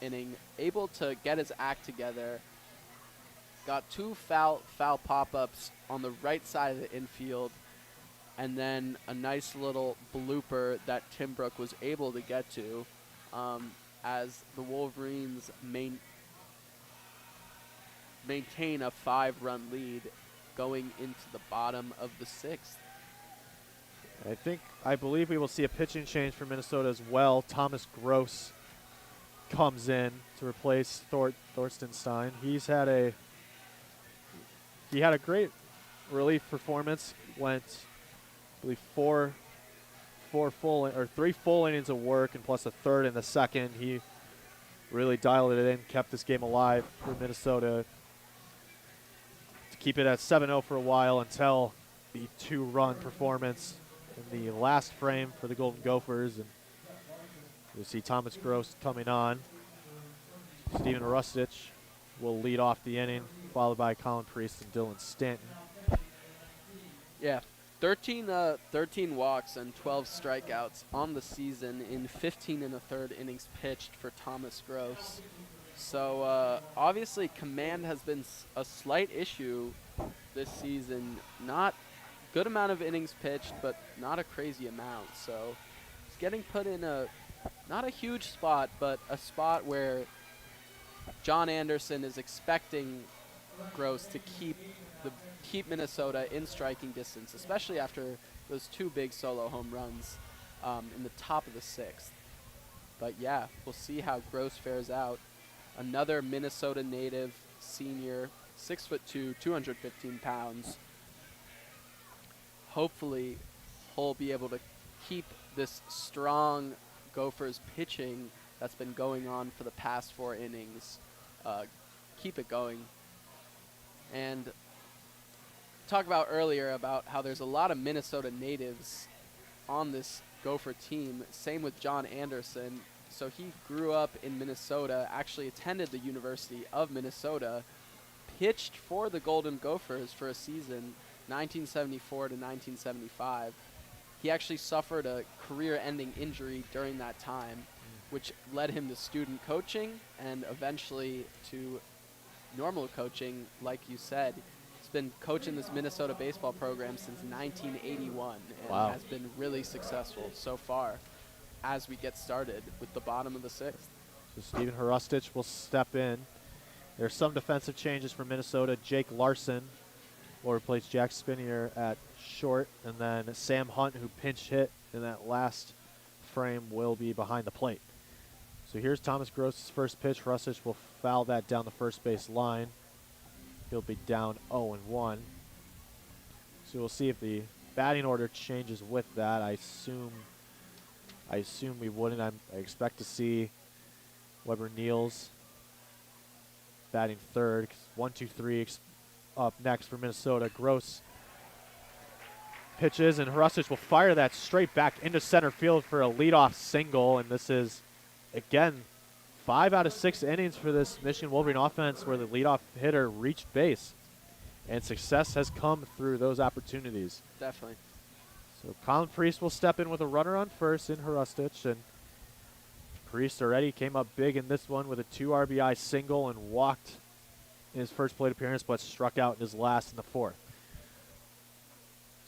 inning, able to get his act together. Got 2 foul pop-ups on the right side of the infield, and then a nice little blooper that Timbrook was able to get to, as the Wolverines maintain a 5-run lead going into the bottom of the 6th. I believe we will see a pitching change for Minnesota as well. Thomas Gross comes in to replace Thorsten Stein. He had a great relief performance. Went, I believe, 3 full innings of work, and plus a third in the second. He really dialed it in, kept this game alive for Minnesota to keep it at 7-0 for a while until the 2-run performance in the last frame for the Golden Gophers. And you'll see Thomas Gross coming on. Steven Rustich will lead off the inning, followed by Colin Priest and Dylan Stanton. Yeah, 13 walks and 12 strikeouts on the season in 15 1/3 innings pitched for Thomas Gross. So obviously command has been a slight issue this season. Not good amount of innings pitched, but not a crazy amount. So he's getting put in not a huge spot, but a spot where John Anderson is expecting Gross to keep Minnesota in striking distance, especially after those 2 big solo home runs in the top of the 6th. But yeah, we'll see how Gross fares out. Another Minnesota native senior, 6'2", 215 pounds. Hopefully, he'll be able to keep this strong Gophers pitching that's been going on for the past 4 innings. Keep it going. And talk about earlier about how there's a lot of Minnesota natives on this Gopher team. Same with John Anderson. So he grew up in Minnesota, actually attended the University of Minnesota, pitched for the Golden Gophers for a season, 1974 to 1975. He actually suffered a career-ending injury during that time, which led him to student coaching and eventually to normal coaching. Like you said, he's been coaching this Minnesota baseball program since 1981 and wow, has been really successful so far as we get started with the bottom of the 6th. So Steven Hrustich will step in. There's some defensive changes for Minnesota. Jake Larson will replace Jack Spinier at short, and then Sam Hunt, who pinch hit in that last frame, will be behind the plate. So here's Thomas Gross's first pitch. Hrustich will foul that down the first base line. He'll be down 0-1. So we'll see if the batting order changes with that. I assume we wouldn't. I expect to see Weber Niels batting third. 1, 2, 3 up next for Minnesota. Gross pitches, and Hrustich will fire that straight back into center field for a leadoff single. And this is, again, 5 out of 6 innings for this Michigan Wolverine offense where the leadoff hitter reached base. And success has come through those opportunities. Definitely. So Colin Priest will step in with a runner on first in Hrustich. And Priest already came up big in this one with a 2 RBI single and walked in his first plate appearance, but struck out in his last in the 4th.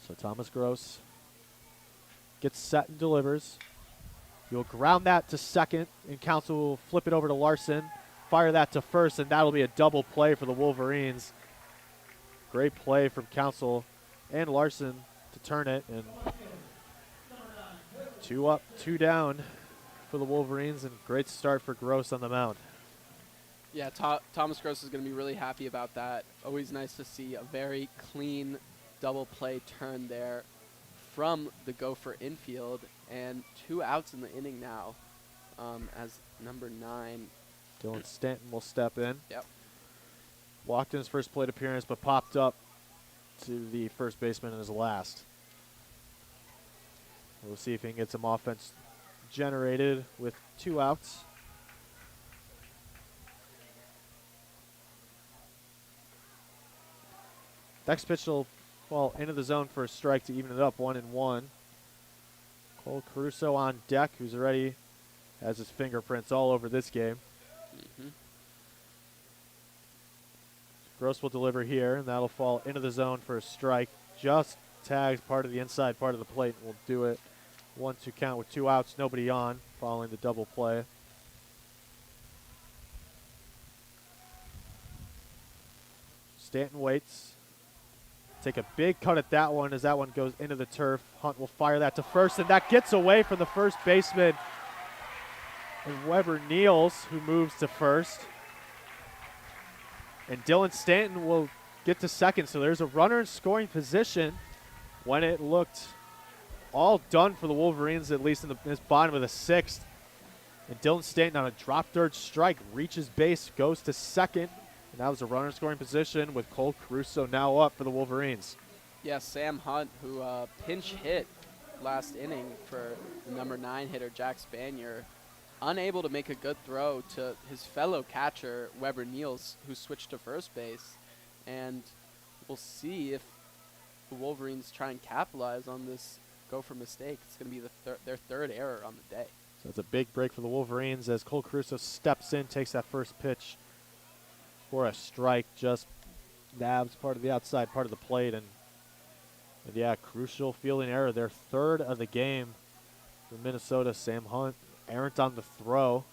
So Thomas Gross gets set and delivers. He'll ground that to second, and Council will flip it over to Larson, fire that to first, and that'll be a double play for the Wolverines. Great play from Council and Larson to turn it, and 2 up, 2 down for the Wolverines, and great start for Gross on the mound. Yeah, Thomas Gross is going to be really happy about that. Always nice to see a very clean double play turn there from the Gopher infield, and 2 outs in the inning now as number 9. Dylan Stanton will step in. Yep. Walked in his first plate appearance, but popped up to the first baseman in his last. We'll see if he can get some offense generated with 2 outs. Next pitch will fall into the zone for a strike to even it up 1-1. Cole Caruso on deck, who's already has his fingerprints all over this game. Mm-hmm. Gross will deliver here, and that'll fall into the zone for a strike. Just tags part of the inside part of the plate, and we'll do it 1-2 count with 2 outs, nobody on, following the double play. Stanton waits. Take a big cut at that one as that one goes into the turf. Hunt will fire that to first, and that gets away from the first baseman. And Weber Niels, who moves to first. And Dylan Stanton will get to second. So there's a runner in scoring position when it looked all done for the Wolverines, at least in this bottom of the 6th. And Dylan Stanton on a drop third strike reaches base, goes to second. And that was a runner in scoring position with Cole Caruso now up for the Wolverines. Yeah, Sam Hunt, who pinch hit last inning for the number 9 hitter, Jack Spanier, unable to make a good throw to his fellow catcher, Weber Niels, who switched to first base. And we'll see if the Wolverines try and capitalize on this Gopher mistake. It's going to be their 3rd error on the day. So it's a big break for the Wolverines as Cole Caruso steps in, takes that first pitch for a strike, just nabs part of the outside part of the plate. And yeah, crucial fielding error, their 3rd of the game for Minnesota. Sam Hunt errant on the throw.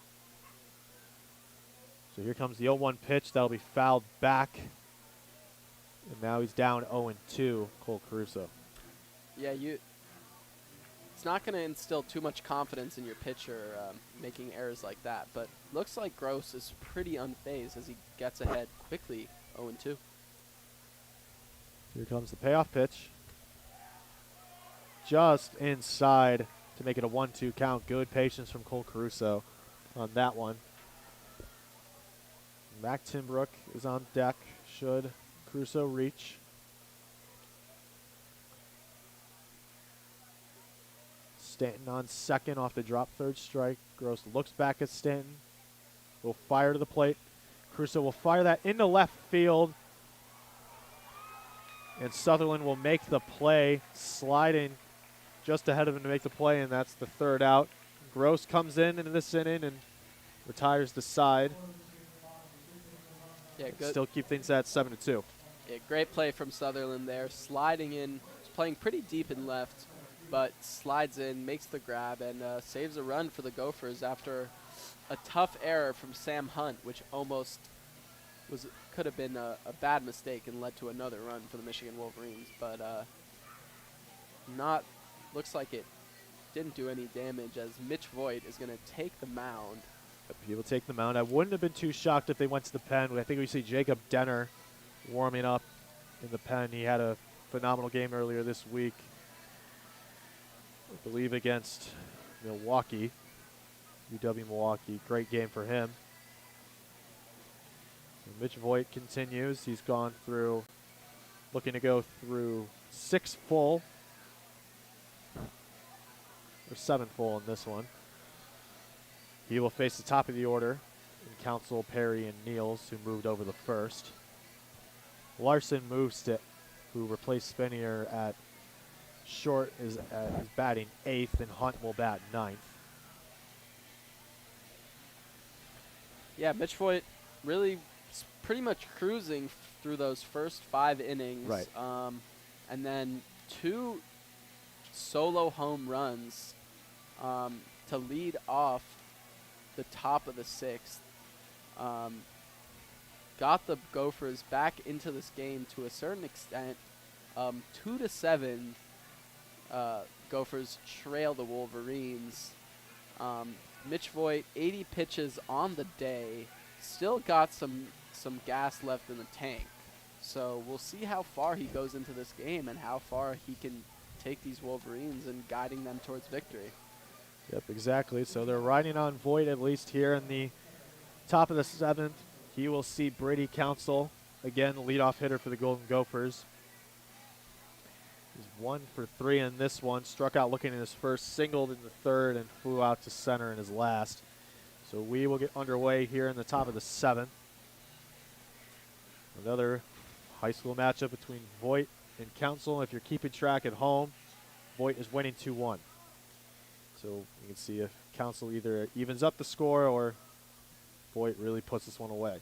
So here comes the 0-1 pitch. That'll be fouled back. And now he's down 0-2, Cole Caruso. Yeah, it's not going to instill too much confidence in your pitcher making errors like that. But looks like Gross is pretty unfazed as he gets ahead quickly, 0-2. Here comes the payoff pitch. Just inside to make it a 1-2 count. Good patience from Cole Caruso on that one. Mac Timbrook is on deck. Should Caruso reach? Stanton on second off the drop third strike. Gross looks back at Stanton. Will fire to the plate. Caruso will fire that into left field. And Sutherland will make the play, sliding just ahead of him to make the play, and that's the 3rd out. Gross comes in this inning and retires the side. Yeah, good. Still keep things at 7-2. Yeah, great play from Sutherland there, sliding in. He's playing pretty deep in left, but slides in, makes the grab, and saves a run for the Gophers after a tough error from Sam Hunt, which almost could have been a bad mistake and led to another run for the Michigan Wolverines, but looks like it didn't do any damage as Mitch Voigt is going to take the mound. He will take the mound. I wouldn't have been too shocked if they went to the pen. I think we see Jacob Denner warming up in the pen. He had a phenomenal game earlier this week, I believe against Milwaukee, UW-Milwaukee. Great game for him. And Mitch Voigt continues. He's gone through, looking to go through 6 full, or 7 full in this one. He will face the top of the order. and Council, Perry, and Niels, who moved over the first. Larson moves to, who replaced Spenier at short, is batting 8th, and Hunt will bat 9th. Yeah, Mitch Voigt really pretty much cruising through those first 5 innings. Right. And then 2 solo home runs to lead off the top of the 6th. Got the Gophers back into this game to a certain extent. 2-7, Gophers trail the Wolverines. Mitch Voigt, 80 pitches on the day, still got some gas left in the tank. So we'll see how far he goes into this game and how far he can take these Wolverines and guiding them towards victory. Yep, exactly. So they're riding on Voigt at least here in the top of the 7th. He will see Brady Council, again, the leadoff hitter for the Golden Gophers. He's 1 for 3 in this one. Struck out looking in his first, singled in the 3rd, and flew out to center in his last. So we will get underway here in the top of the 7th. Another high school matchup between Voigt and Council. If you're keeping track at home, Voigt is winning 2-1. So you can see if Council either evens up the score or Voigt really puts this one away.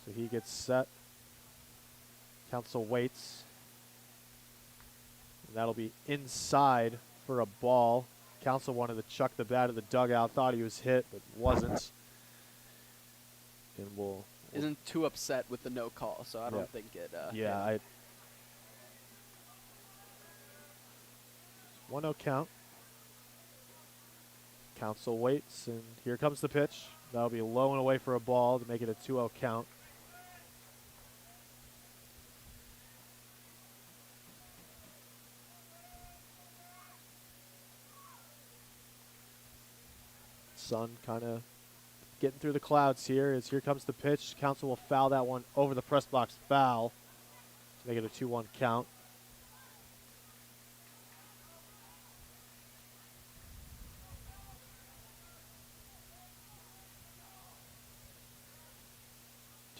So he gets set. Council waits. And that'll be inside for a ball. Council wanted to chuck the bat at the dugout. Thought he was hit, but wasn't. And isn't too upset with the no call, so I don't think it. Yeah, 1-0 count. Council waits, and here comes the pitch. That'll be low and away for a ball to make it a 2-0 count. Sun kind of getting through the clouds here. As here comes the pitch. Council will foul that one over the press box, foul to make it a 2-1 count.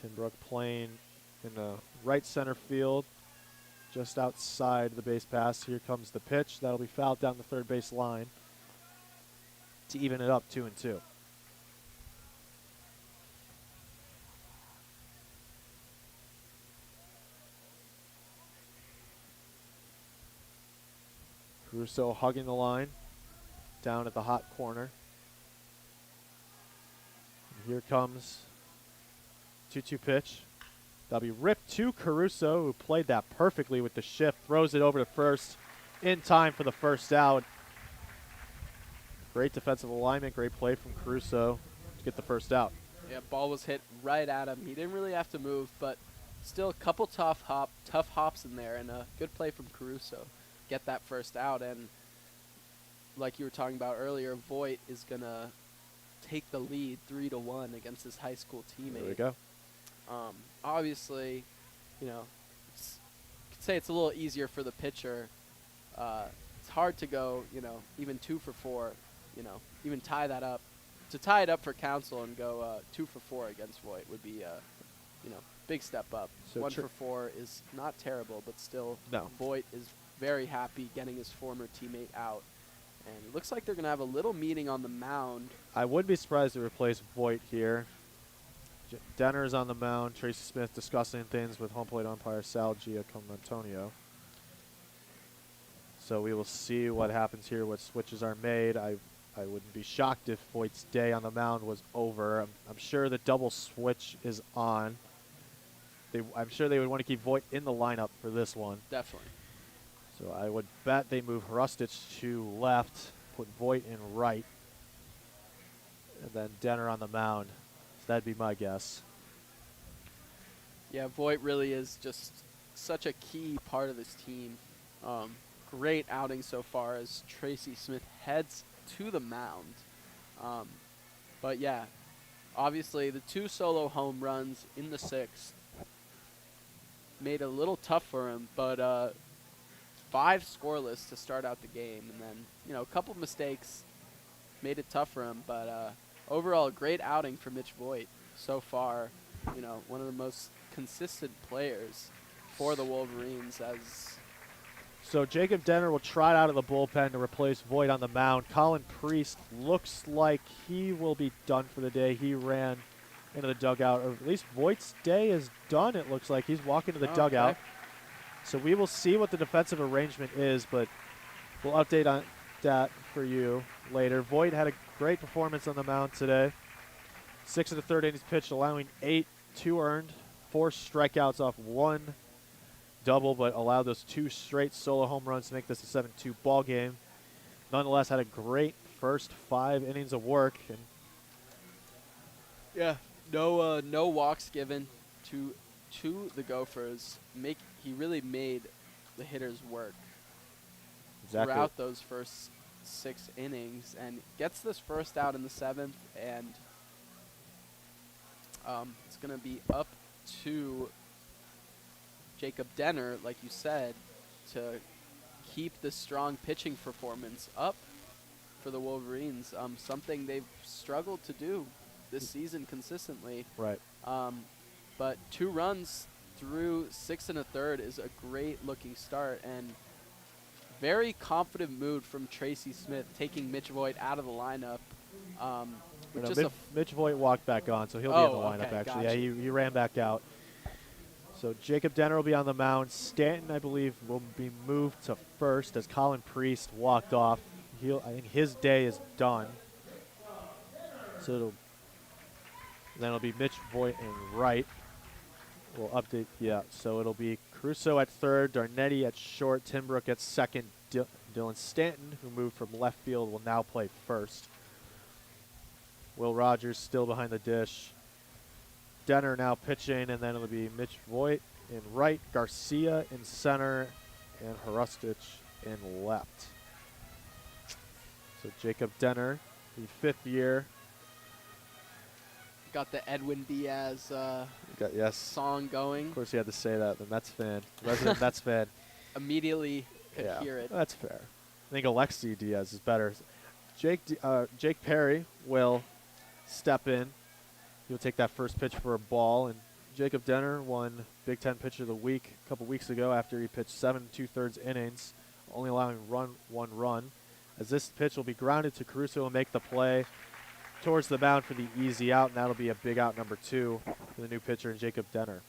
Tinbrook playing in the right center field, just outside the base pass. Here comes the pitch. That'll be fouled down the third base line to even it up 2-2. Caruso hugging the line down at the hot corner. And here comes 2-2 pitch. That'll be ripped to Caruso, who played that perfectly with the shift. Throws it over to first in time for the first out. Great defensive alignment, great play from Caruso to get the first out. Yeah, ball was hit right at him. He didn't really have to move, but still a couple tough hops in there, and a good play from Caruso. Get that first out, and like you were talking about earlier, Voigt is going to take the lead 3-1 against his high school teammate. There we go. Obviously, you know, you could say it's a little easier for the pitcher. It's hard to go, you know, even 2 for 4, you know, even tie that up. To tie it up for Council and go 2 for 4 against Voigt would be, you know, big step up. So 1 for 4 is not terrible, but still, No. Voigt is very happy getting his former teammate out. And it looks like they're going to have a little meeting on the mound. I would be surprised to replace Voigt here. Denner is on the mound. Tracy Smith discussing things with home plate umpire Sal Giacomantonio. So we will see what happens here, what switches are made. I wouldn't be shocked if Voigt's day on the mound was over. I'm sure the double switch is on. I'm sure they would want to keep Voigt in the lineup for this one. Definitely. So I would bet they move Hrustic to left, put Voigt in right, and then Denner on the mound. So that'd be my guess. Yeah, Voigt really is just such a key part of this team. Great outing so far as Tracy Smith heads to the mound. But yeah, obviously the 2 solo home runs in the 6th made it a little tough for him, but 5 scoreless to start out the game, and then, you know, a couple mistakes made it tough for him, but overall, great outing for Mitch Voigt so far. You know, one of the most consistent players for the Wolverines. As So Jacob Denner will trot out of the bullpen to replace Voigt on the mound. Colin Priest looks like he will be done for the day. He ran into the dugout, or at least Voigt's day is done. It looks like he's walking to the dugout. Okay. So we will see what the defensive arrangement is, but we'll update on that for you later. Voigt had a great performance on the mound today. 6 of the third innings pitched, allowing 8, 2 earned, 4 strikeouts off 1 double, but allowed those 2 straight solo home runs to make this a 7-2 ball game. Nonetheless, had a great first 5 innings of work. And yeah, no walks given to the Gophers. He really made the hitters work throughout those first 6 innings, and gets this first out in the 7th, and it's going to be up to Jacob Denner, like you said, to keep the strong pitching performance up for the Wolverines, something they've struggled to do this season consistently. Right. But 2 runs through 6 1/3 is a great looking start, and very confident mood from Tracy Smith, taking Mitch Voigt out of the lineup. Mitch Voigt walked back on, so he'll be in the lineup, okay, actually. gotcha. Yeah, he ran back out. So Jacob Denner will be on the mound. Stanton, I believe, will be moved to first as Colin Priest walked off. I think his day is done. So then it'll be Mitch Voigt in right. We'll update, yeah. So it'll be Caruso at third, Darnetti at short, Timbrook at second. Dylan Stanton, who moved from left field, will now play first. Will Rogers still behind the dish. Denner now pitching, and then it'll be Mitch Voigt in right, Garcia in center, and Hrustich in left. So Jacob Denner, the 5th year. Got the Edwin Diaz Yes. song going. Of course, he had to say that. The Mets fan, resident Mets fan. Immediately could hear it. That's fair. I think Alexi Diaz is better. Jake Perry will step in. He'll take that first pitch for a ball. And Jacob Denner won Big Ten Pitcher of the Week a couple weeks ago after he pitched 7 2/3 innings, only allowing 1 run. As this pitch will be grounded to Caruso and make the play towards the mound for the easy out, and that'll be a big out number 2 for the new pitcher, Jacob Denner.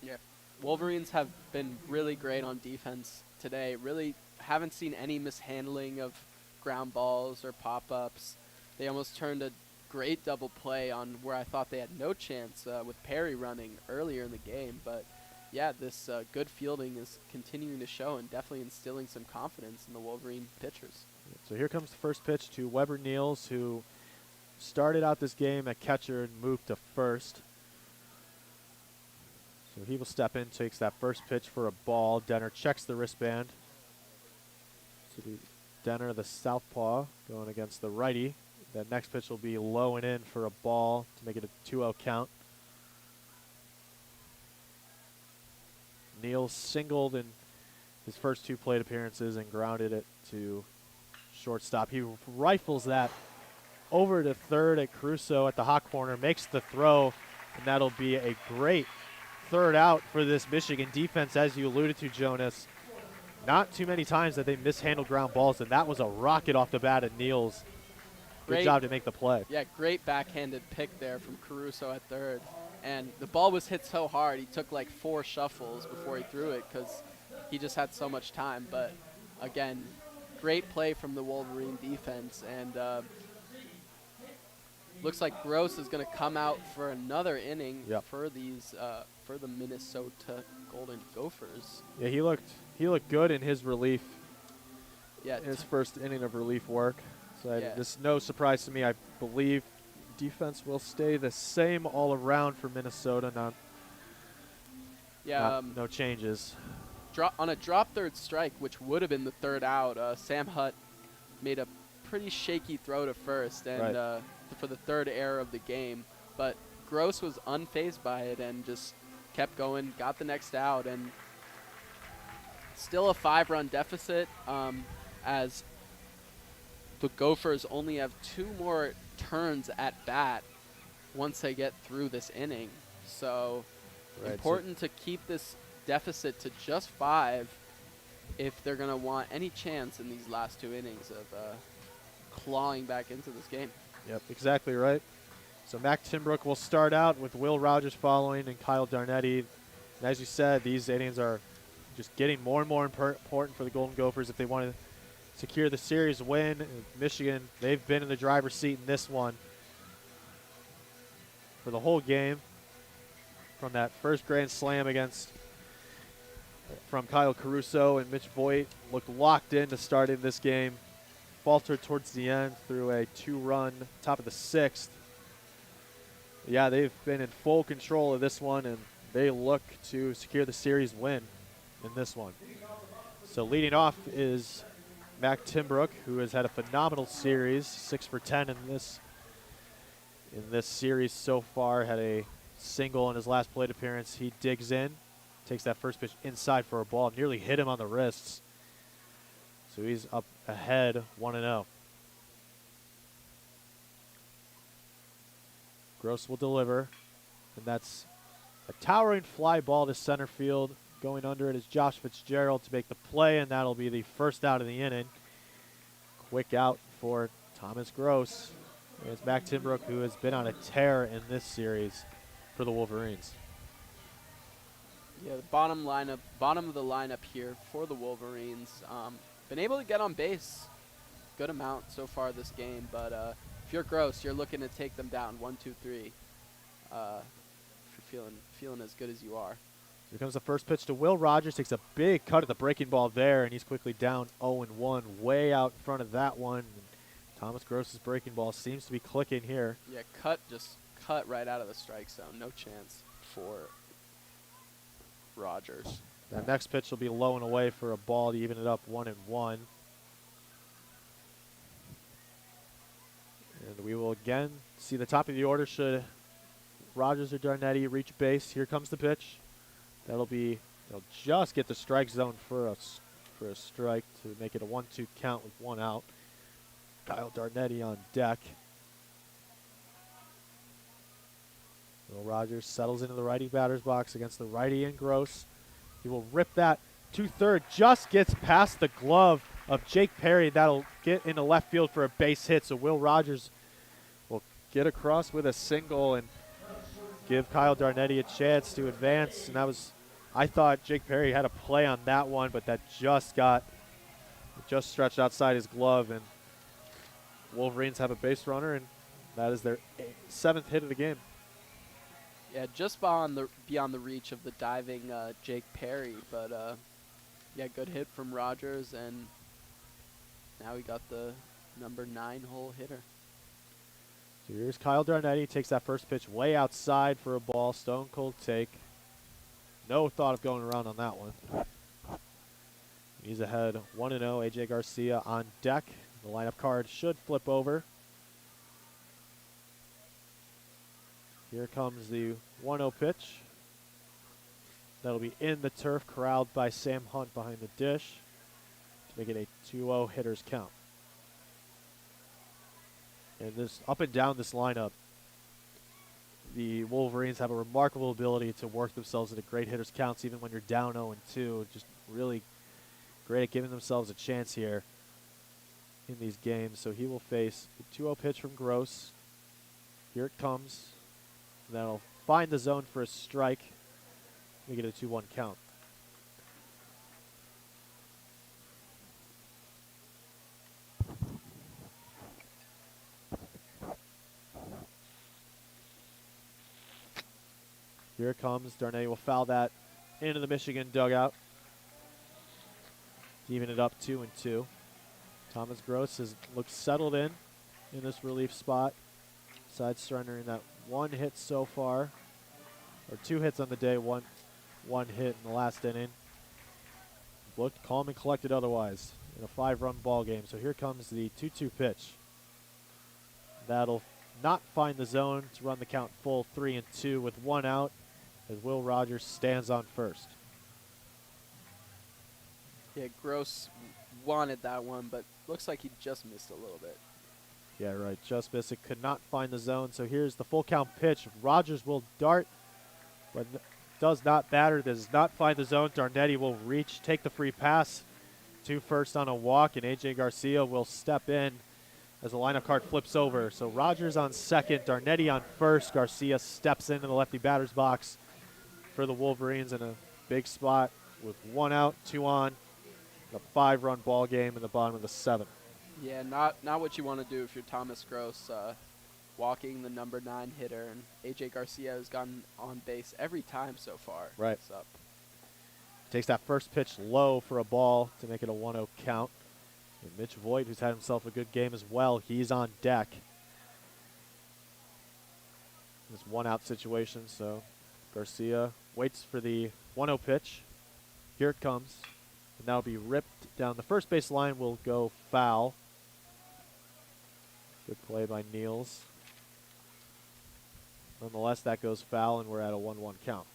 Yeah. Wolverines have been really great on defense today. Really haven't seen any mishandling of ground balls or pop-ups. They almost turned a great double play on where I thought they had no chance with Perry running earlier in the game. But, yeah, this good fielding is continuing to show and definitely instilling some confidence in the Wolverine pitchers. So here comes the first pitch to Weber Niels, who started out this game at catcher and moved to first. So he will step in, takes that first pitch for a ball. Denner checks the wristband. So Denner, the southpaw, going against the righty. That next pitch will be low and in for a ball to make it a 2-0 count. Niels singled in his first 2 plate appearances and grounded it to shortstop. He rifles that over to third at Caruso at the hot corner, makes the throw, and that'll be a great third out for this Michigan defense, as you alluded to, Jonas. Not too many times that they mishandled ground balls, and that was a rocket off the bat at Niels. Good job to make the play. Yeah, great backhanded pick there from Caruso at third. And the ball was hit so hard, he took like 4 shuffles before he threw it because he just had so much time. But, again, great play from the Wolverine defense. And looks like Gross is going to come out for another inning for the Minnesota Golden Gophers. Yeah, he looked good in his relief. Yeah, in his first inning of relief work. So Yeah. this is no surprise to me. I believe defense will stay the same all around for Minnesota. No changes. On a drop third strike, which would have been the third out, Sam Hutt made a pretty shaky throw to first, and for the third error of the game. But Gross was unfazed by it and just kept going, got the next out, and still a 5-run deficit as the Gophers only have 2 more turns at bat once they get through this inning. So Right, important to keep this deficit to just 5 if they're going to want any chance in these last 2 innings of clawing back into this game. Yep, exactly right. So Mac Timbrook will start out with Will Rogers following and Kyle Darnetti. And as you said, these innings are just getting more and more important for the Golden Gophers if they want to secure the series win. Michigan, they've been in the driver's seat in this one for the whole game. From that first grand slam from Kyle Caruso, and Mitch Voigt looked locked in to start in this game. Faltered towards the end through a 2-run top of the 6th. Yeah, they've been in full control of this one, and they look to secure the series win in this one. So leading off is Mac Timbrook, who has had a phenomenal series, 6 for 10 in this series so far. Had a single in his last plate appearance. He digs in, takes that first pitch inside for a ball, nearly hit him on the wrists. So he's up ahead 1-0. Gross will deliver, and that's a towering fly ball to center field. Going under it is Josh Fitzgerald to make the play, and that'll be the first out of the inning. Quick out for Thomas Gross. It's Mac Timbrook, who has been on a tear in this series for the Wolverines. Yeah, the bottom of the lineup here for the Wolverines. Been able to get on base good amount so far this game, but if you're Gross, you're looking to take them down 1, 2, 3. If you're feeling as good as you are. Here comes the first pitch to Will Rogers. Takes a big cut at the breaking ball there, and he's quickly down 0-1, way out in front of that one. Thomas Gross's breaking ball seems to be clicking here. Yeah, just cut right out of the strike zone. No chance for Rogers. That next pitch will be low and away for a ball to even it up 1-1. And we will again see the top of the order should Rogers or Darnetti reach base. Here comes the pitch. They'll just get the strike zone for a strike to make it a 1-2 count with 1 out. Kyle Darnetti on deck. Will Rogers settles into the righty batter's box against the righty and Gross. He will rip that to third. Just gets past the glove of Jake Perry. That'll get into left field for a base hit. So Will Rogers will get across with a single and give Kyle Darnetti a chance to advance. And I thought Jake Perry had a play on that one, but that just stretched outside his glove, and Wolverines have a base runner, and that is their 7th hit of the game. Yeah, just beyond the reach of the diving Jake Perry, but yeah, good hit from Rogers, and now we got the number 9 hole hitter. So here's Kyle Darnetti, takes that first pitch way outside for a ball, stone cold take. No thought of going around on that one. He's ahead 1-0. AJ Garcia on deck. The lineup card should flip over. Here comes the 1-0 pitch. That'll be in the turf, corralled by Sam Hunt behind the dish to make it a 2-0 hitters count. And this up and down this lineup, the Wolverines have a remarkable ability to work themselves into great hitters counts even when you're down 0-2. Just really great at giving themselves a chance here in these games. So he will face the 2-0 pitch from Gross. Here it comes. That'll find the zone for a strike. Make it a 2-1 count. Here it comes. Darnetti will foul that into the Michigan dugout. Even it up 2-2. Thomas Gross has looked settled in this relief spot. Besides surrendering that 1 hit so far, or 2 hits on the day, one hit in the last inning. Looked calm and collected otherwise in a 5-run ball game. So here comes the 2-2 pitch. That'll not find the zone to run the count full 3-2 with 1 out as Will Rogers stands on first. Yeah, Gross wanted that one, but looks like he just missed a little bit. Yeah, right. Just missed it. Could not find the zone. So here's the full count pitch. Rogers will dart, but does not batter. Does not find the zone. Darnetti will reach, take the free pass to first on a walk, and A.J. Garcia will step in as the lineup card flips over. So Rogers on second, Darnetti on first. Garcia steps into the lefty batter's box for the Wolverines in a big spot with 1 out, 2 on, a 5-run ball game in the bottom of the 7th. Yeah, not what you want to do if you're Thomas Gross, walking the number 9 hitter, and A.J. Garcia has gotten on base every time so far. Right. It's up. Takes that first pitch low for a ball to make it a 1-0 count. And Mitch Voigt, who's had himself a good game as well, he's on deck. This 1-out situation, so Garcia waits for the 1-0 pitch. Here it comes. And that'll be ripped down the first base line, will go foul. Good play by Niels. Nonetheless, that goes foul, and we're at a 1-1 count.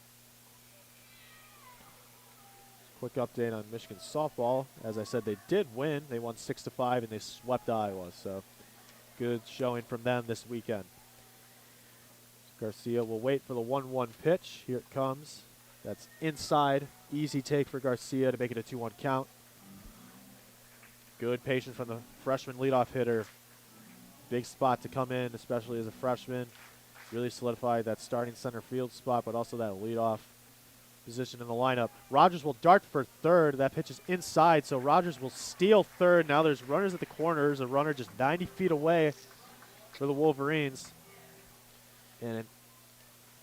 Quick update on Michigan softball. As I said, they did win. They won 6-5, and they swept Iowa. So good showing from them this weekend. Garcia will wait for the 1-1 pitch. Here it comes. That's inside. Easy take for Garcia to make it a 2-1 count. Good patience from the freshman leadoff hitter. Big spot to come in, especially as a freshman. Really solidified that starting center field spot, but also that leadoff position in the lineup. Rogers will dart for third. That pitch is inside, so Rogers will steal third. Now there's runners at the corners. A runner just 90 feet away for the Wolverines. And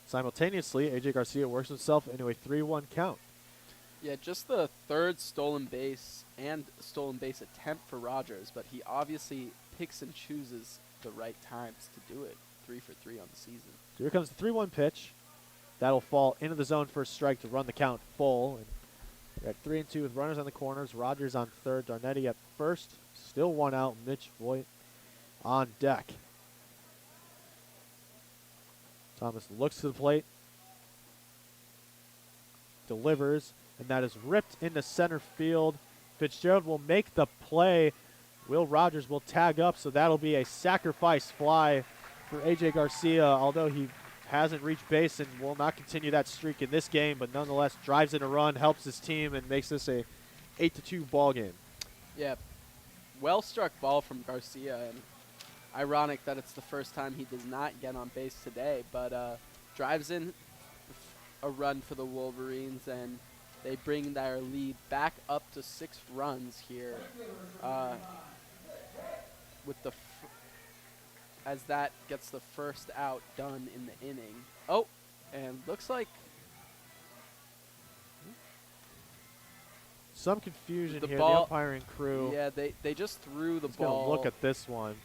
simultaneously, A.J. Garcia works himself into a 3-1 count. Yeah, just the third stolen base and stolen base attempt for Rogers, but he obviously picks and chooses the right times to do it. 3 for 3 on the season. So here comes the 3-1 pitch. That'll fall into the zone for a strike to run the count full. And we're at 3-2 with runners on the corners. Rogers on third. Darnetti at first. Still 1 out. Mitch Voigt on deck. Thomas looks to the plate. Delivers. And that is ripped into center field. Fitzgerald will make the play. Will Rogers will tag up, so that'll be a sacrifice fly for A.J. Garcia, although he hasn't reached base and will not continue that streak in this game, but nonetheless drives in a run, helps his team, and makes this a 8-2 ball game. Yeah, well-struck ball from Garcia, and ironic that it's the first time he does not get on base today, but drives in a run for the Wolverines, and they bring their lead back up to 6 runs here with the as that gets the first out done in the inning. Oh, and looks like some confusion the here. ball, the umpiring crew. Yeah, they just threw the Let's go ball look at this one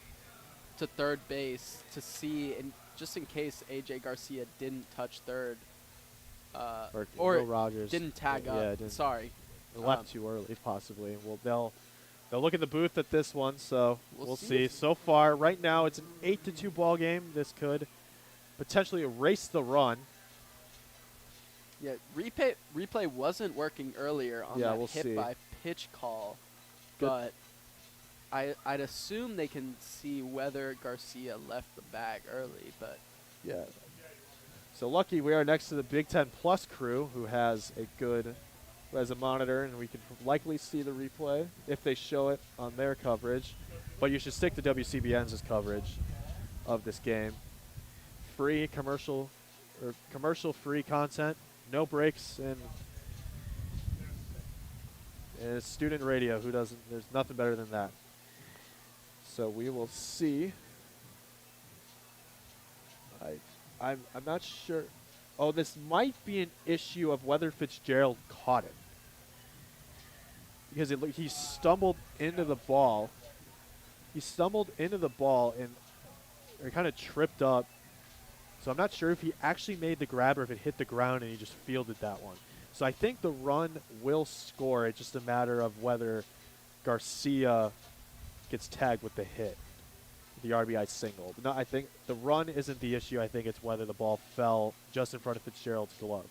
to third base to see, and just in case A.J. Garcia didn't touch third, or Rogers didn't tag up. Yeah, didn't. Sorry, Left too early, possibly. Well, they'll look at the booth at this one, so we'll see. see. So far, right now, it's an 8-2 ball game. This could potentially erase the run. Yeah, replay wasn't working earlier on that we'll hit see. by pitch call, Good. but I'd assume they can see whether Garcia left the bag early, but Yeah. So lucky we are next to the Big Ten Plus crew, who has a monitor, and we can likely see the replay if they show it on their coverage. But you should stick to WCBN's coverage of this game. Free commercial-free content, no breaks, and it's student radio. There's nothing better than that. So we will see. I'm not sure. Oh, this might be an issue of whether Fitzgerald caught it, because he stumbled into the ball. He stumbled into the ball and it kind of tripped up. So I'm not sure if he actually made the grab or if it hit the ground and he just fielded that one. So I think the run will score. It's just a matter of whether Garcia gets tagged with the hit, the RBI single. No, I think the run isn't the issue. I think it's whether the ball fell just in front of Fitzgerald's glove.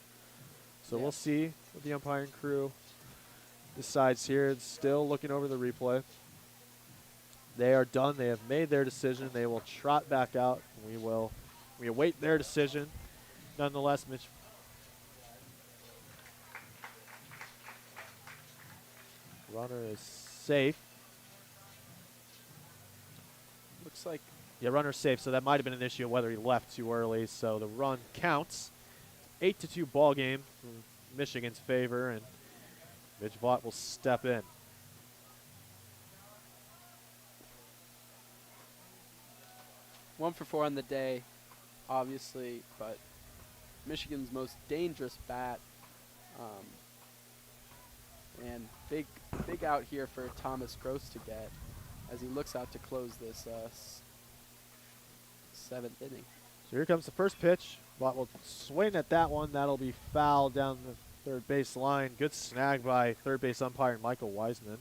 So we'll see what the umpiring crew decides here. It's still looking over the replay. They are done. They have made their decision. They will trot back out. We await their decision. Nonetheless, runner is safe. Looks like Yeah, runner's safe, so that might have been an issue of whether he left too early. So the run counts. 8-2 ball game in Michigan's favor, and Mitch Vaught will step in. one for 4 on the day, obviously, but Michigan's most dangerous bat. And big out here for Thomas Gross to get as he looks out to close this 7th inning. So here comes the first pitch. Vaught will swing at that one. That'll be foul down the third base line. Good snag by third base umpire Michael Wiseman.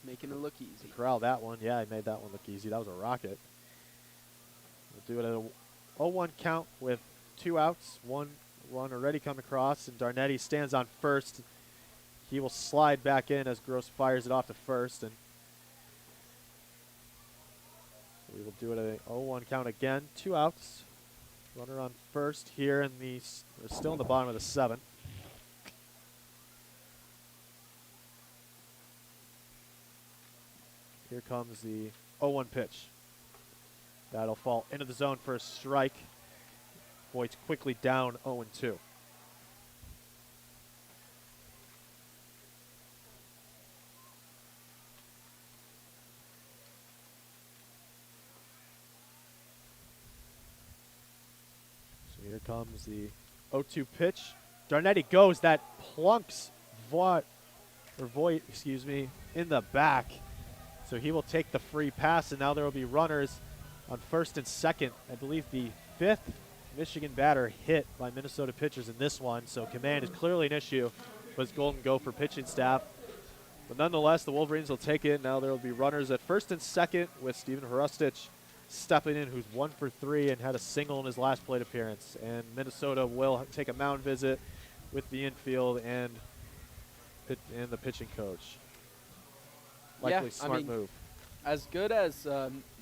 Making it look easy. Corral that one. Yeah, he made that one look easy. That was a rocket. We'll do it at a 0-1 count with 2 outs. 1 run already come across, and Darnetti stands on first. He will slide back in as Gross fires it off to first, and we will do it at a 0-1 count again. 2 outs. Runner on first here in we're still in the bottom of the 7th. Here comes the 0-1 pitch. That'll fall into the zone for a strike. Voigt's quickly down 0-2. So here comes the 0-2 pitch. Darnetti goes. That plunks Voigt, in the back. So he will take the free pass, and now there will be runners on first and second. I believe the 5th Michigan batter hit by Minnesota pitchers in this one, so command is clearly an issue with Golden Gopher pitching staff. But nonetheless, the Wolverines will take it. Now there will be runners at first and second with Steven Hrustich stepping in, who's 1 for 3 and had a single in his last plate appearance. And Minnesota will take a mound visit with the infield and the pitching coach. Likely smart move. As good as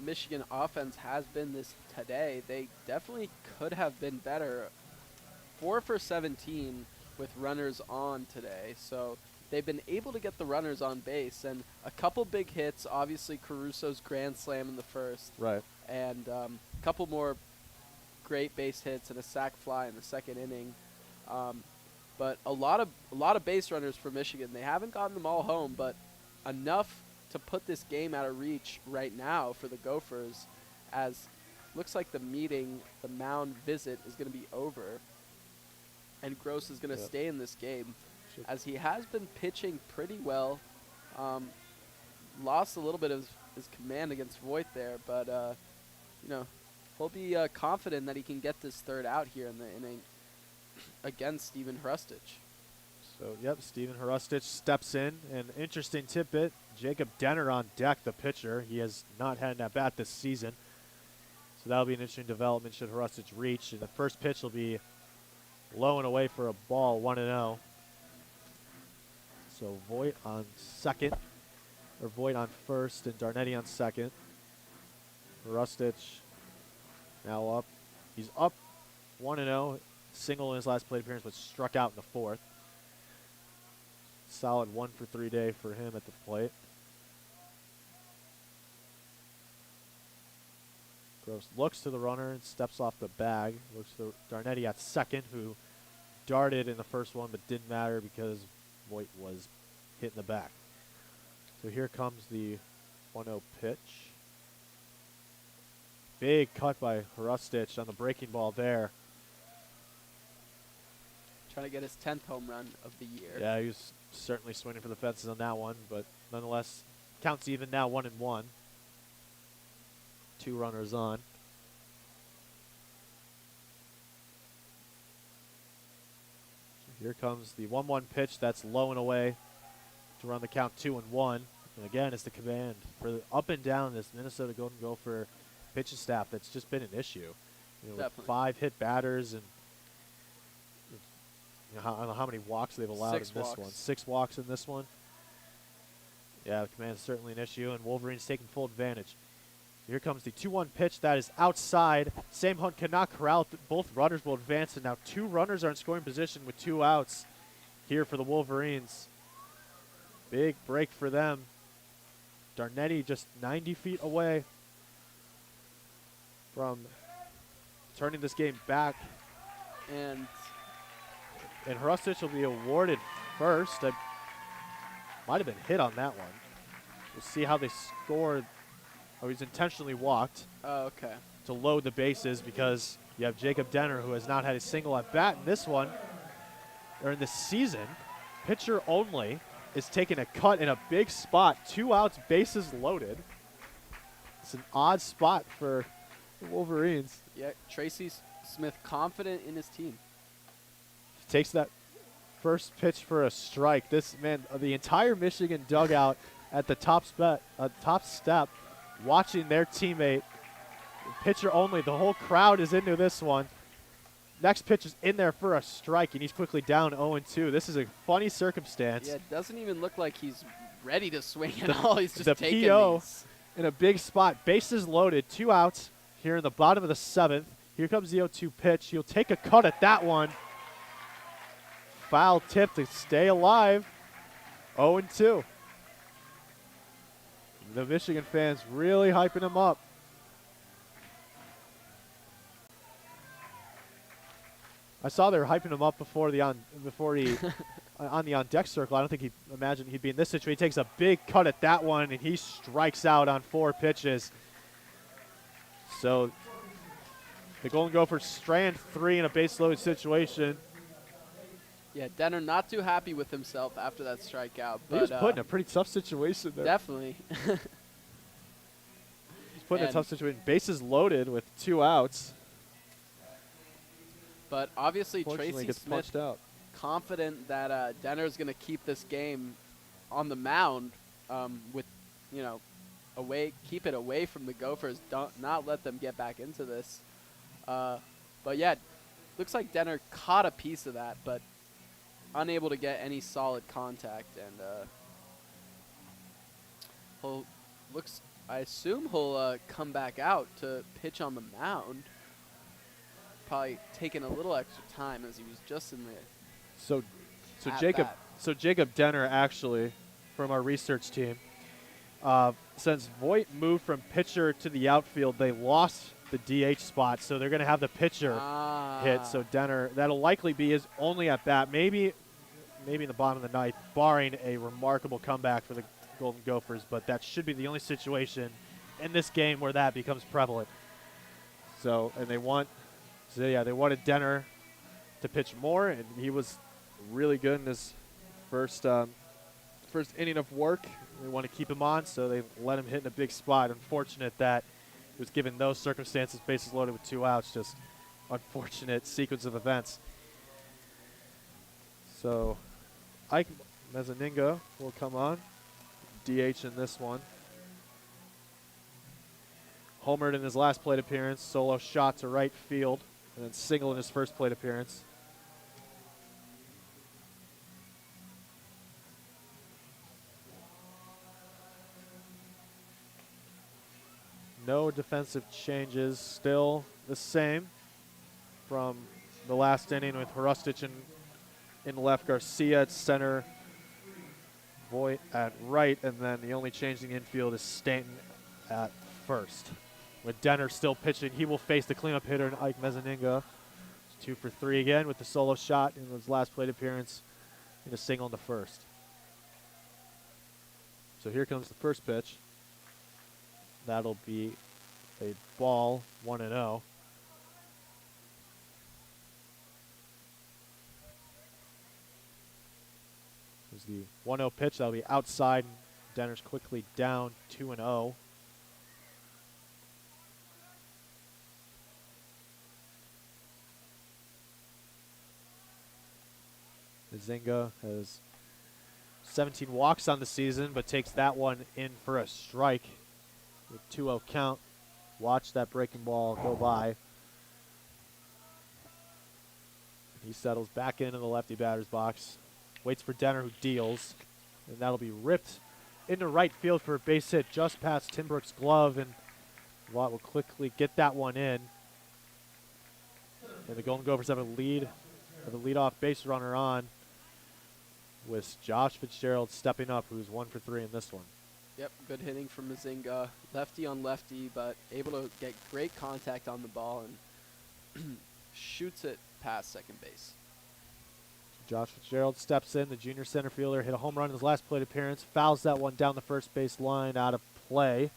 Michigan offense has been today, they definitely could have been better. 4 for 17 with runners on today, so they've been able to get the runners on base, and a couple big hits. Obviously, Caruso's grand slam in the first, right, and a couple more great base hits and a sac fly in the second inning. But a lot of base runners for Michigan. They haven't gotten them all home, but enough to put this game out of reach right now for the Gophers, as looks like the mound visit is going to be over, and Gross is going to stay in this game, as he has been pitching pretty well. Lost a little bit of his command against Voigt there, but he'll be confident that he can get this third out here in the inning against Steven Hrustich. So, yep, Steven Hrustich steps in. An interesting tidbit, Jacob Denner on deck, the pitcher. He has not had an at-bat this season. So that'll be an interesting development should Hrustich reach. And the first pitch will be low and away for a ball, 1-0. So Voigt on first, and Darnetti on second. Hrustich now up. He's up 1-0. Single in his last plate appearance, but struck out in the 4th. Solid 1 for 3 day for him at the plate. Gross looks to the runner and steps off the bag. Looks to Darnetti at second, who darted in the first one, but didn't matter because Voigt was hit in the back. So here comes the 1-0 pitch. Big cut by Hrustich on the breaking ball there. Trying to get his 10th home run of the year. Yeah, he was certainly swinging for the fences on that one, but nonetheless, counts even now, 1-1. 2 runners on. Here comes the 1-1 pitch. That's low and away to run the count 2-1. And again, it's the command for the up and down this Minnesota Golden Gopher pitching staff that's just been an issue. With 5 hit batters, and I don't know how many walks they've allowed in this one. 6 walks in this one. Yeah, command is certainly an issue, and Wolverines taking full advantage. Here comes the 2-1 pitch that is outside. Sam Hunt cannot corral. Both runners will advance, and now 2 runners are in scoring position with 2 outs here for the Wolverines. Big break for them. Darnetti just 90 feet away from turning this game back. And Hrustich will be awarded first. I might have been hit on that one. We'll see how they scored. Oh, he's intentionally walked okay. to load the bases because you have Jacob Denner, who has not had a single at bat in this one, or in this season. Pitcher only is taking a cut in a big spot. 2 outs, bases loaded. It's an odd spot for the Wolverines. Yeah, Tracy Smith confident in his team. He takes that first pitch for a strike. This man, the entire Michigan dugout at the top step, watching their teammate. Pitcher only. The whole crowd is into this one. Next pitch is in there for a strike, and he's quickly down 0-2. This is a funny circumstance. Yeah, it doesn't even look like he's ready to swing at all. He's just the taking PO these. in a big spot. Bases loaded. 2 outs here in the bottom of the 7th. Here comes the 0-2 pitch. He'll take a cut at that one. Foul tip to stay alive. 0-2. The Michigan fans really hyping him up. I saw they were hyping him up before he on the on deck circle. I don't think he imagined he'd be in this situation. He takes a big cut at that one, and he strikes out on 4 pitches. So the Golden Gophers strand 3 in a base loaded situation. Yeah, Denner not too happy with himself after that strikeout. He was put in a pretty tough situation there. Definitely. He's put in a tough situation. Bases loaded with 2 outs. But obviously Tracy gets Smith punched out. confident that Denner's going to keep this game on the mound with, keep it away from the Gophers. Not let them get back into this. But yeah, looks like Denner caught a piece of that, but unable to get any solid contact. And I assume he'll come back out to pitch on the mound. Probably taking a little extra time as he was just in the Jacob Denner, actually, from our research team, since Voigt moved from pitcher to the outfield, they lost the DH spot, so they're going to have the pitcher hit. So Denner, that'll likely be his only at bat, maybe in the bottom of the ninth, barring a remarkable comeback for the Golden Gophers. But that should be the only situation in this game where that becomes prevalent. So, and they wanted Denner to pitch more, and he was really good in his first inning of work. They want to keep him on, so they let him hit in a big spot. Unfortunate that he was given those circumstances, bases loaded with 2 outs. Just unfortunate sequence of events. So Ike Mezzaninga will come on, DH in this one. Homered in his last plate appearance, solo shot to right field, and then single in his first plate appearance. No defensive changes, still the same from the last inning with Hrustich in left, Garcia at center, Voigt at right, and then the only change in the infield is Stanton at first. With Denner still pitching, he will face the cleanup hitter in Ike Mezzaninga. 2 for 3 again with the solo shot in his last plate appearance and a single in the first. So here comes the first pitch. That'll be a ball, 1-0. There's the 1-0 pitch. That'll be outside. Denner's quickly down 2-0. Zinga has 17 walks on the season, but takes that one in for a strike with 2-0 count. Watch that breaking ball go by. He settles back into the lefty batter's box. Waits for Denner, who deals. And that'll be ripped into right field for a base hit just past Tim Brooks' glove, and Watt will quickly get that one in. And the Golden Gophers have a leadoff base runner on, with Josh Fitzgerald stepping up, who's 1 for 3 in this one. Yep, good hitting from Mazinga. Lefty on lefty, but able to get great contact on the ball and shoots it past second base. Josh Fitzgerald steps in. The junior center fielder hit a home run in his last plate appearance. Fouls that one down the first base line, out of play.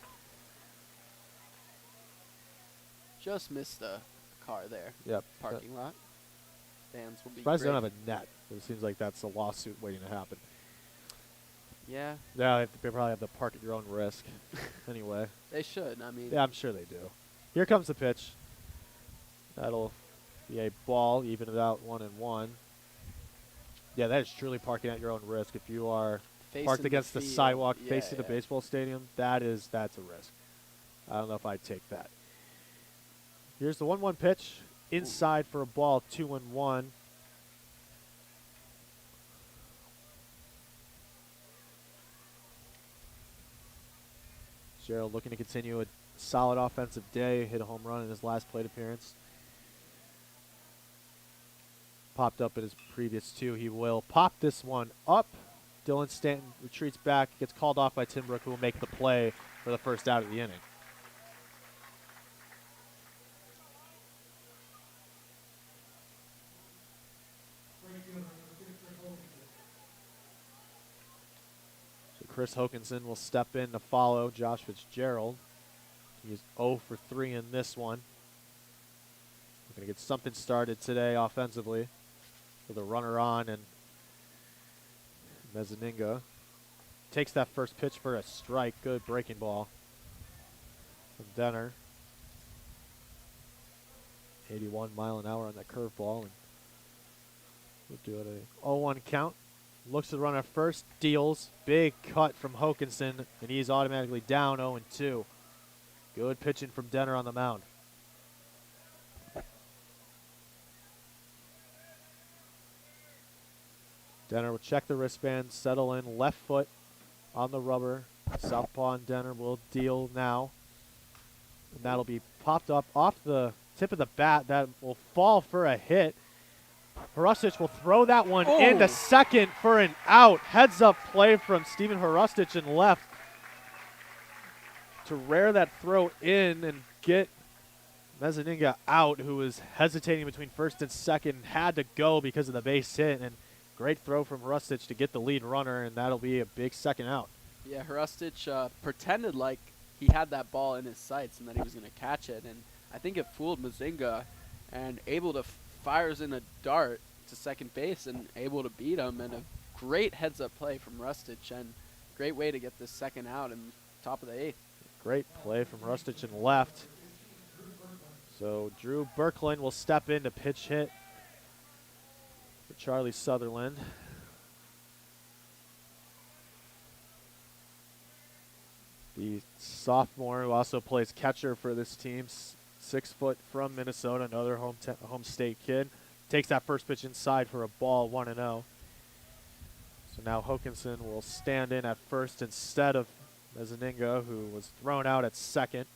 Just missed a car there. Yep. Parking lot. Fans will be Surprised they great. don't have a net. It seems like that's a lawsuit waiting to happen. Yeah, Yeah, they probably have to park at your own risk. Anyway. they should. I mean, Yeah, I'm sure they do. Here comes the pitch. That'll be a ball, even it out 1-1. Yeah, that is truly parking at your own risk. If you are facing parked against the field. sidewalk Yeah, facing the yeah. baseball stadium, that's a risk. I don't know if I'd take that. Here's the 1-1 pitch. Inside for a ball, 2-1. Gerald looking to continue a solid offensive day. Hit a home run in his last plate appearance. Popped up in his previous two. He will pop this one up. Dylan Stanton retreats back, gets called off by Tim Brook, who will make the play for the first out of the inning. So Chris Hokinson will step in to follow Josh Fitzgerald. He is 0 for 3 in this one. We're going to get something started today offensively with a runner on, and Mezaninga takes that first pitch for a strike. Good breaking ball from Denner. 81 mile an hour on that curveball, and we'll do it a 0-1 count. Looks to run at first, deals. Big cut from Hokinson, and he's automatically down 0-2. Good pitching from Denner on the mound. Denner will check the wristband, settle in, left foot on the rubber. Southpaw and Denner will deal now. And that'll be popped up off the tip of the bat. That will fall for a hit. Harustich will throw that one into second for an out. Heads up play from Steven Harustich in left to rear that throw in and get Mezaninga out, who was hesitating between first and second, had to go because of the base hit. And great throw from Harustich to get the lead runner, and that'll be a big second out. Yeah, Harustich pretended like he had that ball in his sights and that he was going to catch it, and I think it fooled Mazinga, and able to fires in a dart to second base and able to beat him, and a great heads-up play from Harustich, and great way to get this second out in top of the 8th. Great play from Harustich in left. So Drew Birkland will step in to pitch hit for Charlie Sutherland. The sophomore who also plays catcher for this team, 6 foot from Minnesota, another home state kid. Takes that first pitch inside for a ball, 1-0. So now Hokinson will stand in at first instead of Mezaninga, who was thrown out at second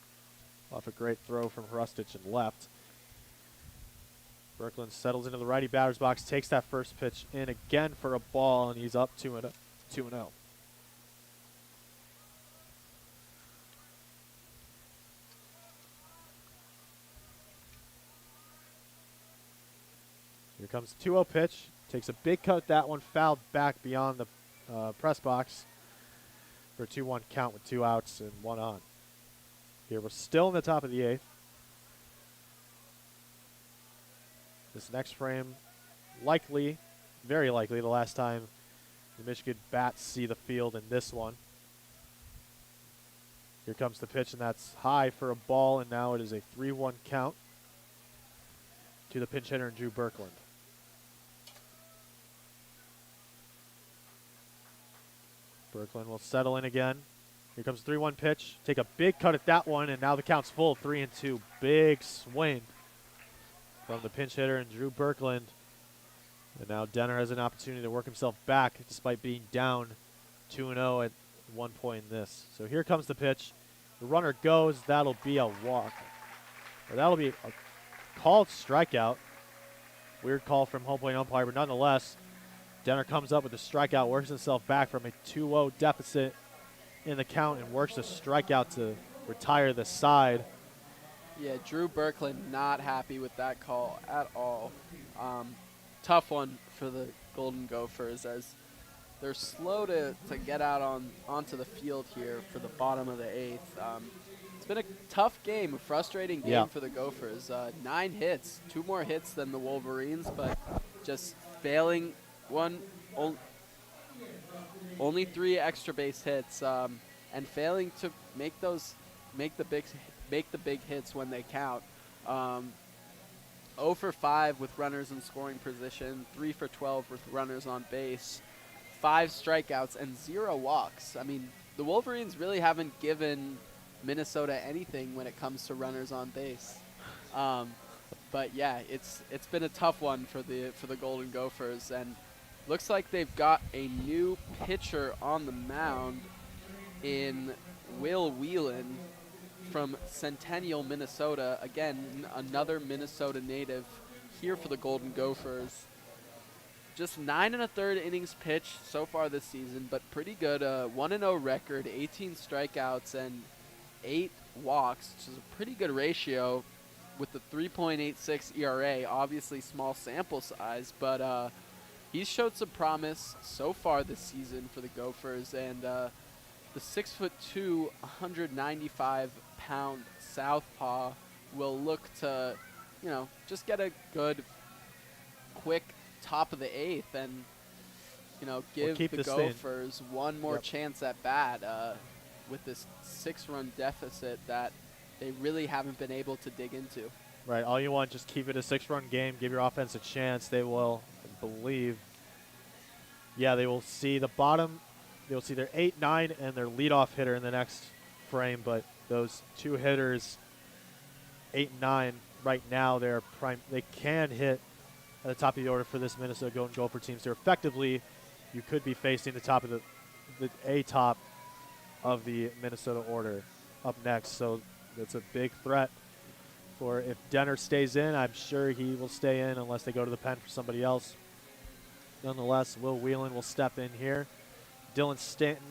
off a great throw from Harustich in left. Birkland settles into the righty batter's box, takes that first pitch in again for a ball, and he's up 2-0. Here comes the 2-0 pitch. Takes a big cut. That one fouled back beyond the press box for a 2-1 count with 2 outs and 1 on. Here we're still in the top of the 8th. This next frame, likely, very likely, the last time the Michigan bats see the field in this one. Here comes the pitch, and that's high for a ball, and now it is a 3-1 count to the pinch hitter, Drew Birkland. Birkland will settle in again. Here comes 3-1 pitch. Take a big cut at that one, and now the count's full, 3-2. Big swing from the pinch hitter and Drew Birkland. And now Denner has an opportunity to work himself back despite being down 2-0 at 1 point in this. So here comes the pitch. The runner goes. That'll be a walk. Or that'll be a called strikeout. Weird call from home plate umpire, but nonetheless, Denner comes up with a strikeout, works himself back from a 2-0 deficit in the count, and works a strikeout to retire the side. Yeah, Drew Berkland not happy with that call at all. Tough one for the Golden Gophers as they're slow to get out onto the field here for the bottom of the 8th. It's been a tough game, a frustrating game for the Gophers. 9 hits, 2 more hits than the Wolverines, but just failing only 3 extra base hits, and failing to make the big hits when they count. 0 for 5 with runners in scoring position, 3 for 12 with runners on base, 5 strikeouts, and 0 walks. I mean, the Wolverines really haven't given Minnesota anything when it comes to runners on base. But yeah, it's been a tough one for the Golden Gophers, and looks like they've got a new pitcher on the mound in Will Whelan from Centennial, Minnesota. Again, another Minnesota native here for the Golden Gophers. Just 9 1/3 innings pitched so far this season, but pretty good. 1-0 record, 18 strikeouts, and 8 walks, which is a pretty good ratio with the 3.86 ERA. Obviously small sample size, but he's showed some promise so far this season for the Gophers, and the 6'2", 195-pound southpaw will look to, just get a good, quick top of the 8th and, give the Gophers one more chance at bat with this 6-run deficit that they really haven't been able to dig into. Right. All you want, just keep it a 6-run game. Give your offense a chance. They will, I believe, they will see the bottom. They'll see their 8, 9, and their leadoff hitter in the next frame. But those 2 hitters, 8 and 9, right now they can hit at the top of the order for this Minnesota Golden Gopher team. So effectively, you could be facing the top of the A-top of the Minnesota order up next. So that's a big threat for if Denner stays in. I'm sure he will stay in unless they go to the pen for somebody else. Nonetheless, Will Whelan will step in here. Dylan Stanton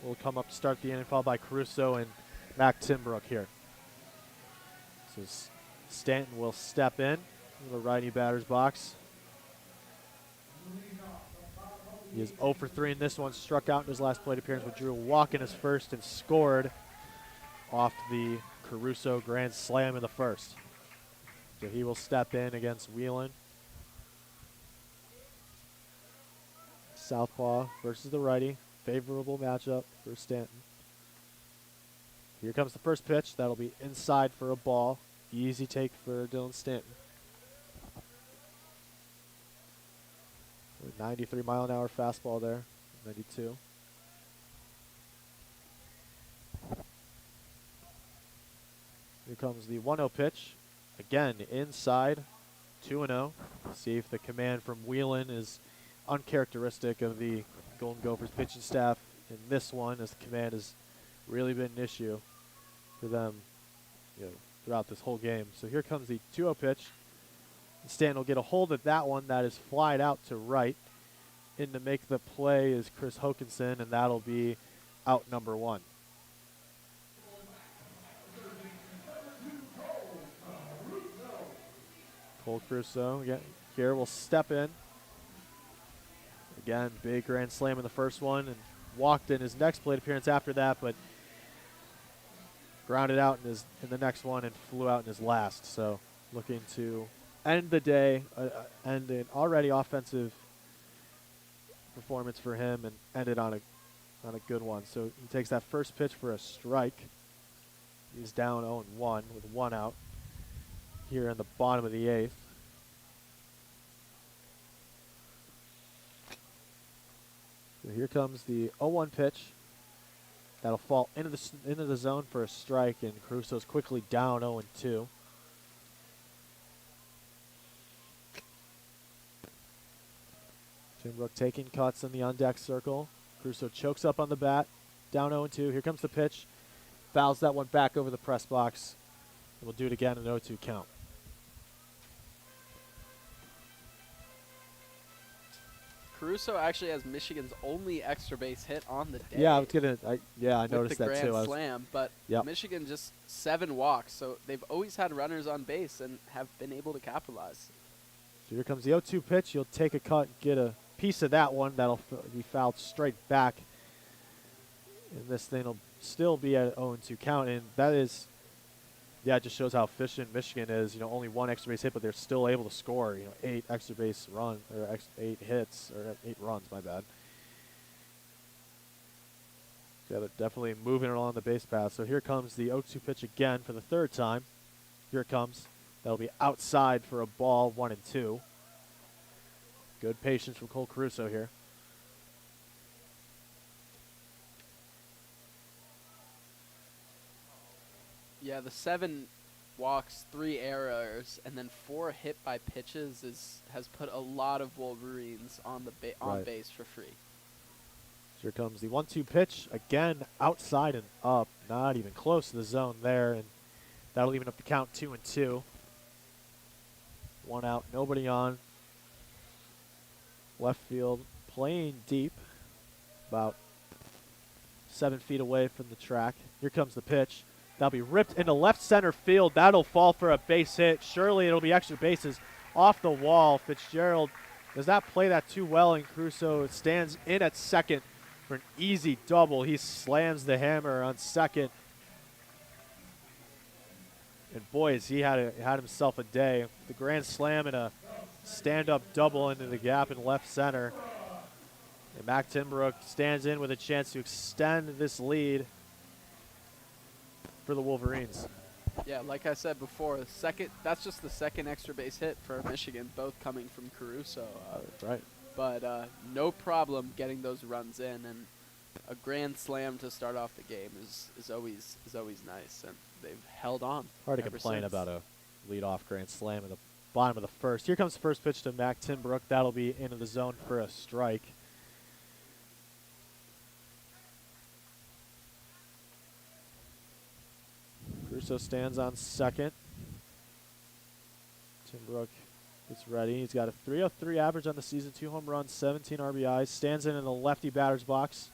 will come up to start the inning, followed by Caruso and Mac Timbrook here. So Stanton will step in the righty batter's box. He is 0 for 3 in this one, struck out in his last plate appearance, but drew a walk in his first and scored off the Caruso grand slam in the first. So he will step in against Whelan. Southpaw versus the righty. Favorable matchup for Stanton. Here comes the first pitch. That'll be inside for a ball. Easy take for Dylan Stanton. 93-mile-an-hour fastball there. 92. Here comes the 1-0 pitch. Again, inside. 2-0. See if the command from Whelan is uncharacteristic of the Golden Gophers pitching staff in this one, as the command has really been an issue for them throughout this whole game. So here comes the 2-0 pitch. Stanton will get a hold of that one. That is flied out to right. In to make the play is Chris Hokinson, and that'll be out number 1. Cole Caruso here will step in. Again, big grand slam in the first one, and walked in his next plate appearance after that, but grounded out in the next one and flew out in his last. So looking to end the day, end an already offensive performance for him, and end it on a good one. So he takes that first pitch for a strike. He's down 0-1 with 1 out here in the bottom of the 8th. So here comes the 0-1 pitch. That'll fall into the zone for a strike, and Caruso's quickly down 0-2. Timbrook taking cuts in the on-deck circle. Caruso chokes up on the bat. Down 0-2. Here comes the pitch. Fouls that one back over the press box. And we'll do it again, an 0-2 count. Caruso actually has Michigan's only extra base hit on the day. Yeah, I noticed that too. With the grand slam, but yep. Michigan just 7 walks, so they've always had runners on base and have been able to capitalize. So here comes the 0-2 pitch. You'll take a cut, get a piece of that one. That'll be fouled straight back. And this thing will still be at 0-2 count. And that is, it just shows how efficient Michigan is. Only 1 extra base hit, but they're still able to score. 8 extra base run, or 8 hits, or 8 runs, my bad. Yeah, they're definitely moving along the base path. So here comes the 0-2 pitch again for the 3rd time. Here it comes. That'll be outside for a ball, 1-2. Good patience from Cole Caruso here. Yeah, the 7 walks, 3 errors, and then 4 hit by pitches has put a lot of Wolverines on base for free. Here comes the 1-2 pitch again, outside and up, not even close to the zone there, and that'll even up the count 2-2. 1 out, nobody on. Left field playing deep, about 7 feet away from the track. Here comes the pitch. That'll be ripped into left center field. That'll fall for a base hit. Surely it'll be extra bases off the wall. Fitzgerald does not play that too well, and Caruso stands in at second for an easy double. He slams the hammer on second. And boy, has he had himself a day. The grand slam and a stand-up double into the gap in left center. And Mac Timbrook stands in with a chance to extend this lead for the Wolverines. Yeah, like I said before, that's just the 2nd extra base hit for Michigan, both coming from Caruso. Right. But no problem getting those runs in, and a grand slam to start off the game is always nice, and they've held on. Hard to complain since. about a leadoff grand slam in the bottom of the 1st. Here comes the first pitch to Mac Timbrook. That'll be into the zone for a strike. Caruso stands on second. Timbrook is ready. He's got a .303 average on the season, 2 home runs, 17 RBIs. Stands in the lefty batter's box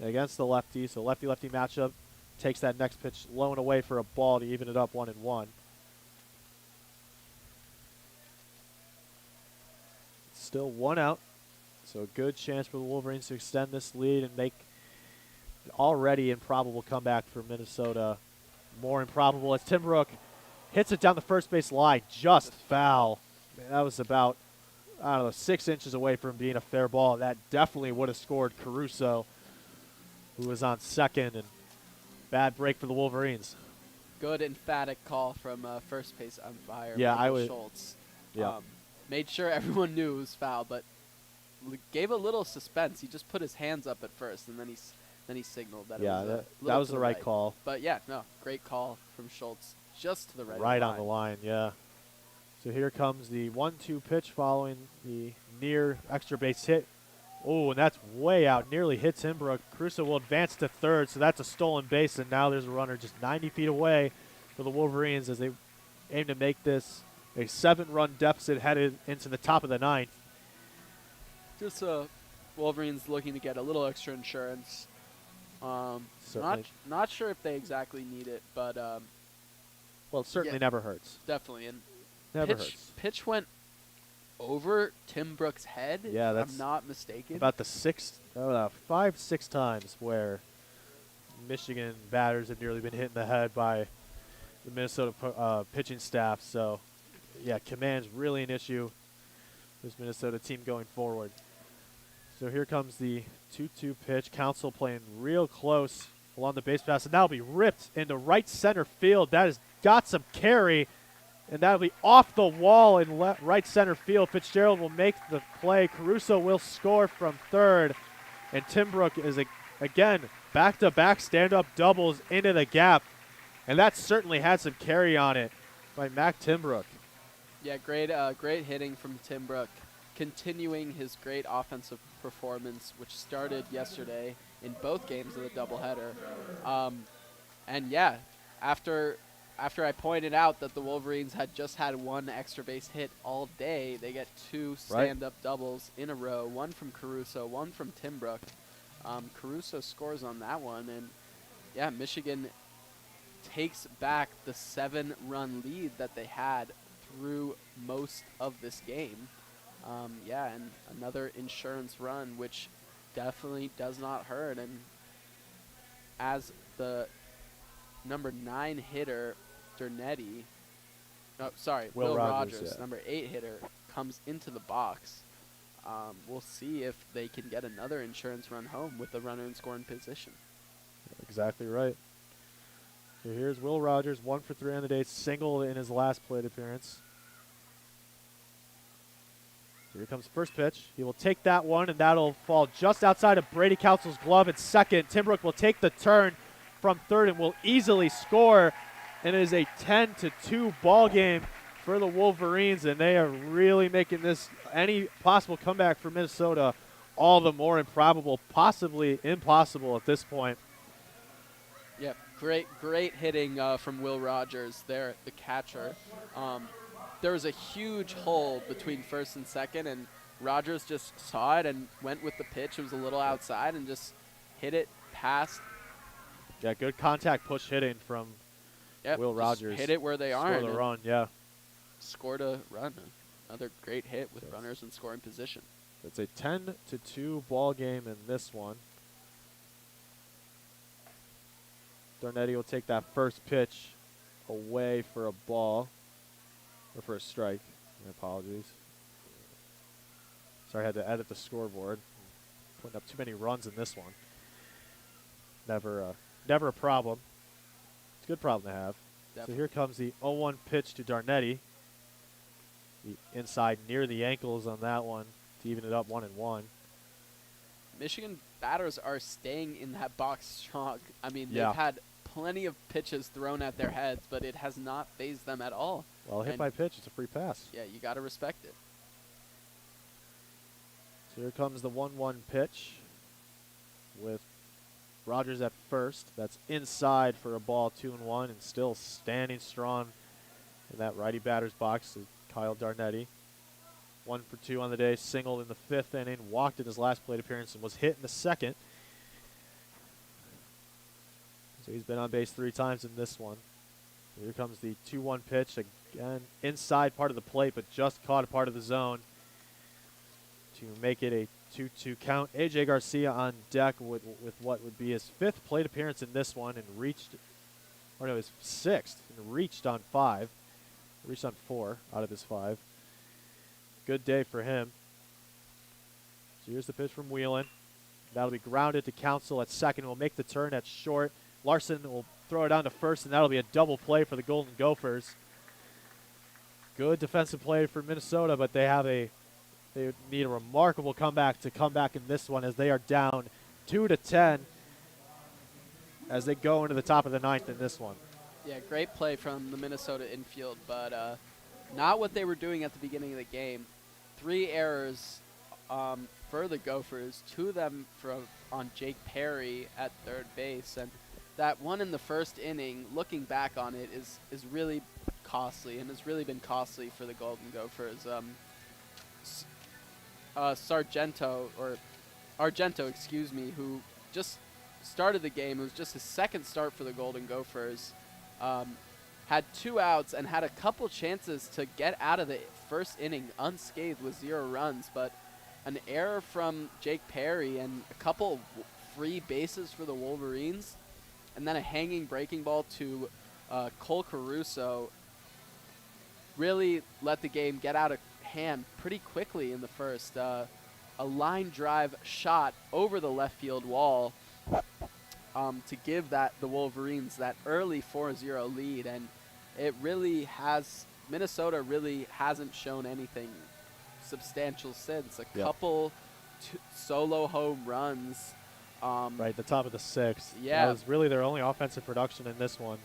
against the lefty. So lefty-lefty matchup. Takes that next pitch low and away for a ball to even it up 1-1. Still 1 out. So a good chance for the Wolverines to extend this lead and make an already improbable comeback for Minnesota more improbable as Timbrook hits it down the first base line, just foul. Man, that was about, 6 inches away from being a fair ball. That definitely would have scored Caruso, who was on second, and bad break for the Wolverines. Good emphatic call from first base umpire Schultz. Yeah. Made sure everyone knew it was foul, but gave a little suspense. He just put his hands up at first, and then he signaled that. Yeah, that was the right call. But yeah, no, great call from Schultz, just to the right. Right on the line, yeah. So here comes the 1-2 pitch following the near extra base hit. Oh, and that's way out. Nearly hits Timbrook. Caruso will advance to third, so that's a stolen base, and now there's a runner just 90 feet away for the Wolverines as they aim to make this a 7-run deficit headed into the top of the 9th. Just Wolverines looking to get a little extra insurance. Not sure if they exactly need it, but well, it certainly never hurts. Definitely, and never hurts. Pitch went over Timbrook's head. Yeah, that's. If I'm not mistaken. About the 5-6 times where Michigan batters have nearly been hit in the head by the Minnesota pitching staff. So, yeah, command's really an issue. This Minnesota team going forward. So here comes the 2-2 pitch. Council playing real close along the base pass, and that'll be ripped into right center field. That has got some carry, and that'll be off the wall in right center field. Fitzgerald will make the play. Caruso will score from third, and Timbrook is again back-to-back stand-up doubles into the gap, and that certainly had some carry on it by Mac Timbrook. Yeah, great hitting from Timbrook. continuing his great offensive performance, which started yesterday in both games of the doubleheader. And yeah, after I pointed out that the Wolverines had just had one extra base hit all day, they get two stand-up doubles in a row, one from Caruso, one from Timbrook. Caruso scores on that one, and yeah, Michigan takes back the 7-run lead that they had through most of this game. Yeah, and another insurance run, which definitely does not hurt. And as the number 9 hitter, Will Rogers, yeah. number 8 hitter, comes into the box, we'll see if they can get another insurance run home with the runner in scoring position. Exactly right. So here's Will Rogers, 1 for 3 on the day, single in his last plate appearance. So here comes the first pitch. He will take that one, and that'll fall just outside of Brady Council's glove at second. Timbrook will take the turn from third and will easily score. And it is a 10-2 ball game for the Wolverines, and they are really making this any possible comeback for Minnesota all the more improbable, possibly impossible at this point. Yep, great hitting from Will Rogers there, the catcher. There was a huge hole between first and second, and Rogers just saw it and went with the pitch. It was a little outside and just hit it past. Yeah, good contact push hitting from Will Rogers. Hit it where they are. Scored a run, yeah. Scored a run. Another great hit with runners in scoring position. It's a 10-2 ball game in this one. Darnetti will take that first pitch away for a ball, or for a strike. My apologies. Sorry, I had to edit the scoreboard. Putting up too many runs in this one. Never a problem. It's a good problem to have. Definitely. So here comes the 0-1 pitch to Darnetti. The inside near the ankles on that one to even it up 1-1. Michigan batters are staying in that box strong. I mean, Yeah. they've had plenty of pitches thrown at their heads, but it has not phased them at all. Well, hit by pitch, it's a free pass. Yeah, you got to respect it. So here comes the 1-1 pitch with Rogers at first. That's inside for a ball, 2-1, and still standing strong in that righty batter's box is Kyle Darnetti. 1 for 2 on the day, singled in the 5th inning, walked in his last plate appearance, and was hit in the 2nd. So he's been on base 3 times in this one. Here comes the 2-1 pitch, again inside part of the plate, but just caught a part of the zone to make it a 2-2 count. A.J. Garcia on deck with what would be his 5th plate appearance in this one, and his 6th, and reached on 5. Reached on 4 out of his 5. Good day for him. So here's the pitch from Whelan. That'll be grounded to Council at second. Will make the turn at short. Larson will throw it down to first, and that'll be a double play for the Golden Gophers. Good defensive play for Minnesota, but they need a remarkable comeback to come back in this one as they are down 2-10 as they go into the top of the 9th in this one. Yeah, great play from the Minnesota infield, but not what they were doing at the beginning of the game. 3 errors for the Gophers, 2 of them on Jake Perry at third base, and that one in the first inning, looking back on it, is really costly, and has really been costly for the Golden Gophers. Argento, excuse me, who just started the game. It was just his 2nd start for the Golden Gophers. Had 2 outs and had a couple chances to get out of the first inning unscathed with 0 runs, but an error from Jake Perry and a couple free bases for the Wolverines, and then a hanging breaking ball to Cole Caruso really let the game get out of hand pretty quickly in the first. A line drive shot over the left field wall to give the Wolverines that early 4-0 lead, and it really has – Minnesota really hasn't shown anything substantial since. A couple solo home runs. Right, the top of the 6th. Yeah. That was really their only offensive production in this one.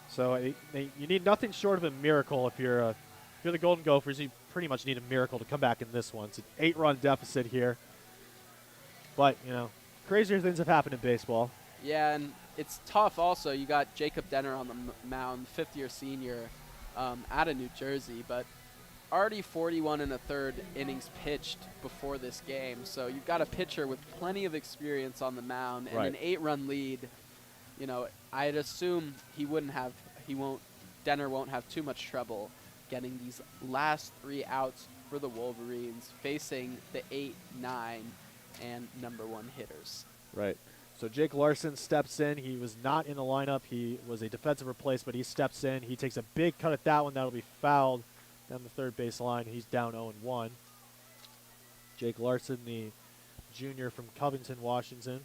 So you need nothing short of a miracle if you're if you're the Golden Gophers, you pretty much need a miracle to come back in this one. It's an 8-run deficit here. But, crazier things have happened in baseball. Yeah, and it's tough also. You got Jacob Denner on the mound, fifth-year senior out of New Jersey, but already 41 and a third innings pitched before this game. So you've got a pitcher with plenty of experience on the mound and an 8-run lead. I'd assume Denner won't have too much trouble getting these last 3 outs for the Wolverines, facing the 8, 9, and number 1 hitters. Right. So Jake Larson steps in. He was not in the lineup. He was a defensive replacement. He steps in. He takes a big cut at that one. That'll be fouled down the third base line. He's down 0-1. Jake Larson, the junior from Covington, Washington,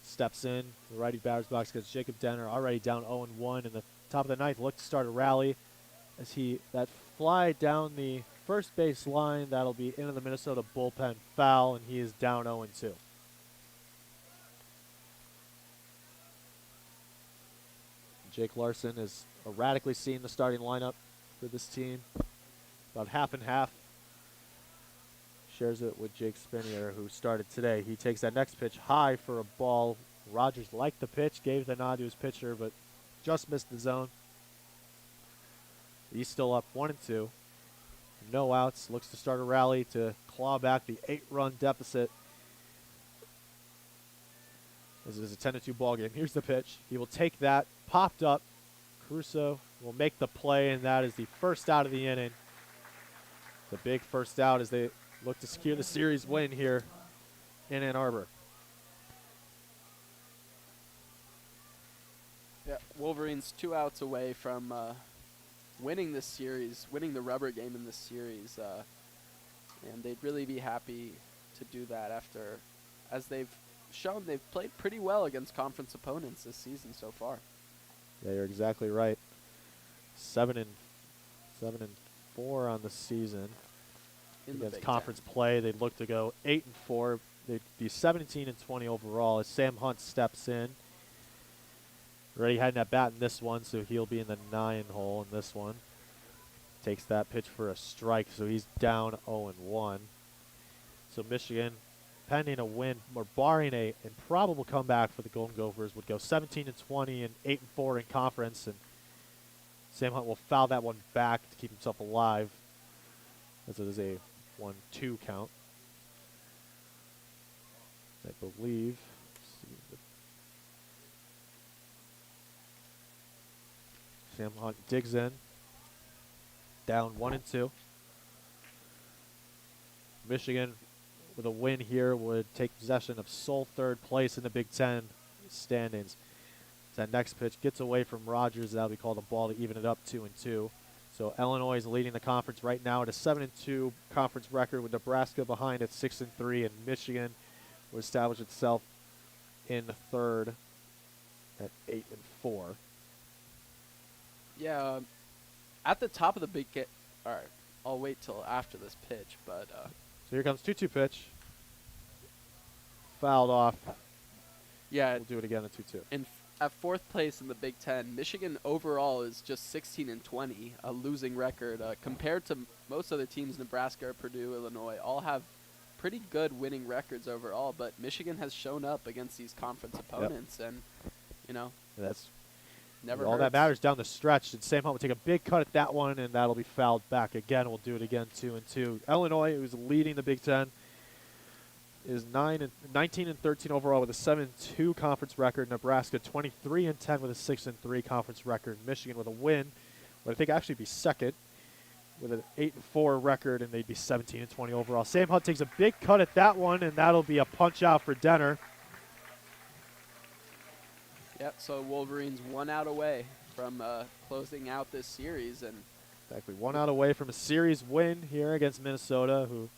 steps in. The righty batter's box against Jacob Denner, already down 0-1 in the top of the ninth. Look to start a rally as that fly down the first base line, that'll be into the Minnesota bullpen, foul, and he is down 0-2. Jake Larson is erratically seeing the starting lineup for this team. About half and half. Shares it with Jake Spinier, who started today. He takes that next pitch high for a ball. Rogers liked the pitch, gave the nod to his pitcher, but just missed the zone. He's still up 1-2. No outs. Looks to start a rally to claw back the 8-run deficit. This is a 10-2 ball game. Here's the pitch. He will take that. Popped up. Caruso will make the play, and that is the first out of the inning. The big first out as they look to secure the series win here in Ann Arbor. Yeah, Wolverines 2 outs away from winning this series, winning the rubber game in this series, and they'd really be happy to do that after, as they've shown, they've played pretty well against conference opponents this season so far. Yeah, you're exactly right. 7-4 on the season against conference play. They'd look to go 8-4. They'd be 17-20 overall as Sam Hunt steps in. Already had that bat in this one, so he'll be in the 9 hole in this one. Takes that pitch for a strike, so he's down 0-1. So Michigan, pending a win, or barring a improbable comeback for the Golden Gophers, would go 17-20 and 8-4 in conference, and Sam Hunt will foul that one back to keep himself alive, as it is a 1-2 count. I believe. Sam Hunt digs in, down 1-2. Michigan, with a win here, would take possession of sole third place in the Big Ten standings. That next pitch gets away from Rogers. That'll be called a ball to even it up 2-2. So Illinois is leading the conference right now at a 7-2 conference record, with Nebraska behind at 6-3, and Michigan will establish itself in the third at 8-4. Yeah, at the top of the big get. All right, I'll wait till after this pitch, but. So here comes 2-2 pitch. Fouled off. Yeah. We'll do it again at 2-2. At fourth place in the Big Ten, Michigan overall is just 16-20, a losing record compared to most other teams. Nebraska, Purdue, Illinois all have pretty good winning records overall, but Michigan has shown up against these conference opponents, and that's. Never all hurts. that matters down the stretch. And Sam Hunt will take a big cut at that one, and that'll be fouled back again. We'll do it again, 2-2. Illinois, who's leading the Big Ten, is 19-13 overall with a 7-2 conference record. Nebraska 23-10 with a 6-3 conference record. Michigan with a win would I think actually be second with an 8-4 record, and they'd be 17-20 overall. Sam Hunt takes a big cut at that one, and that'll be a punch out for Denner. Yep, so Wolverines 1 out away from closing out this series. And exactly, 1 out away from a series win here against Minnesota, who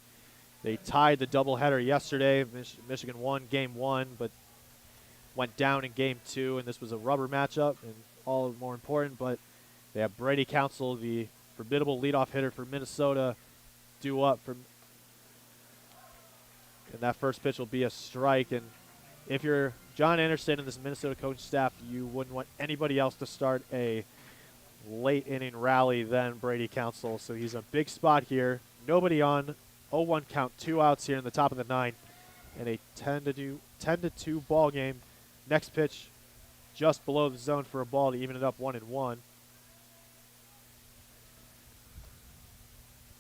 they tied the doubleheader yesterday. Michigan won Game 1, but went down in Game 2, and this was a rubber matchup, and all more important, but they have Brady Council, the formidable leadoff hitter for Minnesota, due up from, and that first pitch will be a strike, and if you're John Anderson and this Minnesota coaching staff, you wouldn't want anybody else to start a late inning rally than Brady Council. So he's a big spot here. Nobody on. 0-1 count, 2 outs here in the top of the 9th, and a 10-2 ball game. Next pitch, just below the zone for a ball to even it up 1-1.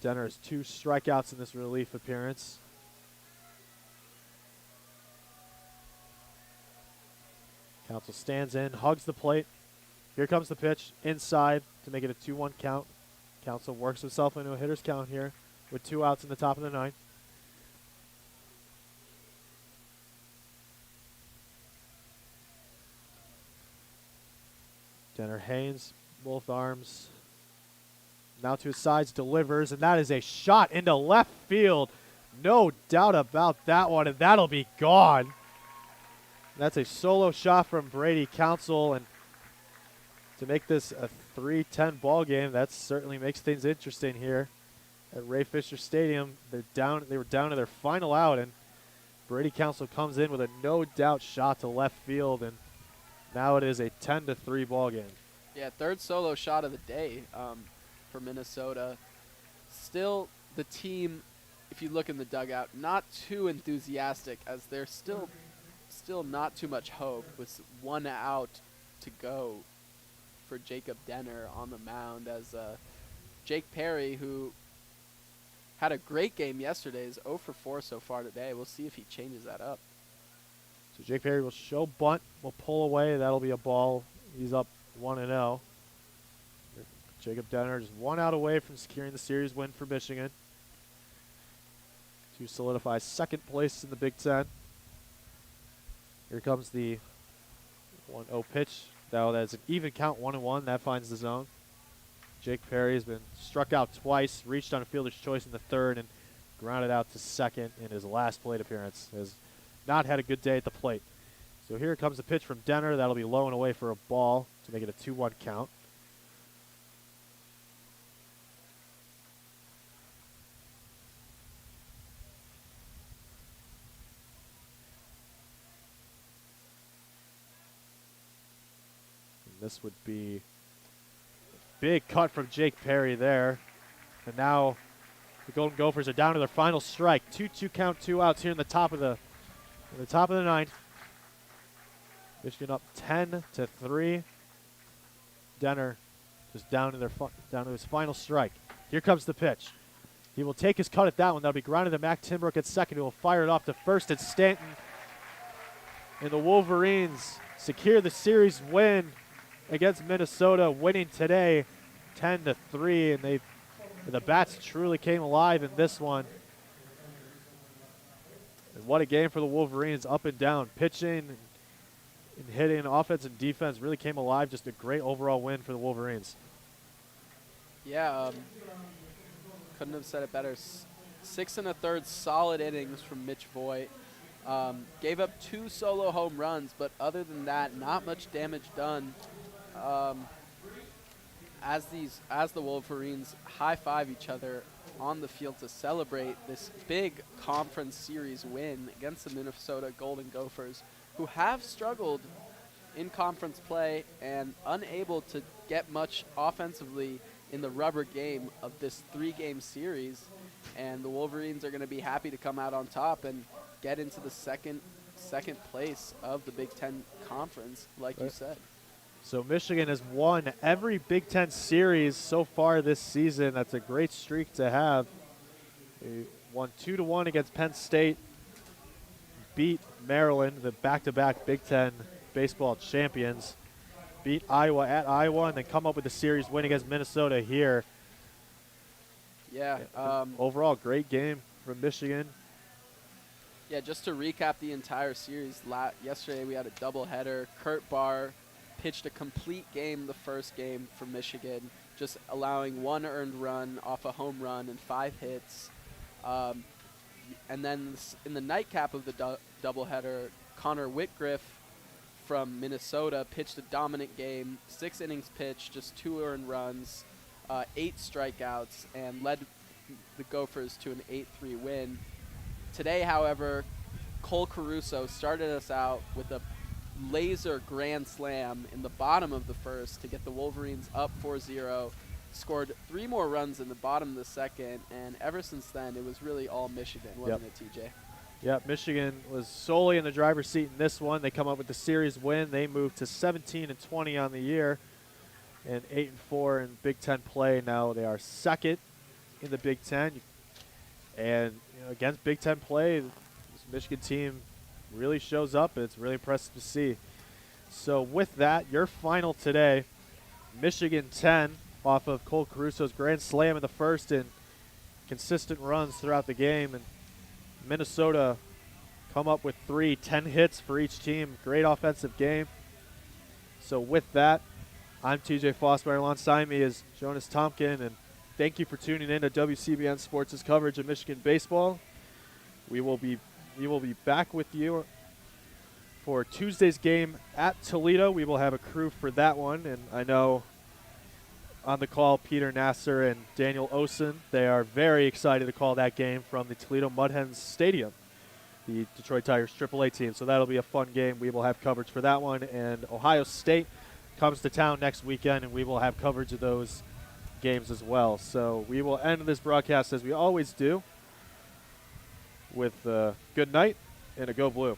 Denner has 2 strikeouts in this relief appearance. Council stands in, hugs the plate. Here comes the pitch, inside to make it a 2-1 count. Council works himself into a hitter's count here with 2 outs in the top of the 9th. Denner Haynes, both arms. Now to his sides, delivers, and that is a shot into left field. No doubt about that one, and that'll be gone. That's a solo shot from Brady Council, and to make this a 3-10 ball game, that certainly makes things interesting here at Ray Fisher Stadium. They were down to their final out, and Brady Council comes in with a no-doubt shot to left field, and now it is a 10-3 ball game. Yeah, third solo shot of the day for Minnesota. Still, the team, if you look in the dugout, not too enthusiastic, as there's still not too much hope with 1 out to go for Jacob Denner on the mound, as Jake Perry, who had a great game yesterday, is 0 for 4 so far today. We'll see if he changes that up. So Jake Perry will show bunt, will pull away. That'll be a ball. He's up 1-0. Jacob Denner just 1 out away from securing the series win for Michigan to solidify second place in the Big Ten. Here comes the 1-0 pitch. That's an even count, 1-1. That finds the zone. Jake Perry has been struck out twice, reached on a fielder's choice in the 3rd, and grounded out to 2nd in his last plate appearance. Has not had a good day at the plate. So here comes the pitch from Denner. That'll be low and away for a ball to make it a 2-1 count. This would be a big cut from Jake Perry there. And now the Golden Gophers are down to their final strike. 2-2 count, 2 outs here in the top of the 9th. Michigan up 10-3. Denner just down to his final strike. Here comes the pitch. He will take his cut at that one. That'll be grounded to Mac Timbrook at 2nd. He will fire it off to 1st at Stanton. And the Wolverines secure the series win against Minnesota, winning today 10-3, and the bats truly came alive in this one. And what a game for the Wolverines, up and down, pitching and hitting, offense and defense really came alive. Just a great overall win for the Wolverines. Yeah, couldn't have said it better. 6 1/3 solid innings from Mitch Voigt. Gave up 2 solo home runs, but other than that, not much damage done. As the Wolverines high-five each other on the field to celebrate this big conference series win against the Minnesota Golden Gophers, who have struggled in conference play and unable to get much offensively in the rubber game of this 3-game series. And the Wolverines are going to be happy to come out on top and get into the second place of the Big Ten Conference, like you said. So Michigan has won every Big Ten series so far this season. That's a great streak to have. They won 2-1 against Penn State, beat Maryland, the back-to-back Big Ten baseball champions, beat Iowa at Iowa, and then come up with a series win against Minnesota here. Yeah. Overall, great game from Michigan. Yeah, just to recap the entire series, yesterday we had a doubleheader. Kurt Barr pitched a complete game the first game for Michigan, just allowing 1 earned run off a home run and 5 hits. And then in the nightcap of the doubleheader, Connor Whitgriff from Minnesota pitched a dominant game, 6 innings pitched, just 2 earned runs, 8 strikeouts, and led the Gophers to an 8-3 win. Today, however, Cole Caruso started us out with a laser grand slam in the bottom of the first to get the Wolverines up 4-0. Scored 3 more runs in the bottom of the second, and ever since then, it was really all Michigan, wasn't it, TJ? Yeah, Michigan was solely in the driver's seat in this one. They come up with the series win. They moved to 17-20 on the year and 8-4 in Big Ten play. Now they are second in the Big Ten. And against Big Ten play, this Michigan team really shows up, and it's really impressive to see. So with that, your final today, Michigan 10 off of Cole Caruso's grand slam in the first and consistent runs throughout the game. And Minnesota come up with 10 hits for each team. Great offensive game. So with that, I'm TJ Fossmeyer. Alongside me is Jonas Tomkin, and thank you for tuning in to WCBN Sports' coverage of Michigan baseball. We will be back with you for Tuesday's game at Toledo. We will have a crew for that one, and I know on the call Peter Nasser and Daniel Osen. They are very excited to call that game from the Toledo Mudhens Stadium, the Detroit Tigers AAA team. So that'll be a fun game. We will have coverage for that one, and Ohio State comes to town next weekend, and we will have coverage of those games as well. So we will end this broadcast as we always do with good night and a Go Blue.